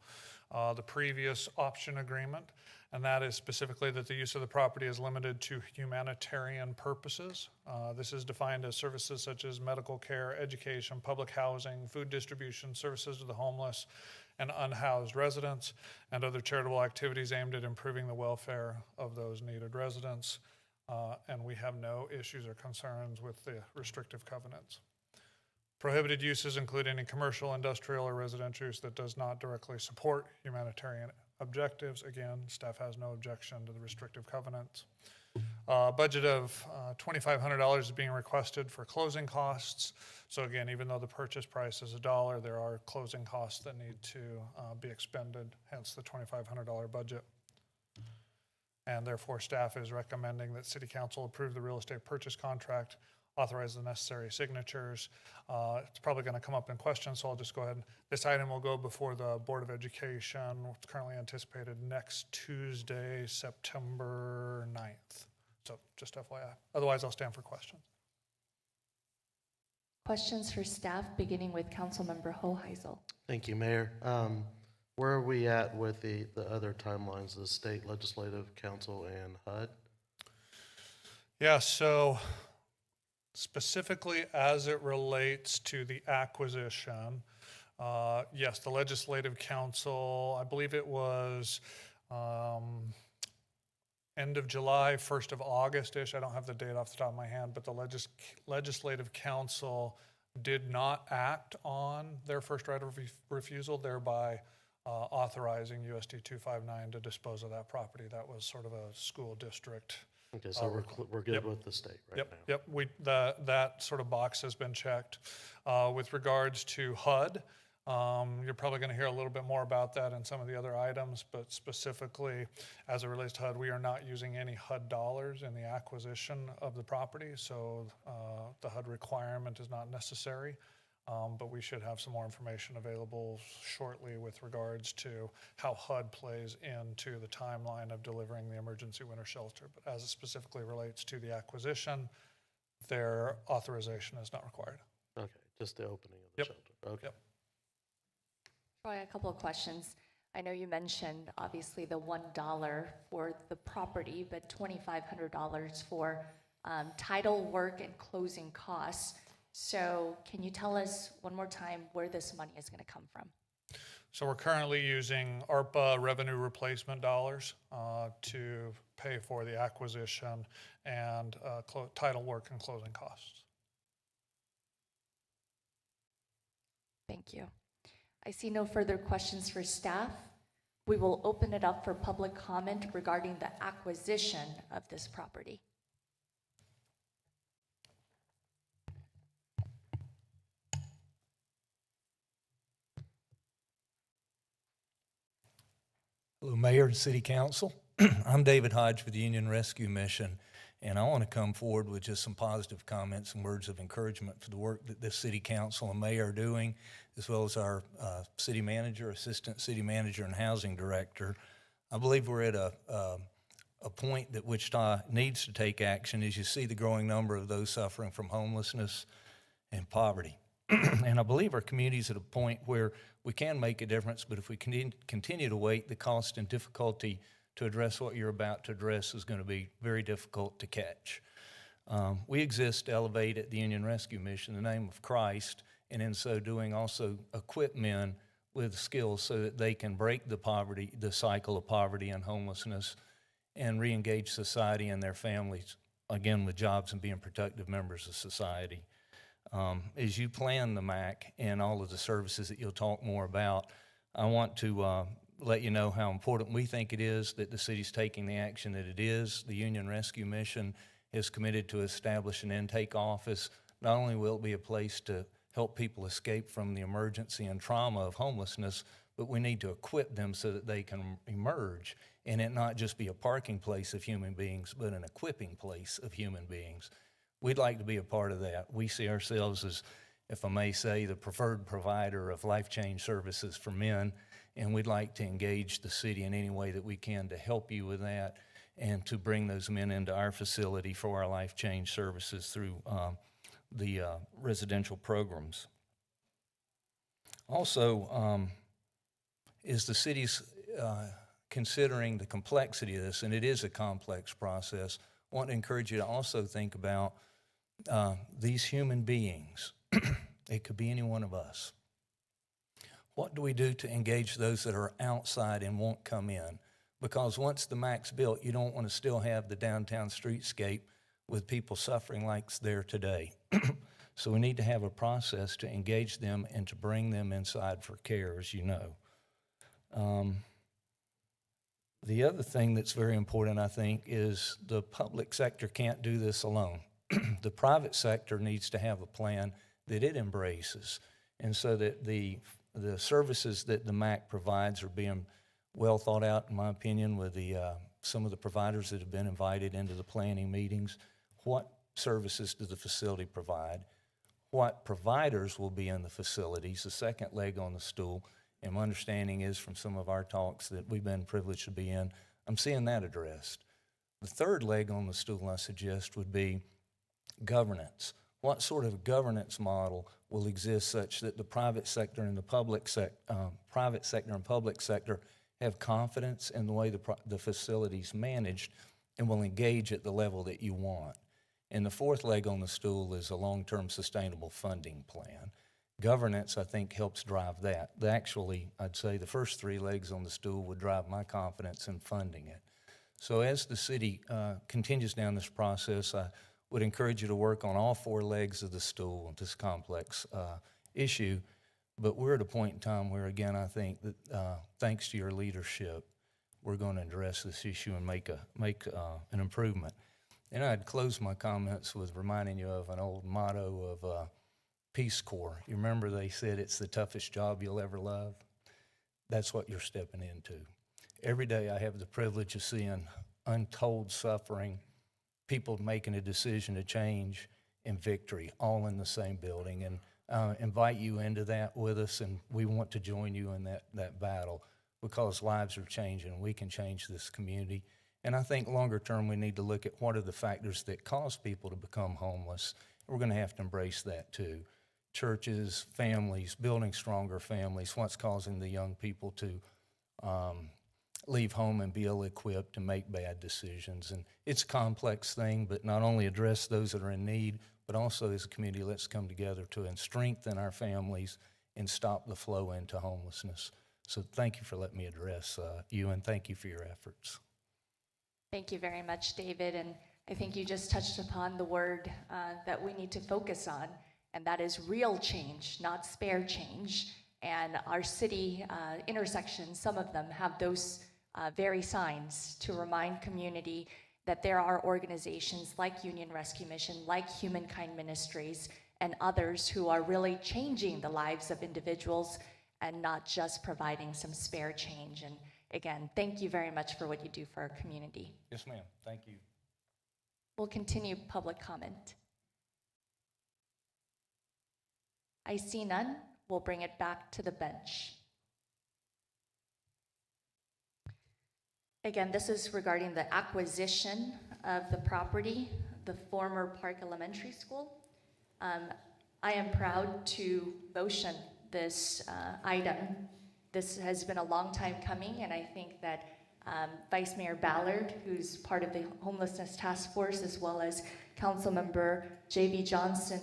the previous option agreement, and that is specifically that the use of the property is limited to humanitarian purposes. This is defined as services such as medical care, education, public housing, food distribution, services to the homeless and unhoused residents, and other charitable activities aimed at improving the welfare of those needed residents. And we have no issues or concerns with the restrictive covenants. Prohibited uses include any commercial, industrial, or residential use that does not directly support humanitarian objectives. Again, staff has no objection to the restrictive covenants. Budget of $2,500 is being requested for closing costs. So again, even though the purchase price is $1, there are closing costs that need to be expended, hence the $2,500 budget. And therefore, staff is recommending that City Council approve the real estate purchase contract, authorize the necessary signatures. It's probably going to come up in questions, so I'll just go ahead. This item will go before the Board of Education. It's currently anticipated next Tuesday, September 9th. So just FYI. Otherwise, I'll stand for questions. Questions for staff, beginning with Councilmember Hoheisel. Thank you, Mayor. Where are we at with the other timelines, the State Legislative Council and HUD? Yeah, so specifically as it relates to the acquisition, yes, the Legislative Council, I believe it was end of July, 1st of August-ish. I don't have the date off the top of my hand, but the Legislative Council did not act on their first right of refusal, thereby authorizing USD 259 to dispose of that property. That was sort of a school district. Okay, so we're good with the state right now. Yep, that sort of box has been checked. With regards to HUD, you're probably going to hear a little bit more about that in some of the other items, but specifically as it relates to HUD, we are not using any HUD dollars in the acquisition of the property, so the HUD requirement is not necessary. But we should have some more information available shortly with regards to how HUD plays into the timeline of delivering the emergency winter shelter. But as it specifically relates to the acquisition, their authorization is not required. Okay, just the opening of the shelter. Okay. Yep. Troy, a couple of questions. I know you mentioned obviously the $1 for the property, but $2,500 for title work and closing costs. So can you tell us one more time where this money is going to come from? So we're currently using ARPA revenue replacement dollars to pay for the acquisition and title work and closing costs. Thank you. I see no further questions for staff. We will open it up for public comment regarding the acquisition of this property. Hello, Mayor and City Council. I'm David Hodge with the Union Rescue Mission, and I want to come forward with just some positive comments and words of encouragement for the work that this City Council and Mayor are doing, as well as our City Manager, Assistant City Manager, and Housing Director. I believe we're at a point that Wichita needs to take action as you see the growing number of those suffering from homelessness and poverty. And I believe our community is at a point where we can make a difference, but if we continue to wait, the cost and difficulty to address what you're about to address is going to be very difficult to catch. We exist to elevate at the Union Rescue Mission the name of Christ, and in so doing also equip men with skills so that they can break the cycle of poverty and homelessness, and re-engage society and their families, again, with jobs and being productive members of society. As you plan the MAC and all of the services that you'll talk more about, I want to let you know how important we think it is that the city's taking the action that it is. The Union Rescue Mission is committed to establish an intake office. Not only will it be a place to help people escape from the emergency and trauma of homelessness, but we need to equip them so that they can emerge and it not just be a parking place of human beings, but an equipping place of human beings. We'd like to be a part of that. We see ourselves as, if I may say, the preferred provider of life change services for men, and we'd like to engage the city in any way that we can to help you with that and to bring those men into our facility for our life change services through the residential programs. Also, is the city's considering the complexity of this, and it is a complex process, I want to encourage you to also think about these human beings. It could be any one of us. What do we do to engage those that are outside and won't come in? Because once the MAC's built, you don't want to still have the downtown streetscape with people suffering like it's there today. So we need to have a process to engage them and to bring them inside for care, as you know. The other thing that's very important, I think, is the public sector can't do this alone. The private sector needs to have a plan that it embraces, and so that the services that the MAC provides are being well thought out, in my opinion, with some of the providers that have been invited into the planning meetings. What services does the facility provide? What providers will be in the facilities, the second leg on the stool. And my understanding is from some of our talks that we've been privileged to be in, I'm seeing that addressed. The third leg on the stool I suggest would be governance. What sort of governance model will exist such that the private sector and the public sector have confidence in the way the facility's managed and will engage at the level that you want? And the fourth leg on the stool is a long-term sustainable funding plan. Governance, I think, helps drive that. Actually, I'd say the first three legs on the stool would drive my confidence in funding it. So as the city continues down this process, I would encourage you to work on all four legs of the stool of this complex issue. But we're at a point in time where, again, I think that thanks to your leadership, we're going to address this issue and make an improvement. And I'd close my comments with reminding you of an old motto of Peace Corps. You remember they said it's the toughest job you'll ever love? That's what you're stepping into. Every day I have the privilege of seeing untold suffering, people making a decision to change, and victory, all in the same building. And I invite you into that with us, and we want to join you in that battle because lives are changing. We can change this community. And I think longer term we need to look at what are the factors that cause people to become homeless. We're going to have to embrace that too. Churches, families, building stronger families, what's causing the young people to leave home and be ill-equipped to make bad decisions. And it's a complex thing, but not only address those that are in need, but also as a community, let's come together to strengthen our families and stop the flow into homelessness. So thank you for letting me address you, and thank you for your efforts. Thank you very much, David. And I think you just touched upon the word that we need to focus on, and that is real change, not spare change. And our city intersections, some of them have those very signs to remind community that there are organizations like Union Rescue Mission, like Humankind Ministries, and others who are really changing the lives of individuals and not just providing some spare change. And again, thank you very much for what you do for our community. Yes, ma'am. Thank you. We'll continue public comment. I see none. We'll bring it back to the bench. Again, this is regarding the acquisition of the property, the former Park Elementary School. I am proud to motion this item. This has been a long time coming, and I think that Vice Mayor Ballard, who's part of the Homelessness Task Force, as well as Councilmember J.B. Johnson,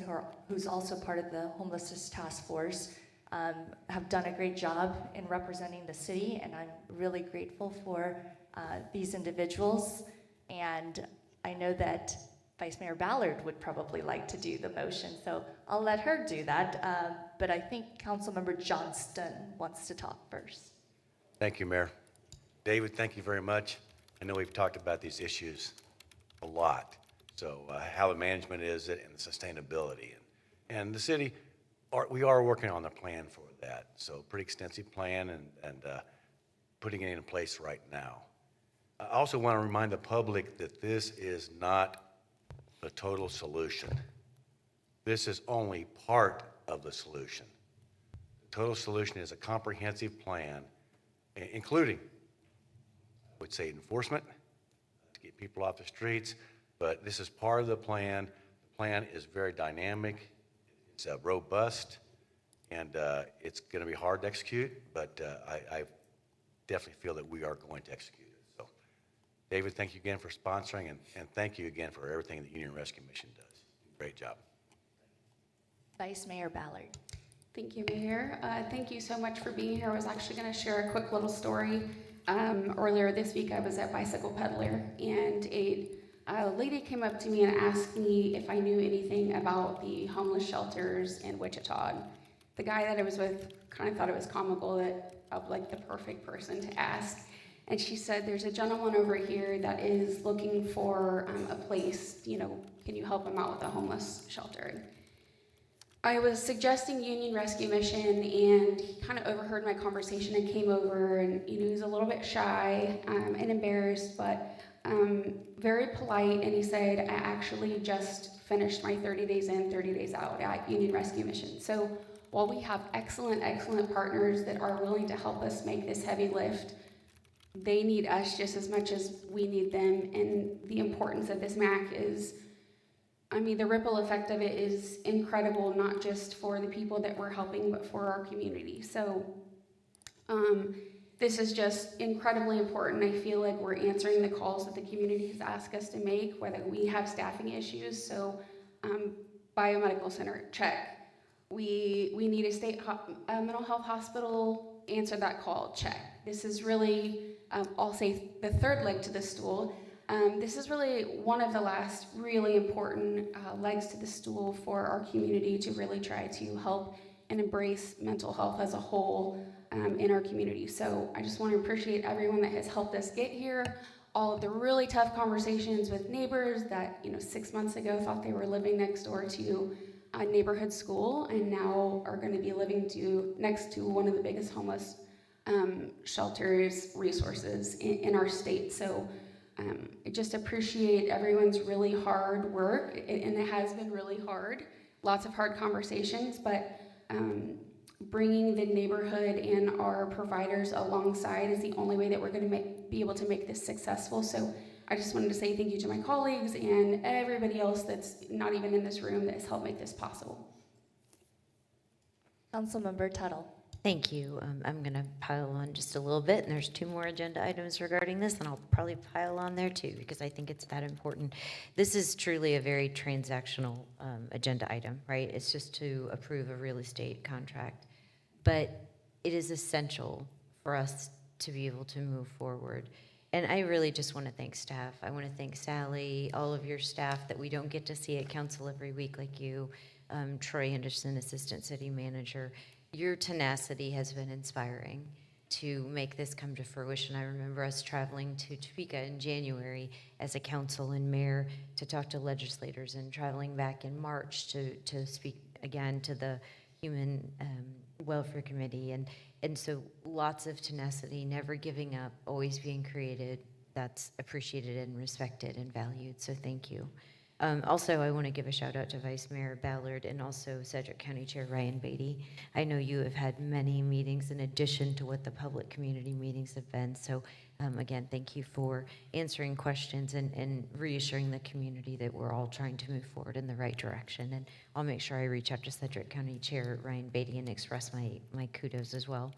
who's also part of the Homelessness Task Force, have done a great job in representing the city, and I'm really grateful for these individuals. And I know that Vice Mayor Ballard would probably like to do the motion, so I'll let her do that. But I think Councilmember Johnston wants to talk first. Thank you, Mayor. David, thank you very much. I know we've talked about these issues a lot. So how the management is it and the sustainability. And the city, we are working on the plan for that. So pretty extensive plan and putting it in place right now. I also want to remind the public that this is not the total solution. This is only part of the solution. The total solution is a comprehensive plan, including, I would say, enforcement to get people off the streets, but this is part of the plan. The plan is very dynamic, it's robust, and it's going to be hard to execute, but I definitely feel that we are going to execute it. So, David, thank you again for sponsoring, and thank you again for everything that Union Rescue Mission does. Great job. Vice Mayor Ballard. Thank you, Mayor. Thank you so much for being here. I was actually going to share a quick little story. Earlier this week, I was at Bicycle Peddler, and a lady came up to me and asked me if I knew anything about the homeless shelters in Wichita. And the guy that I was with kind of thought it was comical that I'm like the perfect person to ask. And she said, there's a gentleman over here that is looking for a place, can you help him out with a homeless shelter? I was suggesting Union Rescue Mission, and he kind of overheard my conversation and came over, and he was a little bit shy and embarrassed, but very polite, and he said, I actually just finished my 30 days in, 30 days out at Union Rescue Mission. So while we have excellent partners that are willing to help us make this heavy lift, they need us just as much as we need them, and the importance of this MAC is, the ripple effect of it is incredible, not just for the people that we're helping, but for our community. So this is just incredibly important. I feel like we're answering the calls that the community has asked us to make, whether we have staffing issues. So biomedical center, check. We need a state mental health hospital, answer that call, check. This is really, I'll say, the third leg to the stool. This is really one of the last really important legs to the stool for our community to really try to help and embrace mental health as a whole in our community. So I just want to appreciate everyone that has helped us get here, all of the really tough conversations with neighbors that 6 months ago thought they were living next door to a neighborhood school and now are going to be living next to one of the biggest homeless shelters resources in our state. So I just appreciate everyone's really hard work, and it has been really hard, lots of hard conversations, but bringing the neighborhood and our providers alongside is the only way that we're going to be able to make this successful. So I just wanted to say thank you to my colleagues and everybody else that's not even in this room that has helped make this possible. Councilmember Tuttle. Thank you. I'm going to pile on just a little bit, and there's 2 more agenda items regarding this, and I'll probably pile on there too, because I think it's that important. This is truly a very transactional agenda item, right? It's just to approve a real estate contract, but it is essential for us to be able to move forward. And I really just want to thank staff. I want to thank Sally, all of your staff that we don't get to see at council every week like you, Troy Anderson, Assistant City Manager. Your tenacity has been inspiring to make this come to fruition. I remember us traveling to Topeka in January as a council and mayor to talk to legislators, and traveling back in March to speak again to the Human Welfare Committee. And so lots of tenacity, never giving up, always being creative. That's appreciated and respected and valued, so thank you. Also, I want to give a shout out to Vice Mayor Ballard and also Sedgwick County Chair Ryan Beatty. I know you have had many meetings in addition to what the public community meetings have been. So again, thank you for answering questions and reassuring the community that we're all trying to move forward in the right direction. And I'll make sure I reach out to Sedgwick County Chair Ryan Beatty and express my kudos as well.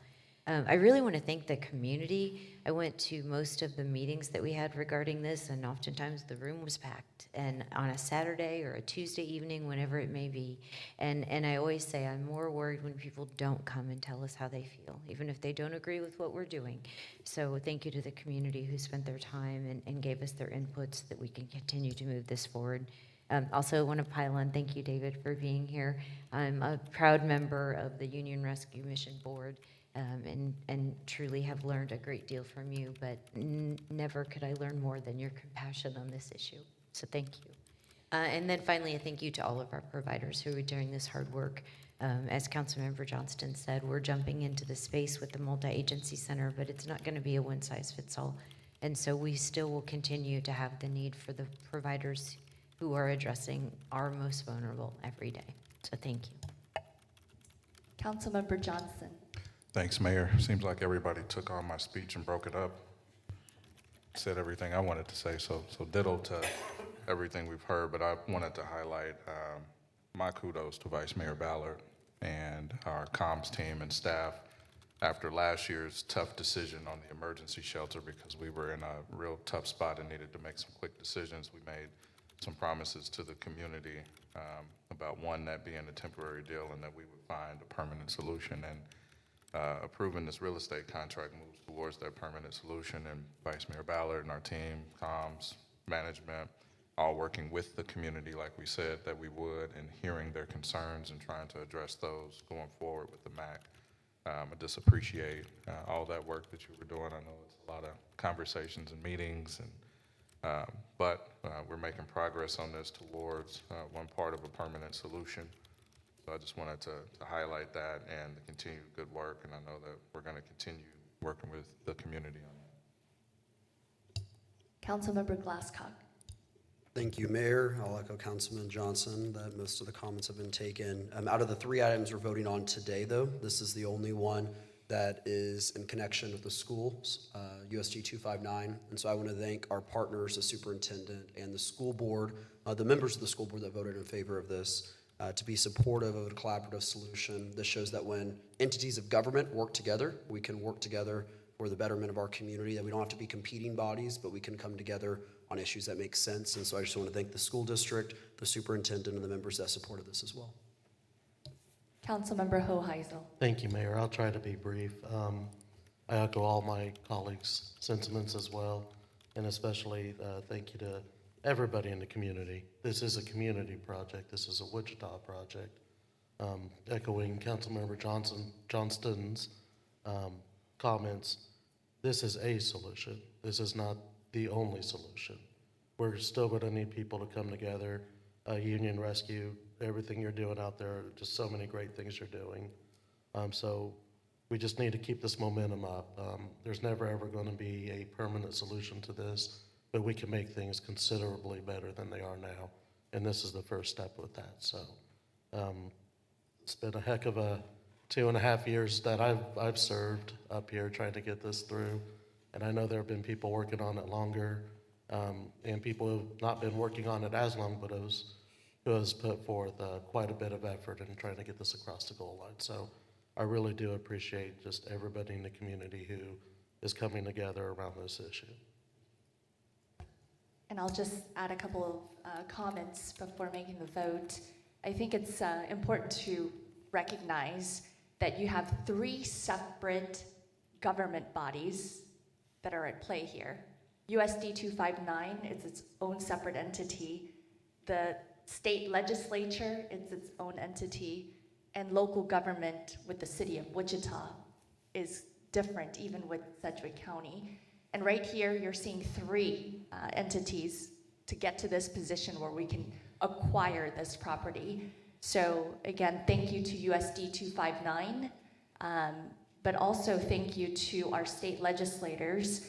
I really want to thank the community. I went to most of the meetings that we had regarding this, and oftentimes the room was packed, and on a Saturday or a Tuesday evening, whenever it may be. And I always say I'm more worried when people don't come and tell us how they feel, even if they don't agree with what we're doing. So thank you to the community who spent their time and gave us their inputs so that we can continue to move this forward. Also want to pile on, thank you, David, for being here. I'm a proud member of the Union Rescue Mission Board. And truly have learned a great deal from you, but never could I learn more than your compassion on this issue. So thank you. And then finally, a thank you to all of our providers who are doing this hard work. As Councilmember Johnston said, we're jumping into the space with the multi-agency center, but it's not going to be a one-size-fits-all. And so we still will continue to have the need for the providers who are addressing our most vulnerable every day. So thank you. Councilmember Johnson. Thanks, Mayor. Seems like everybody took on my speech and broke it up. Said everything I wanted to say, so ditto to everything we've heard, but I wanted to highlight my kudos to Vice Mayor Ballard and our comms team and staff after last year's tough decision on the emergency shelter, because we were in a real tough spot and needed to make some quick decisions. We made some promises to the community about one, that being a temporary deal, and that we would find a permanent solution. And approving this real estate contract moves towards that permanent solution, and Vice Mayor Ballard and our team, comms, management, all working with the community like we said that we would, and hearing their concerns and trying to address those going forward with the MAC. I just appreciate all that work that you were doing. I know it's a lot of conversations and meetings, but we're making progress on this towards one part of a permanent solution. So I just wanted to highlight that and the continued good work, and I know that we're going to continue working with the community on that. Councilmember Glasscock. Thank you, Mayor. I'll echo Councilman Johnson that most of the comments have been taken. Out of the 3 items we're voting on today, though, this is the only one that is in connection with the schools, USG 259. And so I want to thank our partners, the superintendent and the school board, the members of the school board that voted in favor of this. To be supportive of a collaborative solution. This shows that when entities of government work together, we can work together for the betterment of our community, that we don't have to be competing bodies, but we can come together on issues that make sense. And so I just want to thank the school district, the superintendent, and the members that supported this as well. Councilmember Hoheisel. Thank you, Mayor. I'll try to be brief. I echo all my colleagues' sentiments as well, and especially thank you to everybody in the community. This is a community project. This is a Wichita project. Echoing Councilmember Johnston's comments, this is a solution. This is not the only solution. We're still going to need people to come together. Union Rescue, everything you're doing out there, just so many great things you're doing. So we just need to keep this momentum up. There's never ever going to be a permanent solution to this, but we can make things considerably better than they are now, and this is the first step with that. So it's been a heck of a 2.5 years that I've served up here trying to get this through, and I know there have been people working on it longer, and people who have not been working on it as long, but who has put forth quite a bit of effort in trying to get this across the goal line. So I really do appreciate just everybody in the community who is coming together around this issue. And I'll just add a couple of comments before making the vote. I think it's important to recognize that you have 3 separate government bodies that are at play here. USD 259 is its own separate entity. The state legislature is its own entity. And local government with the city of Wichita is different, even with Sedgwick County. And right here, you're seeing three entities to get to this position where we can acquire this property. So again, thank you to USD 259, but also thank you to our state legislators,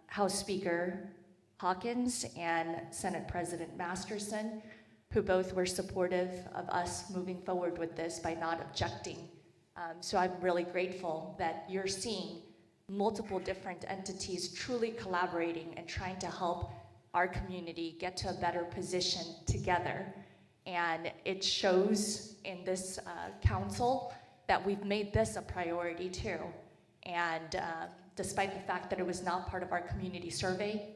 House Speaker Hawkins and Senate President Masterson, who both were supportive of us moving forward with this by not objecting. So I'm really grateful that you're seeing multiple different entities truly collaborating and trying to help our community get to a better position together. And it shows in this council that we've made this a priority too. And despite the fact that it was not part of our community survey,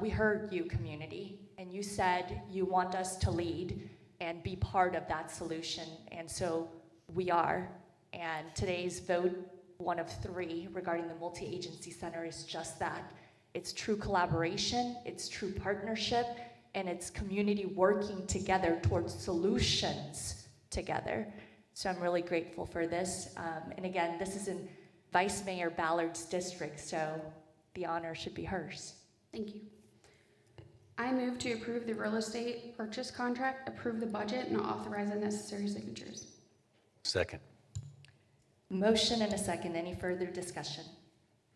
we heard you, community, and you said you want us to lead and be part of that solution. And so we are. And today's vote, one of three regarding the multi-agency center, is just that. It's true collaboration, it's true partnership, and it's community working together towards solutions together. So I'm really grateful for this. And again, this is in Vice Mayor Ballard's district, so the honor should be hers. Thank you. I move to approve the real estate purchase contract, approve the budget, and authorize the necessary signatures. Second. Motion and a second. Any further discussion?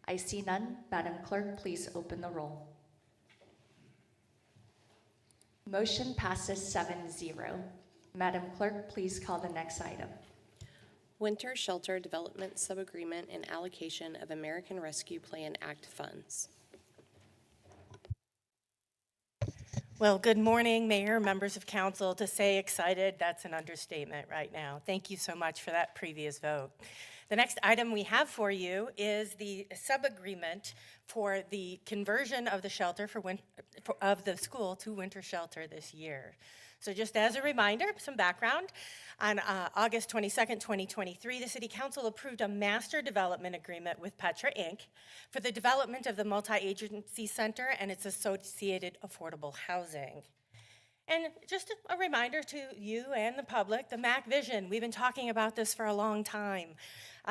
I see none. Madam Clerk, please open the roll. Motion passes 7-0. Madam Clerk, please call the next item. Winter Shelter Development Subagreement and Allocation of American Rescue Plan Act funds. Well, good morning, Mayor, members of council. To say excited, that's an understatement right now. Thank you so much for that previous vote. The next item we have for you is the sub-agreement for the conversion of the shelter of the school to winter shelter this year. So just as a reminder, some background, on August 22nd, 2023, the City Council approved a master development agreement with Petra Inc. for the development of the multi-agency center and its associated affordable housing. And just a reminder to you and the public, the MAC vision, we've been talking about this for a long time.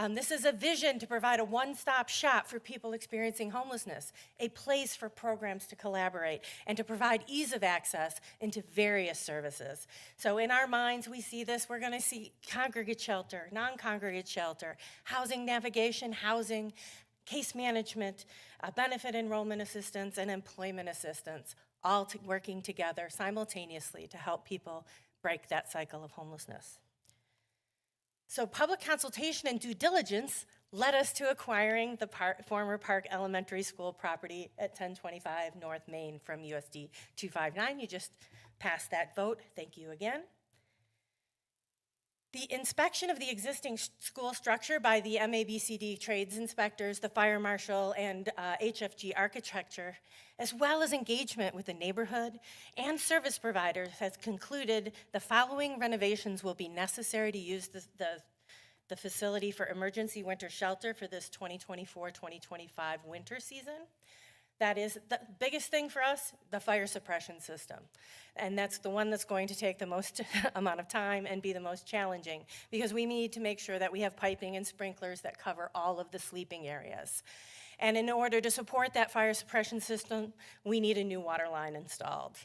This is a vision to provide a one-stop shop for people experiencing homelessness, a place for programs to collaborate, and to provide ease of access into various services. So in our minds, we see this, we're gonna see congregate shelter, non-congregate shelter, housing navigation, housing, case management, benefit enrollment assistance, and employment assistance, all working together simultaneously to help people break that cycle of homelessness. So public consultation and due diligence led us to acquiring the former Park Elementary School property at 1025 North Main from USD 259. You just passed that vote. Thank you again. The inspection of the existing school structure by the MABCD trades inspectors, the fire marshal, and HFG architecture, as well as engagement with the neighborhood and service providers, has concluded the following renovations will be necessary to use the facility for emergency winter shelter for this 2024-2025 winter season. That is the biggest thing for us, the fire suppression system. And that's the one that's going to take the most amount of time and be the most challenging, because we need to make sure that we have piping and sprinklers that cover all of the sleeping areas. And in order to support that fire suppression system, we need a new water line installed.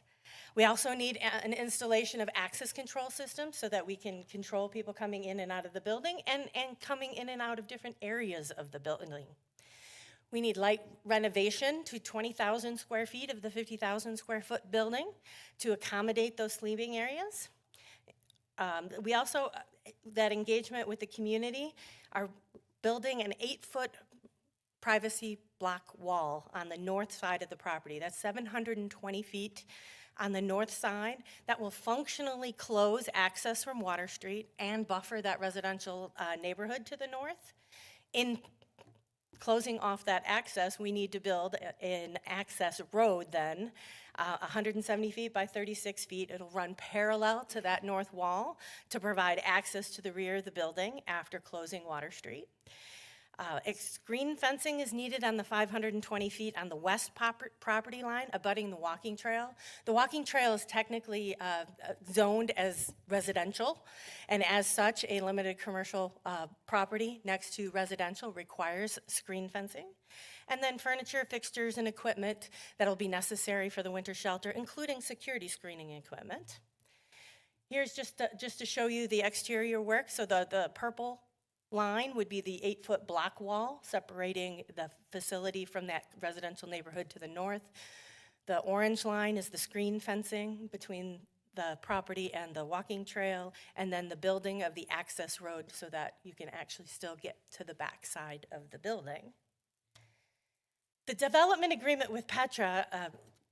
We also need an installation of access control systems so that we can control people coming in and out of the building and coming in and out of different areas of the building. We need light renovation to 20,000 square feet of the 50,000 square foot building to accommodate those sleeping areas. We also, that engagement with the community, are building an 8-foot privacy block wall on the north side of the property. That's 720 feet on the north side that will functionally close access from Water Street and buffer that residential neighborhood to the north. In closing off that access, we need to build an access road then, 170 feet by 36 feet. It'll run parallel to that north wall to provide access to the rear of the building after closing Water Street. Screen fencing is needed on the 520 feet on the west property line abutting the walking trail. The walking trail is technically zoned as residential, and as such, a limited commercial property next to residential requires screen fencing. And then furniture, fixtures, and equipment that'll be necessary for the winter shelter, including security screening equipment. Here's just to show you the exterior work. So the purple line would be the 8-foot block wall separating the facility from that residential neighborhood to the north. The orange line is the screen fencing between the property and the walking trail, and then the building of the access road so that you can actually still get to the back side of the building. The development agreement with Petra,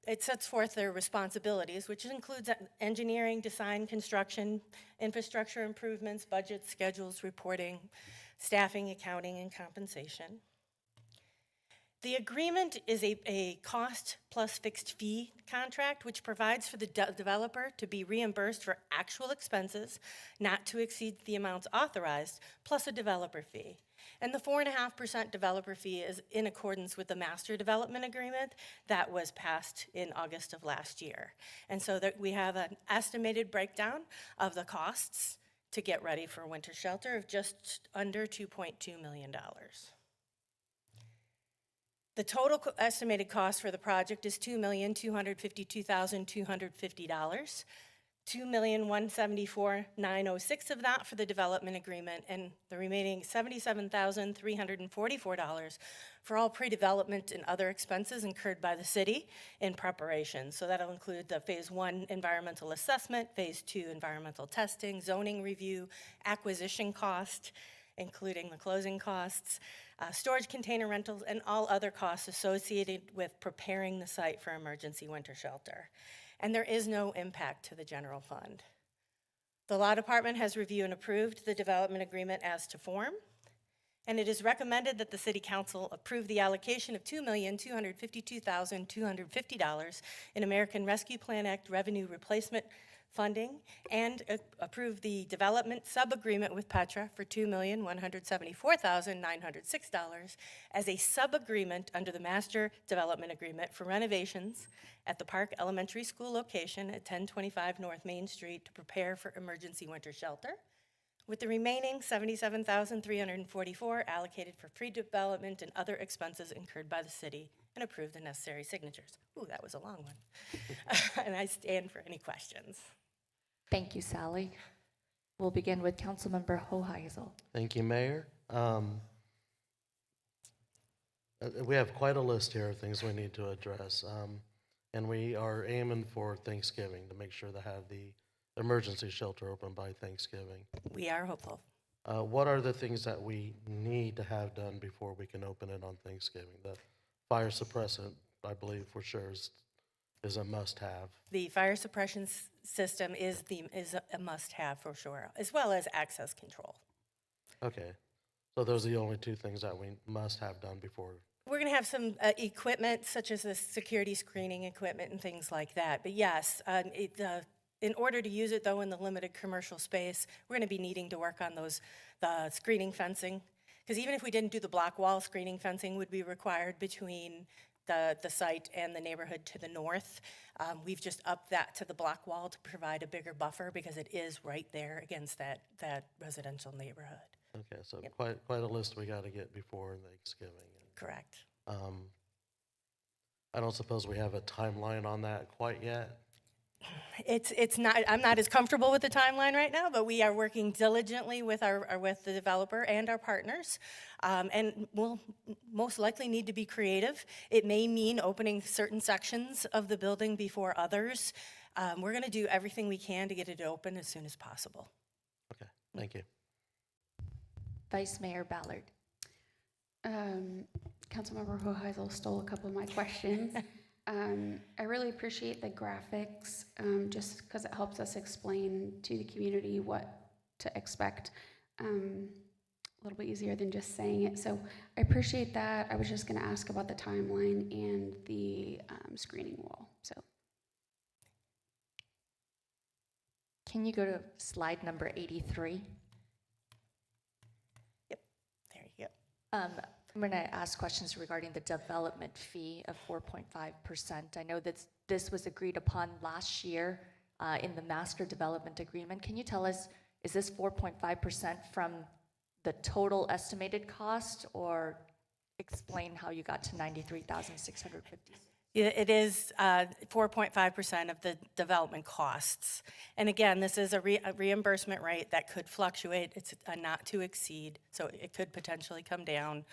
it sets forth their responsibilities, which includes engineering, design, construction, infrastructure improvements, budgets, schedules, reporting, staffing, accounting, and compensation. The agreement is a cost plus fixed fee contract, which provides for the developer to be reimbursed for actual expenses not to exceed the amounts authorized, plus a developer fee. And the 4.5% developer fee is in accordance with the master development agreement that was passed in August of last year. And so that we have an estimated breakdown of the costs to get ready for winter shelter of just under $2.2 million. The total estimated cost for the project is $2,252,250. $2,174,906 of that for the development agreement, and the remaining $77,344 for all pre-development and other expenses incurred by the city in preparation. So that'll include the Phase 1 environmental assessment, Phase 2 environmental testing, zoning review, acquisition cost, including the closing costs, storage container rentals, and all other costs associated with preparing the site for emergency winter shelter. And there is no impact to the general fund. The Law Department has reviewed and approved the development agreement as to form, and it is recommended that the City Council approve the allocation of $2,252,250 in American Rescue Plan Act revenue replacement funding, and approve the development sub-agreement with Petra for $2,174,906 as a sub-agreement under the Master Development Agreement for renovations at the Park Elementary School location at 1025 North Main Street to prepare for emergency winter shelter, with the remaining $77,344 allocated for pre-development and other expenses incurred by the city, and approve the necessary signatures. Ooh, that was a long one. And I stand for any questions. Thank you, Sally. We'll begin with Councilmember Hoheisel. Thank you, Mayor. We have quite a list here of things we need to address. And we are aiming for Thanksgiving to make sure to have the emergency shelter open by Thanksgiving. We are hopeful. What are the things that we need to have done before we can open it on Thanksgiving? The fire suppressant, I believe for sure, is a must-have. The fire suppression system is a must-have for sure, as well as access control. Okay, so those are the only two things that we must have done before. We're going to have some equipment, such as the security screening equipment and things like that. But yes, in order to use it, though, in the limited commercial space, we're going to be needing to work on the screening fencing. Because even if we didn't do the block wall, screening fencing would be required between the site and the neighborhood to the north. We've just upped that to the block wall to provide a bigger buffer because it is right there against that residential neighborhood. Okay, so yep. quite a list we got to get before Thanksgiving. Correct. I don't suppose we have a timeline on that quite yet. It's not. I'm not as comfortable with the timeline right now, but we are working diligently with the developer and our partners, and we'll most likely need to be creative. It may mean opening certain sections of the building before others. We're going to do everything we can to get it open as soon as possible. Okay, thank you. Vice Mayor Ballard. Councilmember Hoheisel stole a couple of my questions. I really appreciate the graphics, just because it helps us explain to the community what to expect a little bit easier than just saying it. So I appreciate that. I was just going to ask about the timeline and the screening wall. So can you go to slide number 83? Yep, there you go. I'm going to ask questions regarding the development fee of 4.5%. I know that this was agreed upon last year in the master development agreement. Can you tell us, is this 4.5% from the total estimated cost, or explain how you got to 93,650? It is 4.5% of the development costs. And again, this is a reimbursement rate that could fluctuate. It's a not to exceed, so it could potentially come down.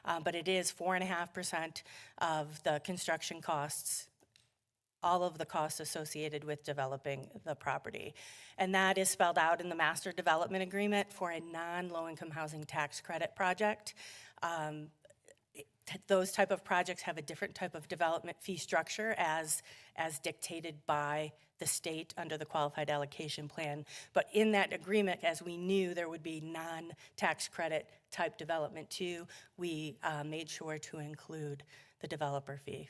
But it is 4.5% of the construction costs, all of the costs associated with developing the property. And that is spelled out in the master development agreement for a non-low-income housing tax credit project. Those type of projects have a different type of development fee structure as dictated by the state under the qualified allocation plan. But in that agreement, as we knew there would be non-tax credit type development too, we made sure to include the developer fee.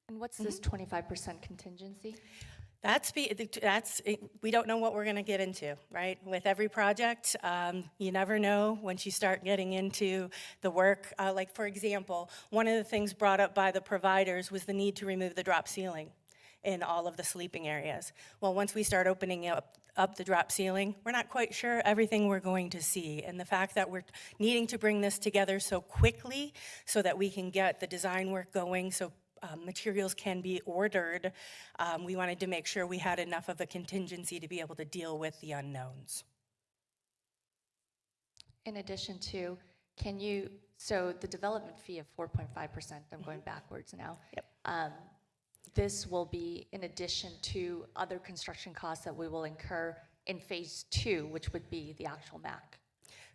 And what's this 25% contingency? We don't know what we're going to get into, right? With every project, you never know once you start getting into the work. Like, for example, one of the things brought up by the providers was the need to remove the drop ceiling in all of the sleeping areas. Well, once we start opening up the drop ceiling, we're not quite sure everything we're going to see. And the fact that we're needing to bring this together so quickly so that we can get the design work going, so materials can be ordered, we wanted to make sure we had enough of a contingency to be able to deal with the unknowns. In addition to, so the development fee of 4.5%, I'm going backwards now. Yep. This will be in addition to other construction costs that we will incur in phase 2, which would be the actual MAC.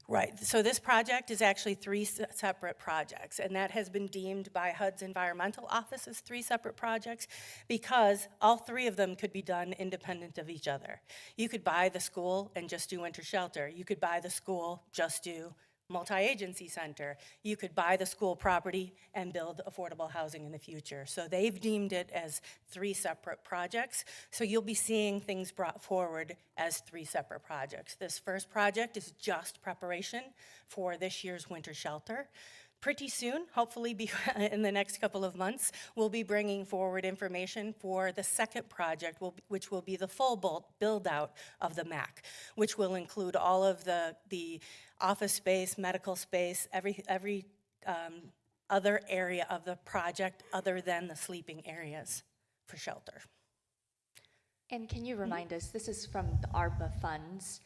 Right, so this project is actually 3 separate projects, and that has been deemed by HUD's environmental office as 3 separate projects because all 3 of them could be done independent of each other. You could buy the school and just do winter shelter. You could buy the school, just do multi-agency center. You could buy the school property and build affordable housing in the future. So they've deemed it as 3 separate projects. So you'll be seeing things brought forward as 3 separate projects. This first project is just preparation for this year's winter shelter. Pretty soon, hopefully in the next couple of months, we'll be bringing forward information for the second project, which will be the full build-out of the MAC, which will include all of the office space, medical space, every other area of the project other than the sleeping areas for shelter. And can you remind us, this is from the ARPA funds,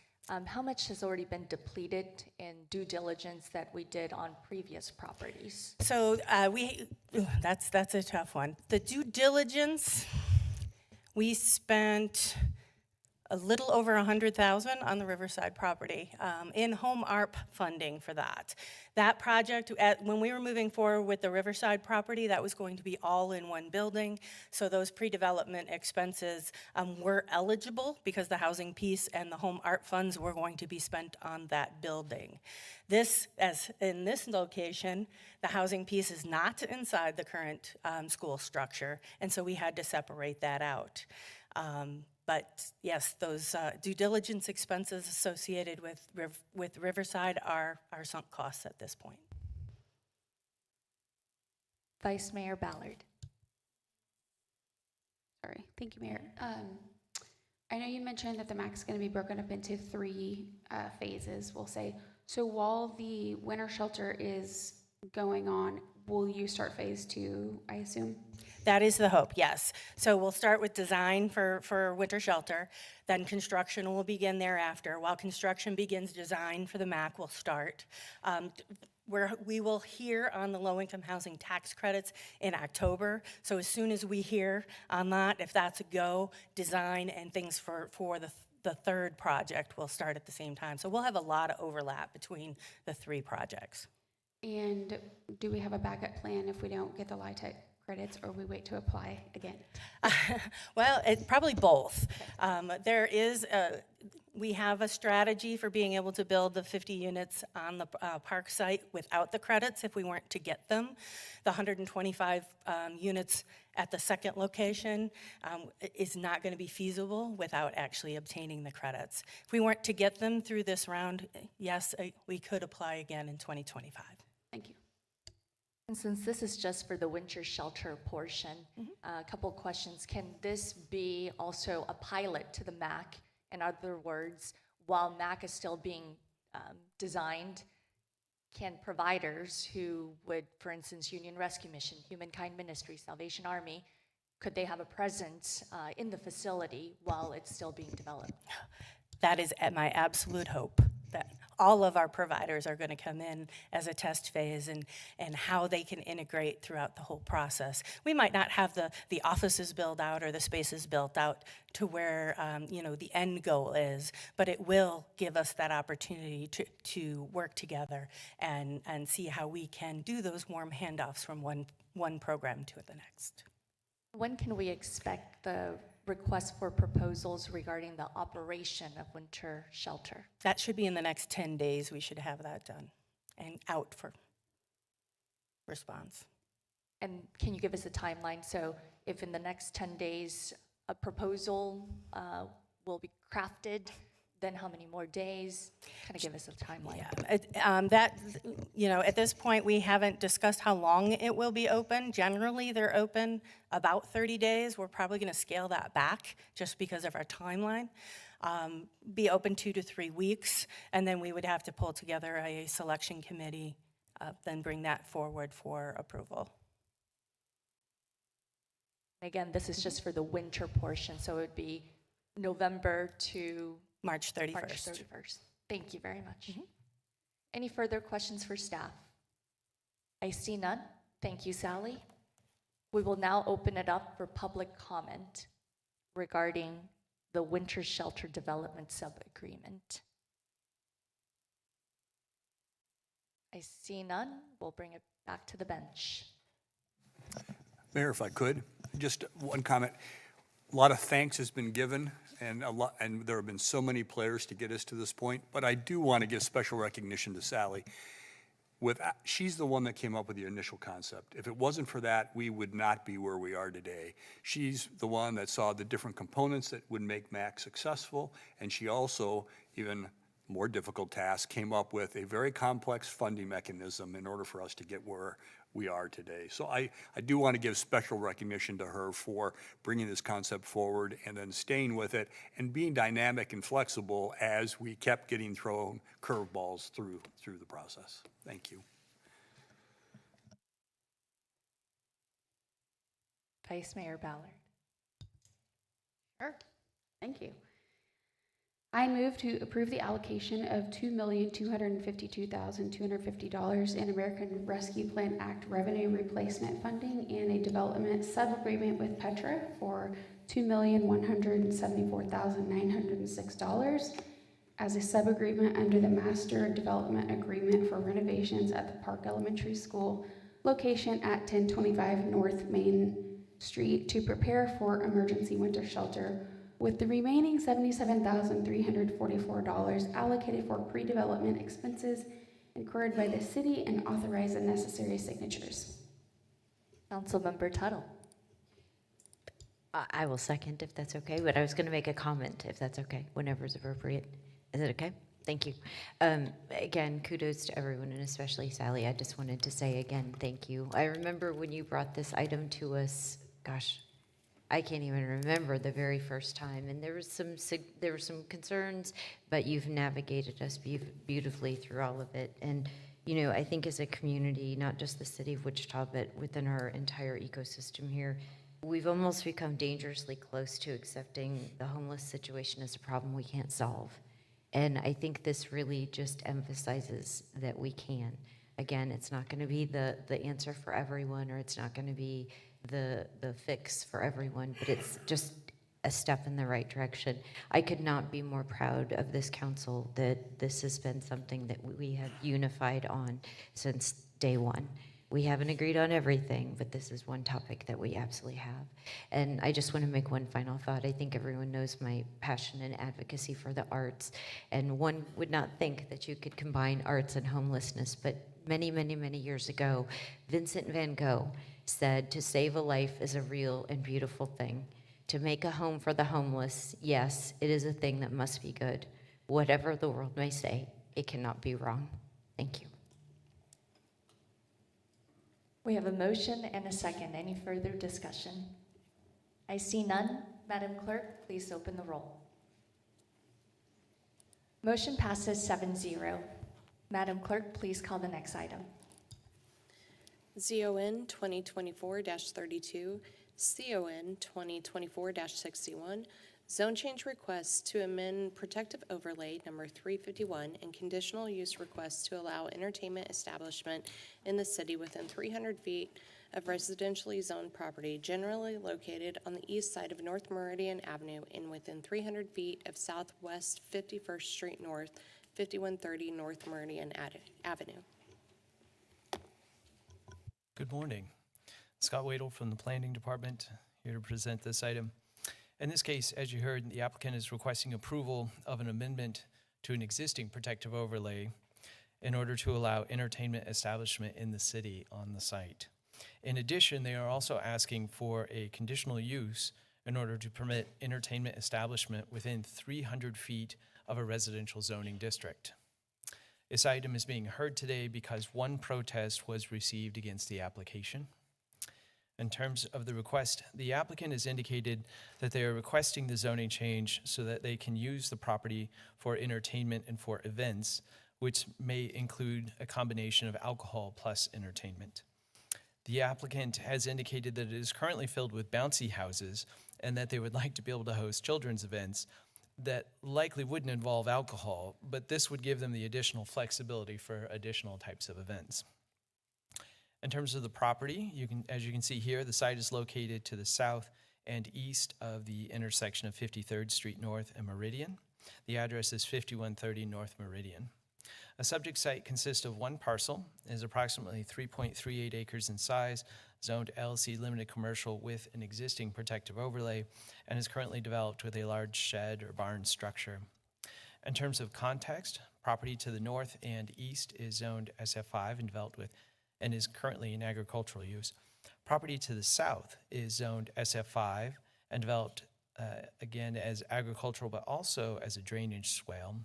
how much has already been depleted in due diligence that we did on previous properties? So that's a tough one. The due diligence, we spent a little over $100,000 on the Riverside property in home ARP funding for that. That project, when we were moving forward with the Riverside property, that was going to be all in one building. So those pre-development expenses were eligible because the housing piece and the home ARP funds were going to be spent on that building. In this location, the housing piece is not inside the current school structure, and so we had to separate that out. But yes, those due diligence expenses associated with Riverside are sunk costs at this point. Vice Mayor Ballard. Sorry, thank you, Mayor. I know you mentioned that the MAC is going to be broken up into 3 phases, we'll say. So while the winter shelter is going on, will you start phase 2, I assume? That is the hope, yes. So we'll start with design for winter shelter, then construction will begin thereafter. While construction begins, design for the MAC will start. We will hear on the low-income housing tax credits in October. So as soon as we hear on that, if that's a go, design and things for the third project will start at the same time. So we'll have a lot of overlap between the 3 projects. And do we have a backup plan if we don't get the LIHTC credits, or we wait to apply again? Well, probably both. We have a strategy for being able to build the 50 units on the park site without the credits if we weren't to get them. The 125 units at the second location is not going to be feasible without actually obtaining the credits. If we weren't to get them through this round, yes, we could apply again in 2025. Thank And since this is just for the winter shelter portion, a couple questions. Can this be also a pilot to the MAC? In other words, while MAC is still being designed, can providers who would, for instance, Union Rescue Mission, Humankind Ministry, Salvation Army, could they have a presence in the facility while it's still being developed? That is at my absolute hope, that all of our providers are going to come in as a test phase and how they can integrate throughout the whole process. We might not have the offices built out or the spaces built out to where the end goal is, but it will give us that opportunity to work together and see how we can do those warm handoffs from one program to the next. When can we expect the request for proposals regarding the operation of winter shelter? That should be in the next 10 days. We should have that done and out for response. And can you give us a timeline? So if in the next 10 days a proposal will be crafted, then how many more days? Kind of give us a timeline. Yeah, at this point, we haven't discussed how long it will be open. Generally, they're open about 30 days. We're probably going to scale that back just because of our timeline. Be open 2 to 3 weeks, and then we would have to pull together a selection committee, then bring that forward for approval. Again, this is just for the winter portion, so it would be November to March 31st. March 31st. Thank you very much. Any further questions for staff? I see none. Thank you, Sally. We will now open it up for public comment regarding the winter shelter development sub-agreement. I see none. We'll bring it back to the bench. Mayor, if I could, just one comment. A lot of thanks has been given, and there have been so many players to get us to this point, but I do want to give special recognition to Sally. She's the one that came up with the initial concept. If it wasn't for that, we would not be where we are today. She's the one that saw the different components that would make MAC successful, and she also, even more difficult task, came up with a very complex funding mechanism in order for us to get where we are today. So I do want to give special recognition to her for bringing this concept forward and then staying with it and being dynamic and flexible as we kept getting thrown curveballs through the process. Thank you. Vice Mayor Ballard. Sure. Thank you. I move to approve the allocation of $2,252,250 in American Rescue Plan Act revenue replacement funding and a development sub-agreement with Petra for $2,174,906 as a sub-agreement under the Master Development Agreement for renovations at the Park Elementary School location at 1025 North Main Street to prepare for emergency winter shelter, with the remaining $77,344 allocated for pre-development expenses incurred by the city and authorize the necessary signatures. Councilmember Tuttle. I will second if that's okay, but I was going to make a comment if that's okay, whenever it's appropriate. Is it okay? Thank you. Again, kudos to everyone, and especially Sally. I just wanted to say again, thank you. I remember when you brought this item to us, gosh, I can't even remember the very first time, and there were some concerns, but you've navigated us beautifully through all of it. And I think as a community, not just the city of Wichita, but within our entire ecosystem here, we've almost become dangerously close to accepting the homeless situation as a problem we can't solve. And I think this really just emphasizes that we can. Again, it's not going to be the answer for everyone, or it's not going to be the fix for everyone, but it's just a step in the right direction. I could not be more proud of this council that this has been something that we have unified on since day one. We haven't agreed on everything, but this is one topic that we absolutely have. And I just want to make one final thought. I think everyone knows my passion and advocacy for the arts, and one would not think that you could combine arts and homelessness, but many, many, many years ago, Vincent van Gogh said to save a life is a real and beautiful thing. To make a home for the homeless, yes, it is a thing that must be good. Whatever the world may say, it cannot be wrong. Thank you. We have a motion and a second. Any further discussion? I see none. Madam Clerk, please open the roll. Motion passes 7-0. Madam Clerk, please call the next item. ZON 2024-32, CON 2024-61, zone change requests to amend protective overlay number 351 and conditional use requests to allow entertainment establishment in the city within 300 feet of residentially zoned property generally located on the east side of North Meridian Avenue and within 300 feet of Southwest 51st Street North, 5130 North Meridian Avenue. Good morning. Scott Wadle from the Planning Department, here to present this item. In this case, as you heard, the applicant is requesting approval of an amendment to an existing protective overlay in order to allow entertainment establishment in the city on the site. In addition, they are also asking for a conditional use in order to permit entertainment establishment within 300 feet of a residential zoning district. This item is being heard today because one protest was received against the application. In terms of the request, the applicant has indicated that they are requesting the zoning change so that they can use the property for entertainment and for events, which may include a combination of alcohol plus entertainment. The applicant has indicated that it is currently filled with bouncy houses and that they would like to be able to host children's events that likely wouldn't involve alcohol, but this would give them the additional flexibility for additional types of events. In terms of the property, as you can see here, the site is located to the south and east of the intersection of 53rd Street North and Meridian. The address is 5130 North Meridian. A subject site consists of one parcel, is approximately 3.38 acres in size, zoned LC limited commercial with an existing protective overlay, and is currently developed with a large shed or barn structure. In terms of context, property to the north and east is zoned SF5 and developed with and is currently in agricultural use. Property to the south is zoned SF5 and developed again as agricultural, but also as a drainage swale.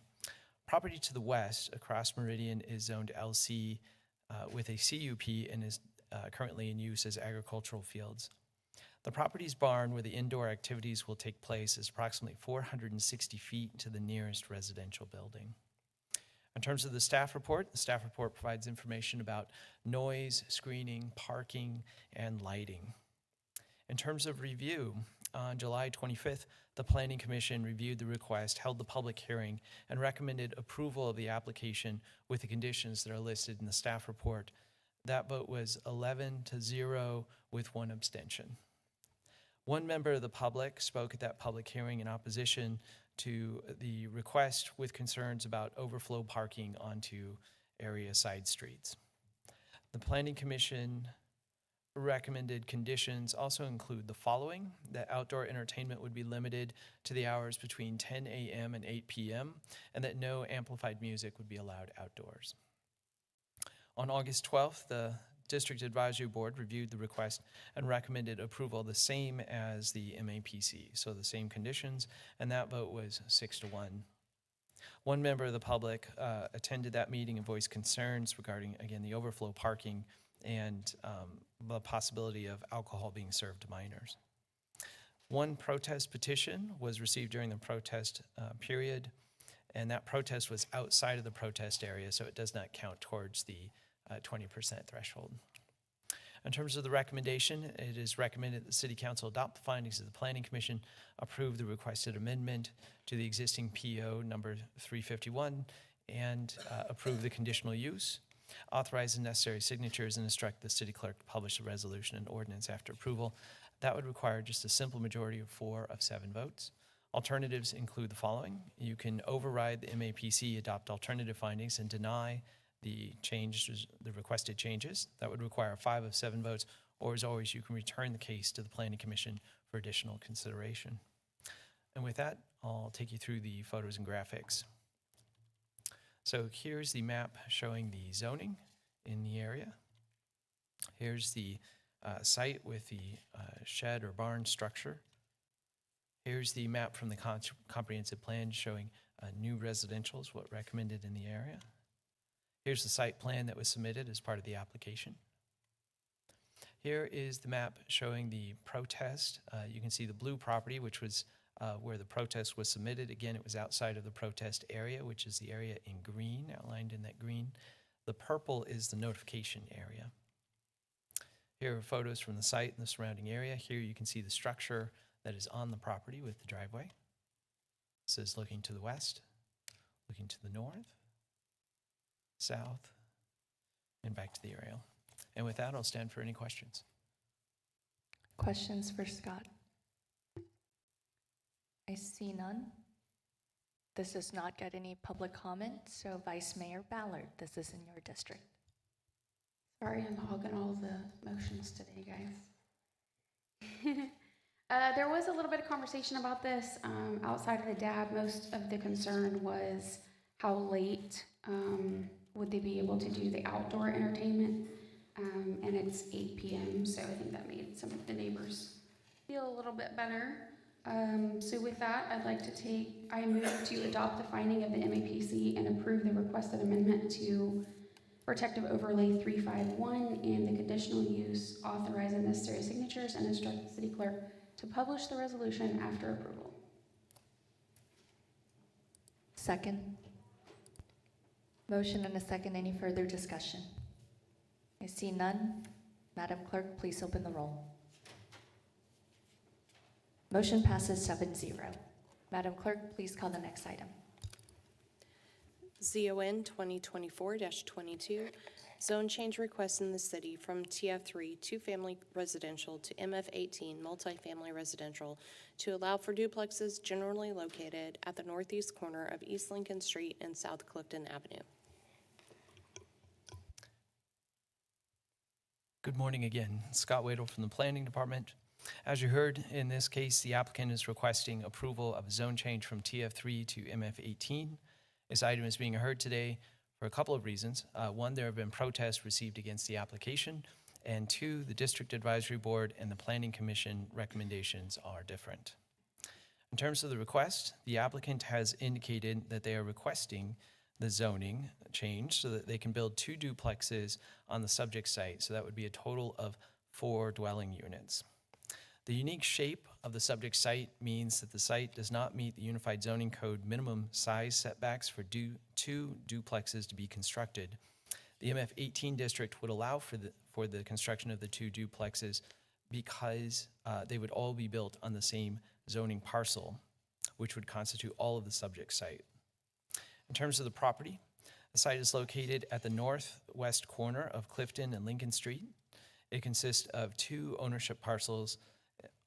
Property to the west across Meridian is zoned LC with a CUP and is currently in use as agricultural fields. The property's barn where the indoor activities will take place is approximately 460 feet to the nearest residential building. In terms of the staff report provides information about noise, screening, parking, and lighting. In terms of review, on July 25th, the Planning Commission reviewed the request, held the public hearing, and recommended approval of the application with the conditions that are listed in the staff report. That vote was 11-0 with one abstention. One member of the public spoke at that public hearing in opposition to the request with concerns about overflow parking onto area side streets. The Planning Commission recommended conditions also include the following: that outdoor entertainment would be limited to the hours between 10 a.m. and 8 p.m., and that no amplified music would be allowed outdoors. On August 12th, the District Advisory Board reviewed the request and recommended approval the same as the MAPC, so the same conditions, and that vote was 6-1. One member of the public attended that meeting and voiced concerns regarding, again, the overflow parking and the possibility of alcohol being served to minors. One protest petition was received during the protest period, and that protest was outside of the protest area, so it does not count towards the 20% threshold. In terms of the recommendation, it is recommended that the City Council adopt the findings of the Planning Commission, approve the requested amendment to the existing PO number 351, and approve the conditional use, authorize the necessary signatures, and instruct the City Clerk to publish a resolution and ordinance after approval. That would require just a simple majority of 4 of 7 votes. Alternatives include the following: you can override the MAPC, adopt alternative findings, and deny the requested changes. That would require 5 of 7 votes, or as always, you can return the case to the Planning Commission for additional consideration. And with that, I'll take you through the photos and graphics. So here's the map showing the zoning in the area. Here's the site with the shed or barn structure. Here's the map from the comprehensive plan showing new residentials, what recommended in the area. Here's the site plan that was submitted as part of the application. Here is the map showing the protest. You can see the blue property, which was where the protest was submitted. Again, it was outside of the protest area, which is the area in green, outlined in that green. The purple is the notification area. Here are photos from the site and the surrounding area. Here you can see the structure that is on the property with the driveway. This is looking to the west, looking to the north, south, and back to the aerial. And with that, I'll stand for any questions. Questions for Scott? I see none. This does not get any public comment, so Vice Mayor Ballard, this is in your district. Sorry, I'm hogging all the motions today, guys. There was a little bit of conversation about this outside of the DAB. Most of the concern was how late would they be able to do the outdoor entertainment, and it's 8 p.m., so I think that made some of the neighbors feel a little bit better. So with that, I move to adopt the finding of the MAPC and approve the requested amendment to Protective Overlay 351 and the conditional use, authorize the necessary signatures, and instruct the city clerk to publish the resolution after approval. Second. Motion and a second. Any further discussion? I see none. Madam Clerk, please open the roll. Motion passes 7-0. Madam Clerk, please call the next item. ZON 2024-22, zone change request in the city from TF3 two-family residential to MF18 multifamily residential to allow for duplexes generally located at the northeast corner of East Lincoln Street and South Clifton Avenue. Good morning again. Scott Wadle from the Planning Department. As you heard, in this case, the applicant is requesting approval of a zone change from TF3 to MF18. This item is being heard today for a couple of reasons. One, there have been protests received against the application, and two, the District Advisory Board and the Planning Commission recommendations are different. In terms of the request, the applicant has indicated that they are requesting the zoning change so that they can build 2 duplexes on the subject site. So that would be a total of 4 dwelling units. The unique shape of the subject site means that the site does not meet the Unified Zoning Code minimum size setbacks for 2 duplexes to be constructed. The MF18 district would allow for the construction of the 2 duplexes because they would all be built on the same zoning parcel, which would constitute all of the subject site. In terms of the property, the site is located at the northwest corner of Clifton and Lincoln Street. It consists of 2 ownership parcels,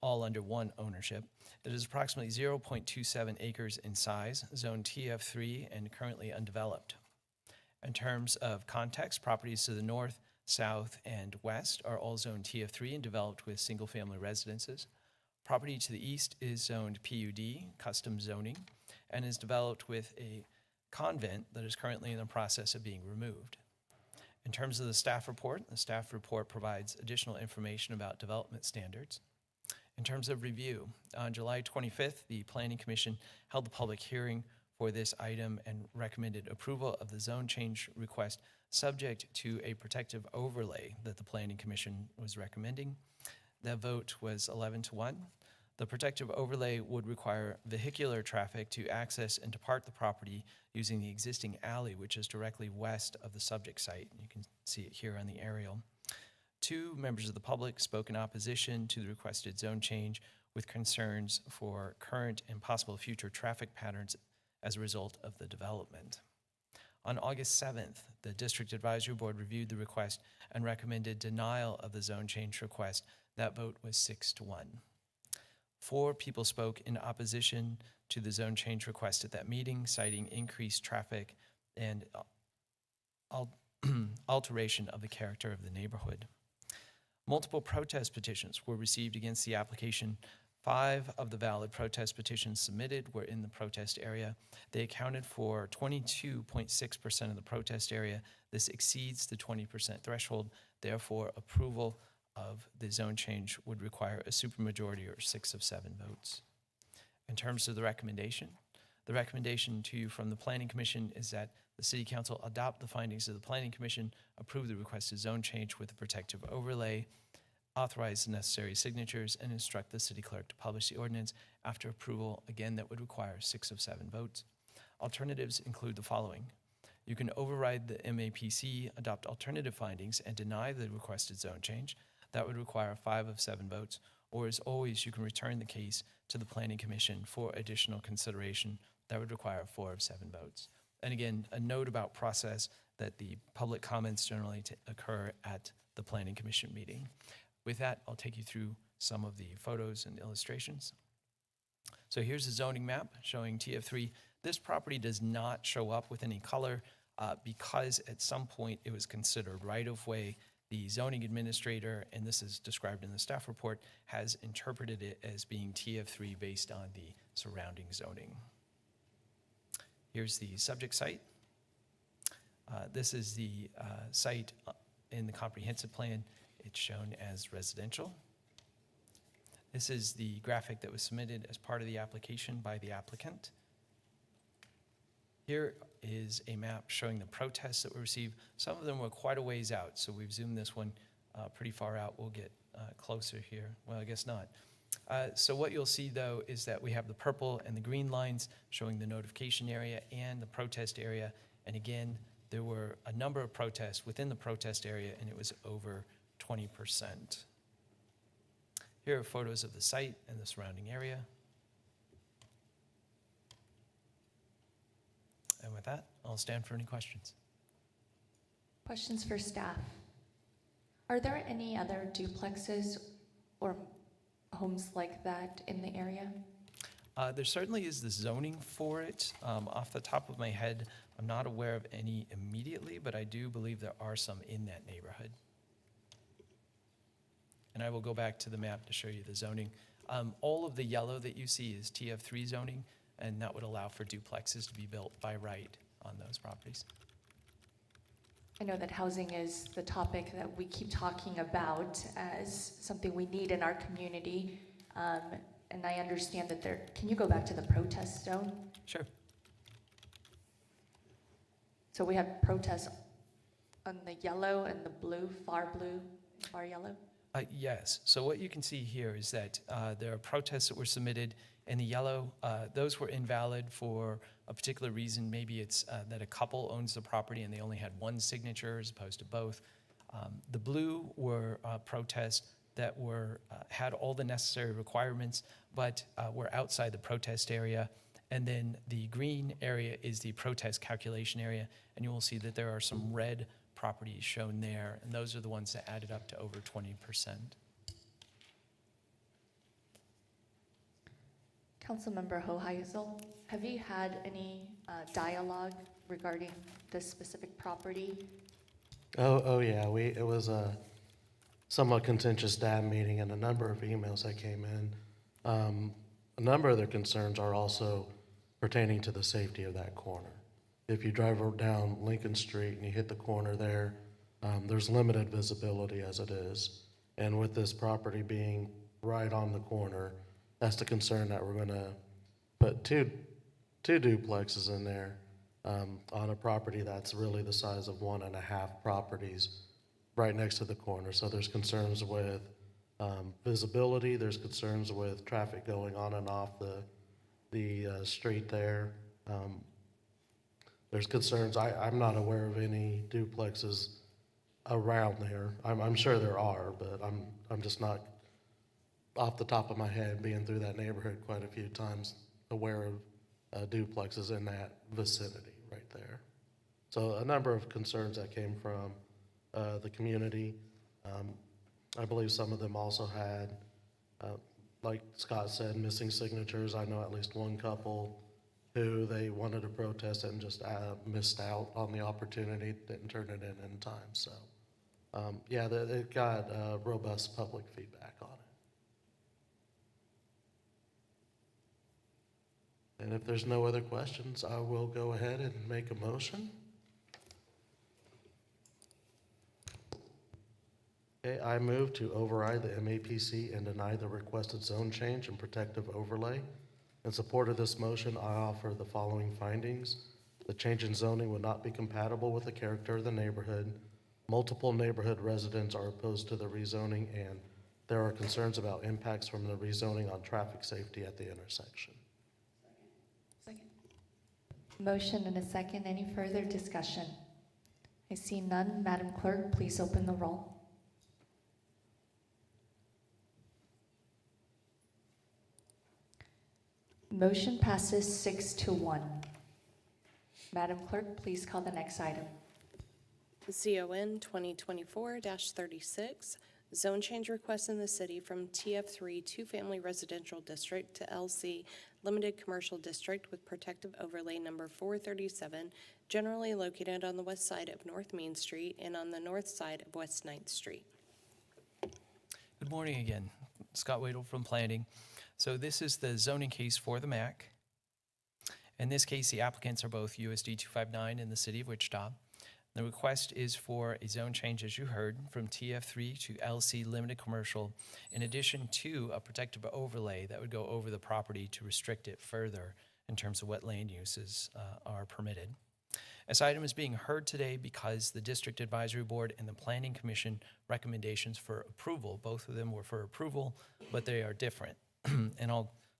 all under 1 ownership. It is approximately 0.27 acres in size, zone TF3, and currently undeveloped. In terms of context, properties to the north, south, and west are all zoned TF3 and developed with single-family residences. Property to the east is zoned PUD, custom zoning, and is developed with a convent that is currently in the process of being removed. In terms of the staff report provides additional information about development standards. In terms of review, on July 25th, the Planning Commission held the public hearing for this item and recommended approval of the zone change request subject to a protective overlay that the Planning Commission was recommending. That vote was 11-1. The protective overlay would require vehicular traffic to access and depart the property using the existing alley, which is directly west of the subject site. You can see it here on the aerial. 2 members of the public spoke in opposition to the requested zone change with concerns for current and possible future traffic patterns as a result of the development. On August 7th, the District Advisory Board reviewed the request and recommended denial of the zone change request. That vote was 6-1. 4 people spoke in opposition to the zone change request at that meeting, citing increased traffic and alteration of the character of the neighborhood. Multiple protest petitions were received against the application. 5 of the valid protest petitions submitted were in the protest area. They accounted for 22.6% of the protest area. This exceeds the 20% threshold. Therefore, approval of the zone change would require a supermajority or 6 of 7 votes. In terms of the recommendation to you from the Planning Commission is that the City Council adopt the findings of the Planning Commission, approve the requested zone change with a protective overlay, authorize the necessary signatures, and instruct the city clerk to publish the ordinance. After approval, again, that would require 6 of 7 votes. Alternatives include the following. You can override the MAPC, adopt alternative findings, and deny the requested zone change. That would require 5 of 7 votes. Or as always, you can return the case to the Planning Commission for additional consideration. That would require 4 of 7 votes. And again, a note about process that the public comments generally occur at the Planning Commission meeting. With that, I'll take you through some of the photos and illustrations. So here's a zoning map showing TF3. This property does not show up with any color because at some point it was considered right-of-way. The zoning administrator, and this is described in the staff report, has interpreted it as being TF3 based on the surrounding zoning. Here's the subject site. This is the site in the comprehensive plan. It's shown as residential. This is the graphic that was submitted as part of the application by the applicant. Here is a map showing the protests that were received. Some of them were quite a ways out, so we've zoomed this one pretty far out. We'll get closer here. Well, I guess not. So what you'll see, though, is that we have the purple and the green lines showing the notification area and the protest area. And again, there were a number of protests within the protest area, and it was over 20%. Here are photos of the site and the surrounding area. And with that, I'll stand for any questions. Questions for staff. Are there any other duplexes or homes like that in the area? There certainly is the zoning for it. Off the top of my head, I'm not aware of any immediately, but I do believe there are some in that neighborhood. And I will go back to the map to show you the zoning. All of the yellow that you see is TF3 zoning, and that would allow for duplexes to be built by right on those properties. I know that housing is the topic that we keep talking about as something we need in our community. And I understand that can you go back to the protest zone? Sure. So we have protests on the yellow and the blue, far yellow? Yes. So what you can see here is that there are protests that were submitted in the yellow. Those were invalid for a particular reason. Maybe it's that a couple owns the property and they only had one signature as opposed to both. The blue were protests that had all the necessary requirements, but were outside the protest area. And then the green area is the protest calculation area, and you will see that there are some red properties shown there, and those are the ones that added up to over 20%. Councilmember Hoheisel, have you had any dialogue regarding this specific property? Oh yeah, it was a somewhat contentious staff meeting and a number of emails that came in. A number of their concerns are also pertaining to the safety of that corner. If you drive down Lincoln Street and you hit the corner there, there's limited visibility as it is. And with this property being right on the corner, that's the concern that we're gonna put two duplexes in there on a property that's really the size of 1.5 properties right next to the corner. So there's concerns with visibility, there's concerns with traffic going on and off the street there. There's concerns, I'm not aware of any duplexes around there. I'm sure there are, but I'm just not, off the top of my head, being through that neighborhood quite a few times, aware of duplexes in that vicinity right there. So a number of concerns that came from the community. I believe some of them also had, like Scott said, missing signatures. I know at least one couple who they wanted to protest and just missed out on the opportunity, didn't turn it in time. So, yeah, it got robust public feedback on it. And if there's no other questions, I will go ahead and make a motion. Okay, I move to override the MAPC and deny the requested zone change and protective overlay. In support of this motion, I offer the following findings. The change in zoning would not be compatible with the character of the neighborhood. Multiple neighborhood residents are opposed to the rezoning, and There are concerns about impacts from the rezoning on traffic safety at the intersection. Motion and a second. Any further discussion? I see none. Madam Clerk, please open the roll. Motion passes 6-1. Madam Clerk, please call the next item. ZON 2024-36, zone change request in the city from TF3 two-family residential district to LC limited commercial district with protective overlay number 437, generally located on the west side of North Main Street and on the north side of West 9th Street. Good morning again. Scott Wadle from Planning. So this is the zoning case for the MAC. In this case, the applicants are both USD 259 and the City of Wichita. The request is for a zone change, as you heard, from TF3 to LC Limited Commercial, in addition to a protective overlay that would go over the property to restrict it further in terms of what land uses are permitted. This item is being heard today because the District Advisory Board and the Planning Commission recommendations for approval, both of them were for approval, but they are different. And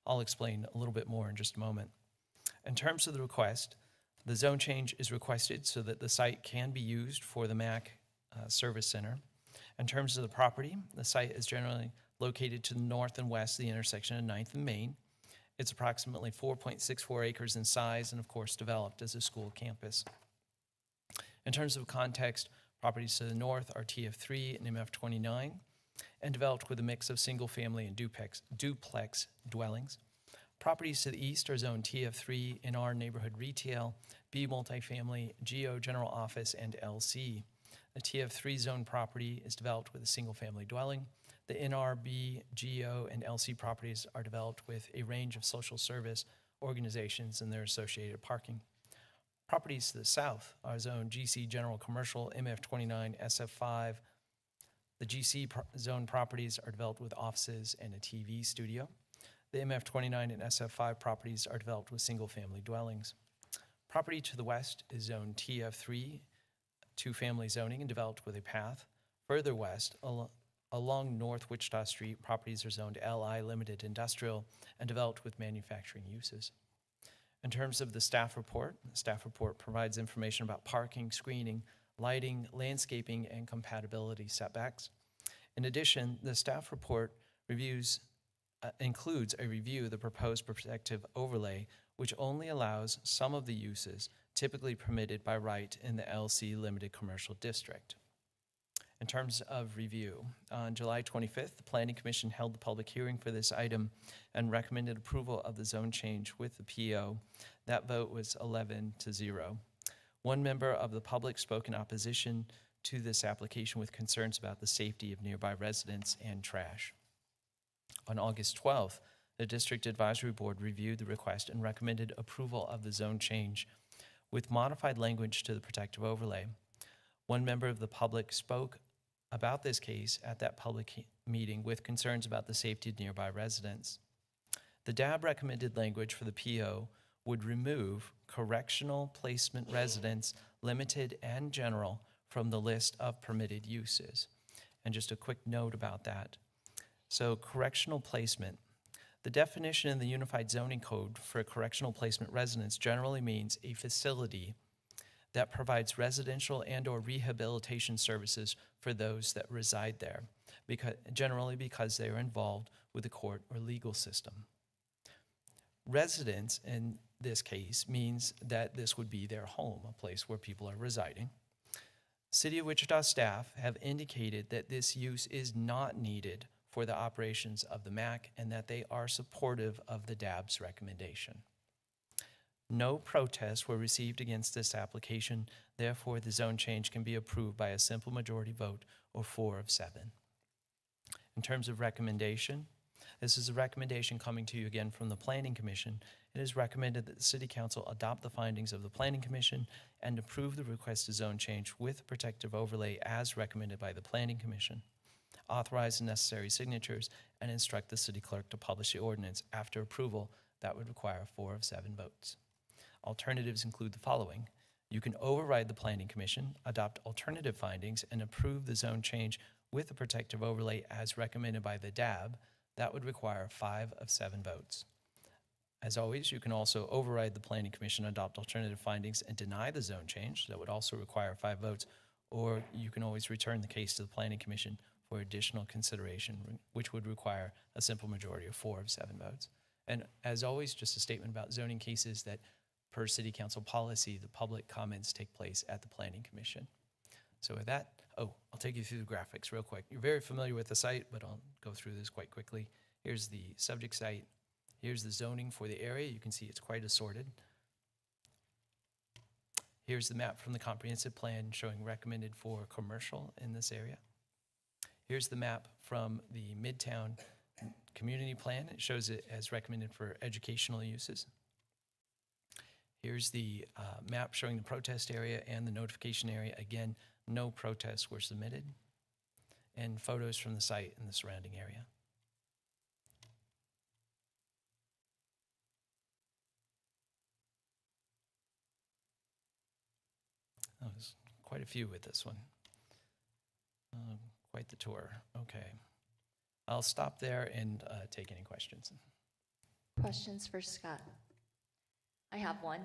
I'll explain a little bit more in just a moment. In terms of the request, the zone change is requested so that the site can be used for the MAC Service Center. In terms of the property, the site is generally located to the north and west of the intersection of 9th and Main. It's approximately 4.64 acres in size and, of course, developed as a school campus. In terms of context, properties to the north are TF3 and MF29, and developed with a mix of single-family and duplex dwellings. Properties to the east are zoned TF3 NR neighborhood retail, B multifamily, GO general office, and LC. The TF3 zone property is developed with a single-family dwelling. The NR, B, GO, and LC properties are developed with a range of social service organizations and their associated parking. Properties to the south are zoned GC general commercial, MF29, SF5. The GC zone properties are developed with offices and a TV studio. The MF29 and SF5 properties are developed with single-family dwellings. Property to the west is zoned TF3, two-family zoning, and developed with a path. Further west, along North Wichita Street, properties are zoned LI limited industrial and developed with manufacturing uses. In terms of the staff report provides information about parking, screening, lighting, landscaping, and compatibility setbacks. In addition, the staff report includes a review of the proposed protective overlay, which only allows some of the uses typically permitted by right in the LC Limited Commercial District. In terms of review, on July 25th, the Planning Commission held the public hearing for this item and recommended approval of the zone change with the PO. That vote was 11-0. One member of the public spoke in opposition to this application with concerns about the safety of nearby residents and trash. On August 12th, the District Advisory Board reviewed the request and recommended approval of the zone change with modified language to the protective overlay. One member of the public spoke about this case at that public meeting with concerns about the safety of nearby residents. The DAB recommended language for the PO would remove correctional placement residents, limited and general, from the list of permitted uses. And just a quick note about that. So correctional placement, the definition in the Unified Zoning Code for a correctional placement residence generally means a facility that provides residential and/or rehabilitation services for those that reside there, generally because they are involved with the court or legal system. Residence in this case means that this would be their home, a place where people are residing. City of Wichita staff have indicated that this use is not needed for the operations of the MAC and that they are supportive of the DAB's recommendation. No protests were received against this application, therefore the zone change can be approved by a simple majority vote or 4 of 7. In terms of recommendation, this is a recommendation coming to you again from the Planning Commission. It is recommended that the City Council adopt the findings of the Planning Commission and approve the requested zone change with protective overlay as recommended by the Planning Commission, authorize the necessary signatures, and instruct the City Clerk to publish the ordinance. After approval, that would require 4 of 7 votes. Alternatives include the following. You can override the Planning Commission, adopt alternative findings, and approve the zone change with a protective overlay as recommended by the DAB, that would require 5 of 7 votes. As always, you can also override the Planning Commission, adopt alternative findings, and deny the zone change. That would also require 5 votes. Or you can always return the case to the Planning Commission for additional consideration, which would require a simple majority of 4 of 7 votes. And as always, just a statement about zoning cases that per City Council policy, the public comments take place at the Planning Commission. So with that, I'll take you through the graphics real quick. You're very familiar with the site, but I'll go through this quite quickly. Here's the subject site. Here's the zoning for the area. You can see it's quite assorted. Here's the map from the comprehensive plan showing recommended for commercial in this area. Here's the map from the Midtown community plan. It shows it as recommended for educational uses. Here's the map showing the protest area and the notification area. Again, no protests were submitted. And photos from the site and the surrounding area. Oh, there's quite a few with this one. Quite the tour. Okay. I'll stop there and take any questions. Questions for Scott? I have one.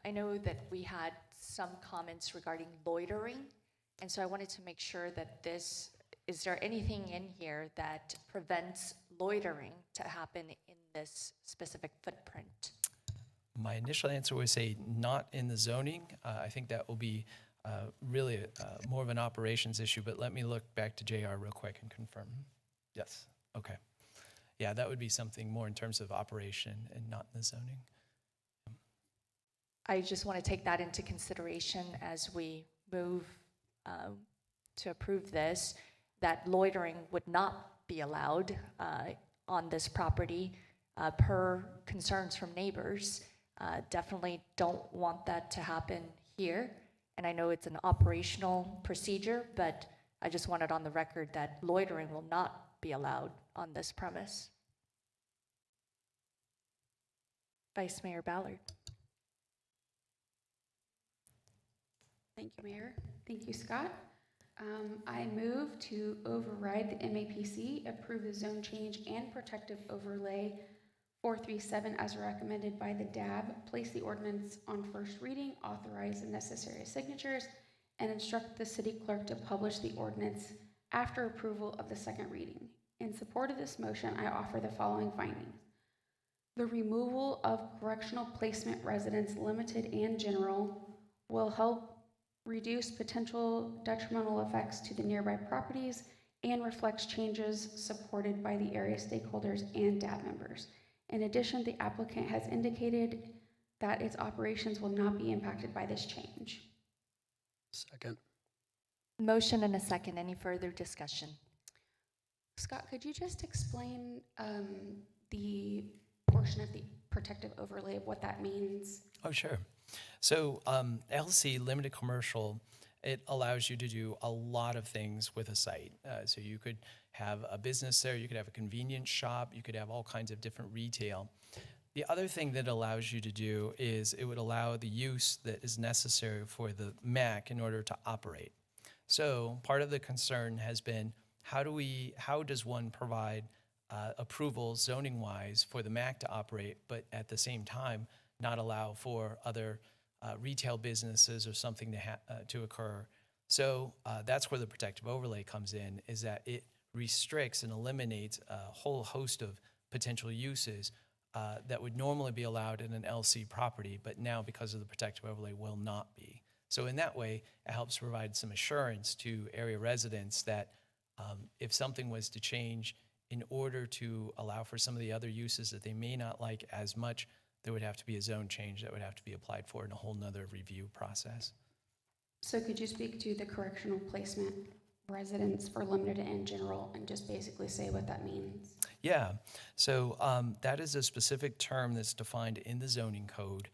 I know that we had some comments regarding loitering, and so I wanted to make sure that is there anything in here that prevents loitering to happen in this specific footprint? My initial answer would say not in the zoning. I think that will be really more of an operations issue, but let me look back to JR real quick and confirm. Yes, okay. Yeah, that would be something more in terms of operation and not in the zoning. I just want to take that into consideration as we move to approve this, that loitering would not be allowed on this property per concerns from neighbors. Definitely don't want that to happen here. And I know it's an operational procedure, but I just want it on the record that loitering will not be allowed on this premise. Vice Mayor Ballard. Thank you, Mayor. Thank you, Scott. I move to override the MAPC, approve the zone change and protective overlay 437 as recommended by the DAB, place the ordinance on first reading, authorize the necessary signatures, and instruct the city clerk to publish the ordinance after approval of the second reading. In support of this motion, I offer the following findings. The removal of correctional placement residents, limited and general, will help reduce potential detrimental effects to the nearby properties and reflects changes supported by the area stakeholders and DAB members. In addition, the applicant has indicated that its operations will not be impacted by this change. Second. Motion and a second. Any further discussion? Scott, could you just explain the portion of the protective overlay of what that means? Oh, sure. So LC, limited commercial, it allows you to do a lot of things with a site. So you could have a business there, you could have a convenience shop, you could have all kinds of different retail. The other thing that allows you to do is it would allow the use that is necessary for the MAC in order to operate. So part of the concern has been how does one provide approval zoning-wise for the MAC to operate, but at the same time not allow for other retail businesses or something to occur. So that's where the protective overlay comes in, is that it restricts and eliminates a whole host of potential uses that would normally be allowed in an LC property, but now because of the protective overlay will not be. So in that way, it helps provide some assurance to area residents that if something was to change in order to allow for some of the other uses that they may not like as much, there would have to be a zone change that would have to be applied for in a whole nother review process. So could you speak to the correctional placement residents for limited and general and just basically say what that means? Yeah, so that is a specific term that's defined in the zoning code.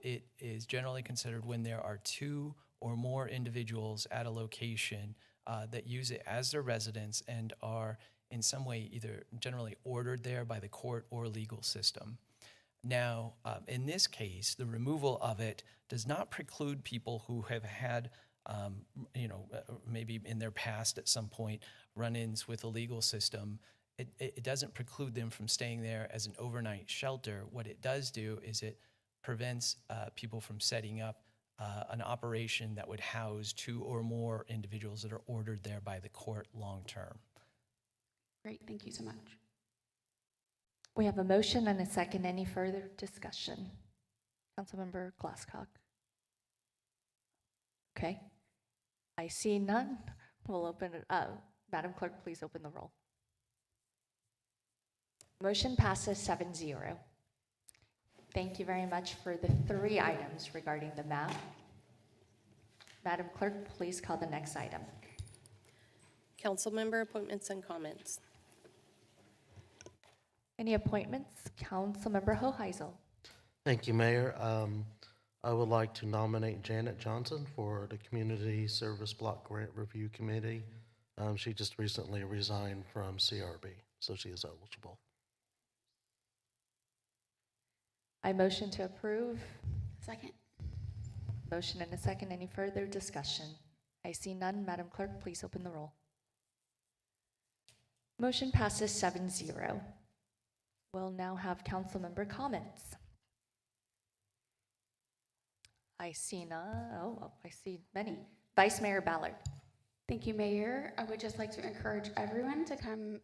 It is generally considered when there are 2 or more individuals at a location that use it as their residence and are in some way either generally ordered there by the court or legal system. Now, in this case, the removal of it does not preclude people who have had maybe in their past at some point, run-ins with the legal system, it doesn't preclude them from staying there as an overnight shelter. What it does do is it prevents people from setting up an operation that would house 2 or more individuals that are ordered there by the court long-term. Great, thank you so much. We have a motion and a second. Any further discussion? Councilmember Glasscock. Okay. I see none. We'll open it up. Madam Clerk, please open the roll. Motion passes 7-0. Thank you very much for the 3 items regarding the map. Madam Clerk, please call the next item. Council member appointments and comments. Any appointments? Councilmember Hoheisel. Thank you, Mayor. I would like to nominate Janet Johnson for the Community Service Block Grant Review Committee. She just recently resigned from CRB, so she is eligible. I motion to approve. Second. Motion and a second. Any further discussion? I see none. Madam Clerk, please open the roll. Motion passes 7-0. We'll now have council member comments. I see none. Oh, I see many. Vice Mayor Ballard. Thank you, Mayor. I would just like to encourage everyone to come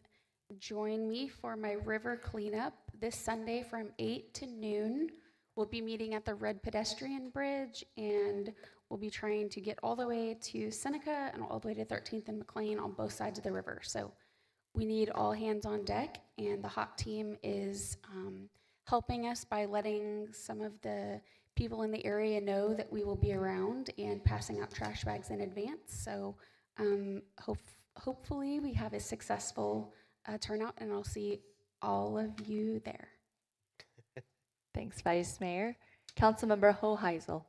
join me for my river cleanup this Sunday from 8 to noon. We'll be meeting at the Red Pedestrian Bridge, and we'll be trying to get all the way to Seneca and all the way to 13th and McLean on both sides of the river. So we need all hands on deck, and the HOP team is helping us by letting some of the people in the area know that we will be around and passing out trash bags in advance. So hopefully we have a successful turnout, and I'll see all of you there. Thanks, Vice Mayor. Councilmember Hoheisel.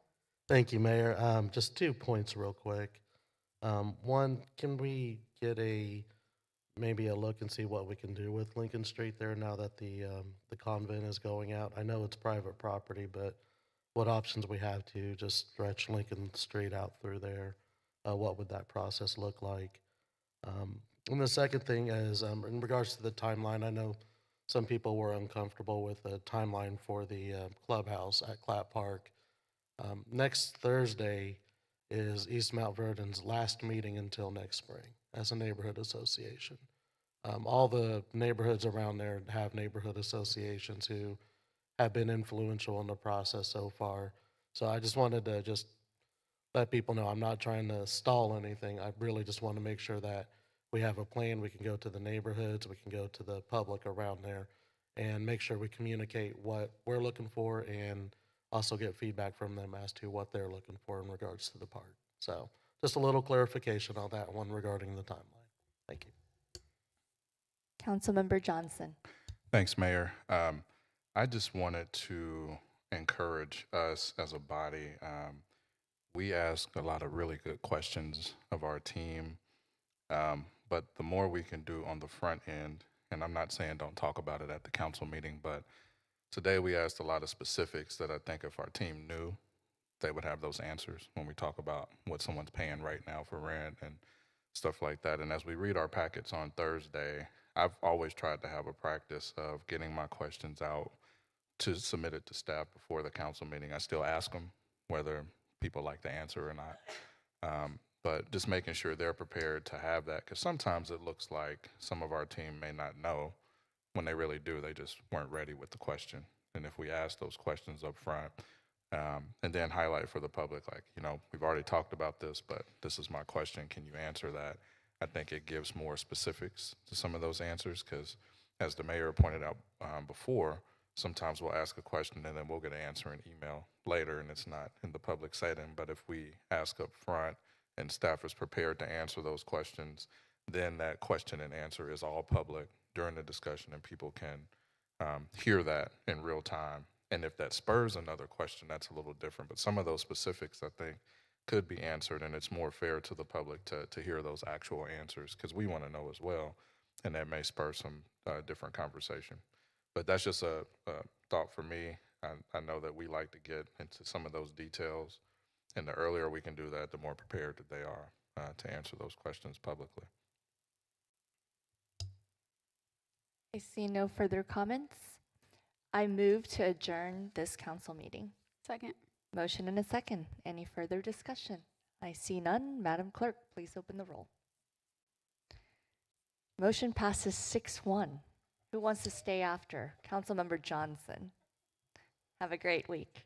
Thank you, Mayor. Just 2 points real quick. One, can we get maybe a look and see what we can do with Lincoln Street there now that the convent is going out? I know it's private property, but what options we have to just stretch Lincoln Street out through there? What would that process look like? And the second thing is, in regards to the timeline, I know some people were uncomfortable with the timeline for the clubhouse at Clapp Park. Next Thursday is East Mount Verden's last meeting until next spring as a neighborhood association. All the neighborhoods around there have neighborhood associations who have been influential in the process so far. So I just wanted to just let people know I'm not trying to stall anything. I really just want to make sure that we have a plan. We can go to the neighborhoods, we can go to the public around there and make sure we communicate what we're looking for and also get feedback from them as to what they're looking for in regards to the park. So just a little clarification on that one regarding the timeline. Thank you. Councilmember Johnson. Thanks, Mayor. I just wanted to encourage us as a body. We ask a lot of really good questions of our team, but the more we can do on the front end, and I'm not saying don't talk about it at the council meeting, but today we asked a lot of specifics that I think if our team knew, they would have those answers when we talk about what someone's paying right now for rent and stuff like that. And as we read our packets on Thursday, I've always tried to have a practice of getting my questions out to submit it to staff before the council meeting. I still ask them whether people like the answer or not. But just making sure they're prepared to have that, because sometimes it looks like some of our team may not know. When they really do, they just weren't ready with the question. And if we ask those questions up front, and then highlight for the public, like, we've already talked about this, but this is my question, can you answer that? I think it gives more specifics to some of those answers, because as the mayor pointed out before, sometimes we'll ask a question and then we'll get an answer in email later and it's not in the public setting. But if we ask up front and staff is prepared to answer those questions, then that question and answer is all public during the discussion and people can hear that in real time. And if that spurs another question, that's a little different. But some of those specifics, I think, could be answered, and it's more fair to the public to hear those actual answers, because we want to know as well, and that may spur some different conversation. But that's just a thought for me. I know that we like to get into some of those details And the earlier we can do that, the more prepared that they are to answer those questions publicly. I see no further comments. I move to adjourn this council meeting. Second. Motion and a second. Any further discussion? I see none. Madam Clerk, please open the roll. Motion passes 6-1. Who wants to stay after? Councilmember Johnson. Have a great week.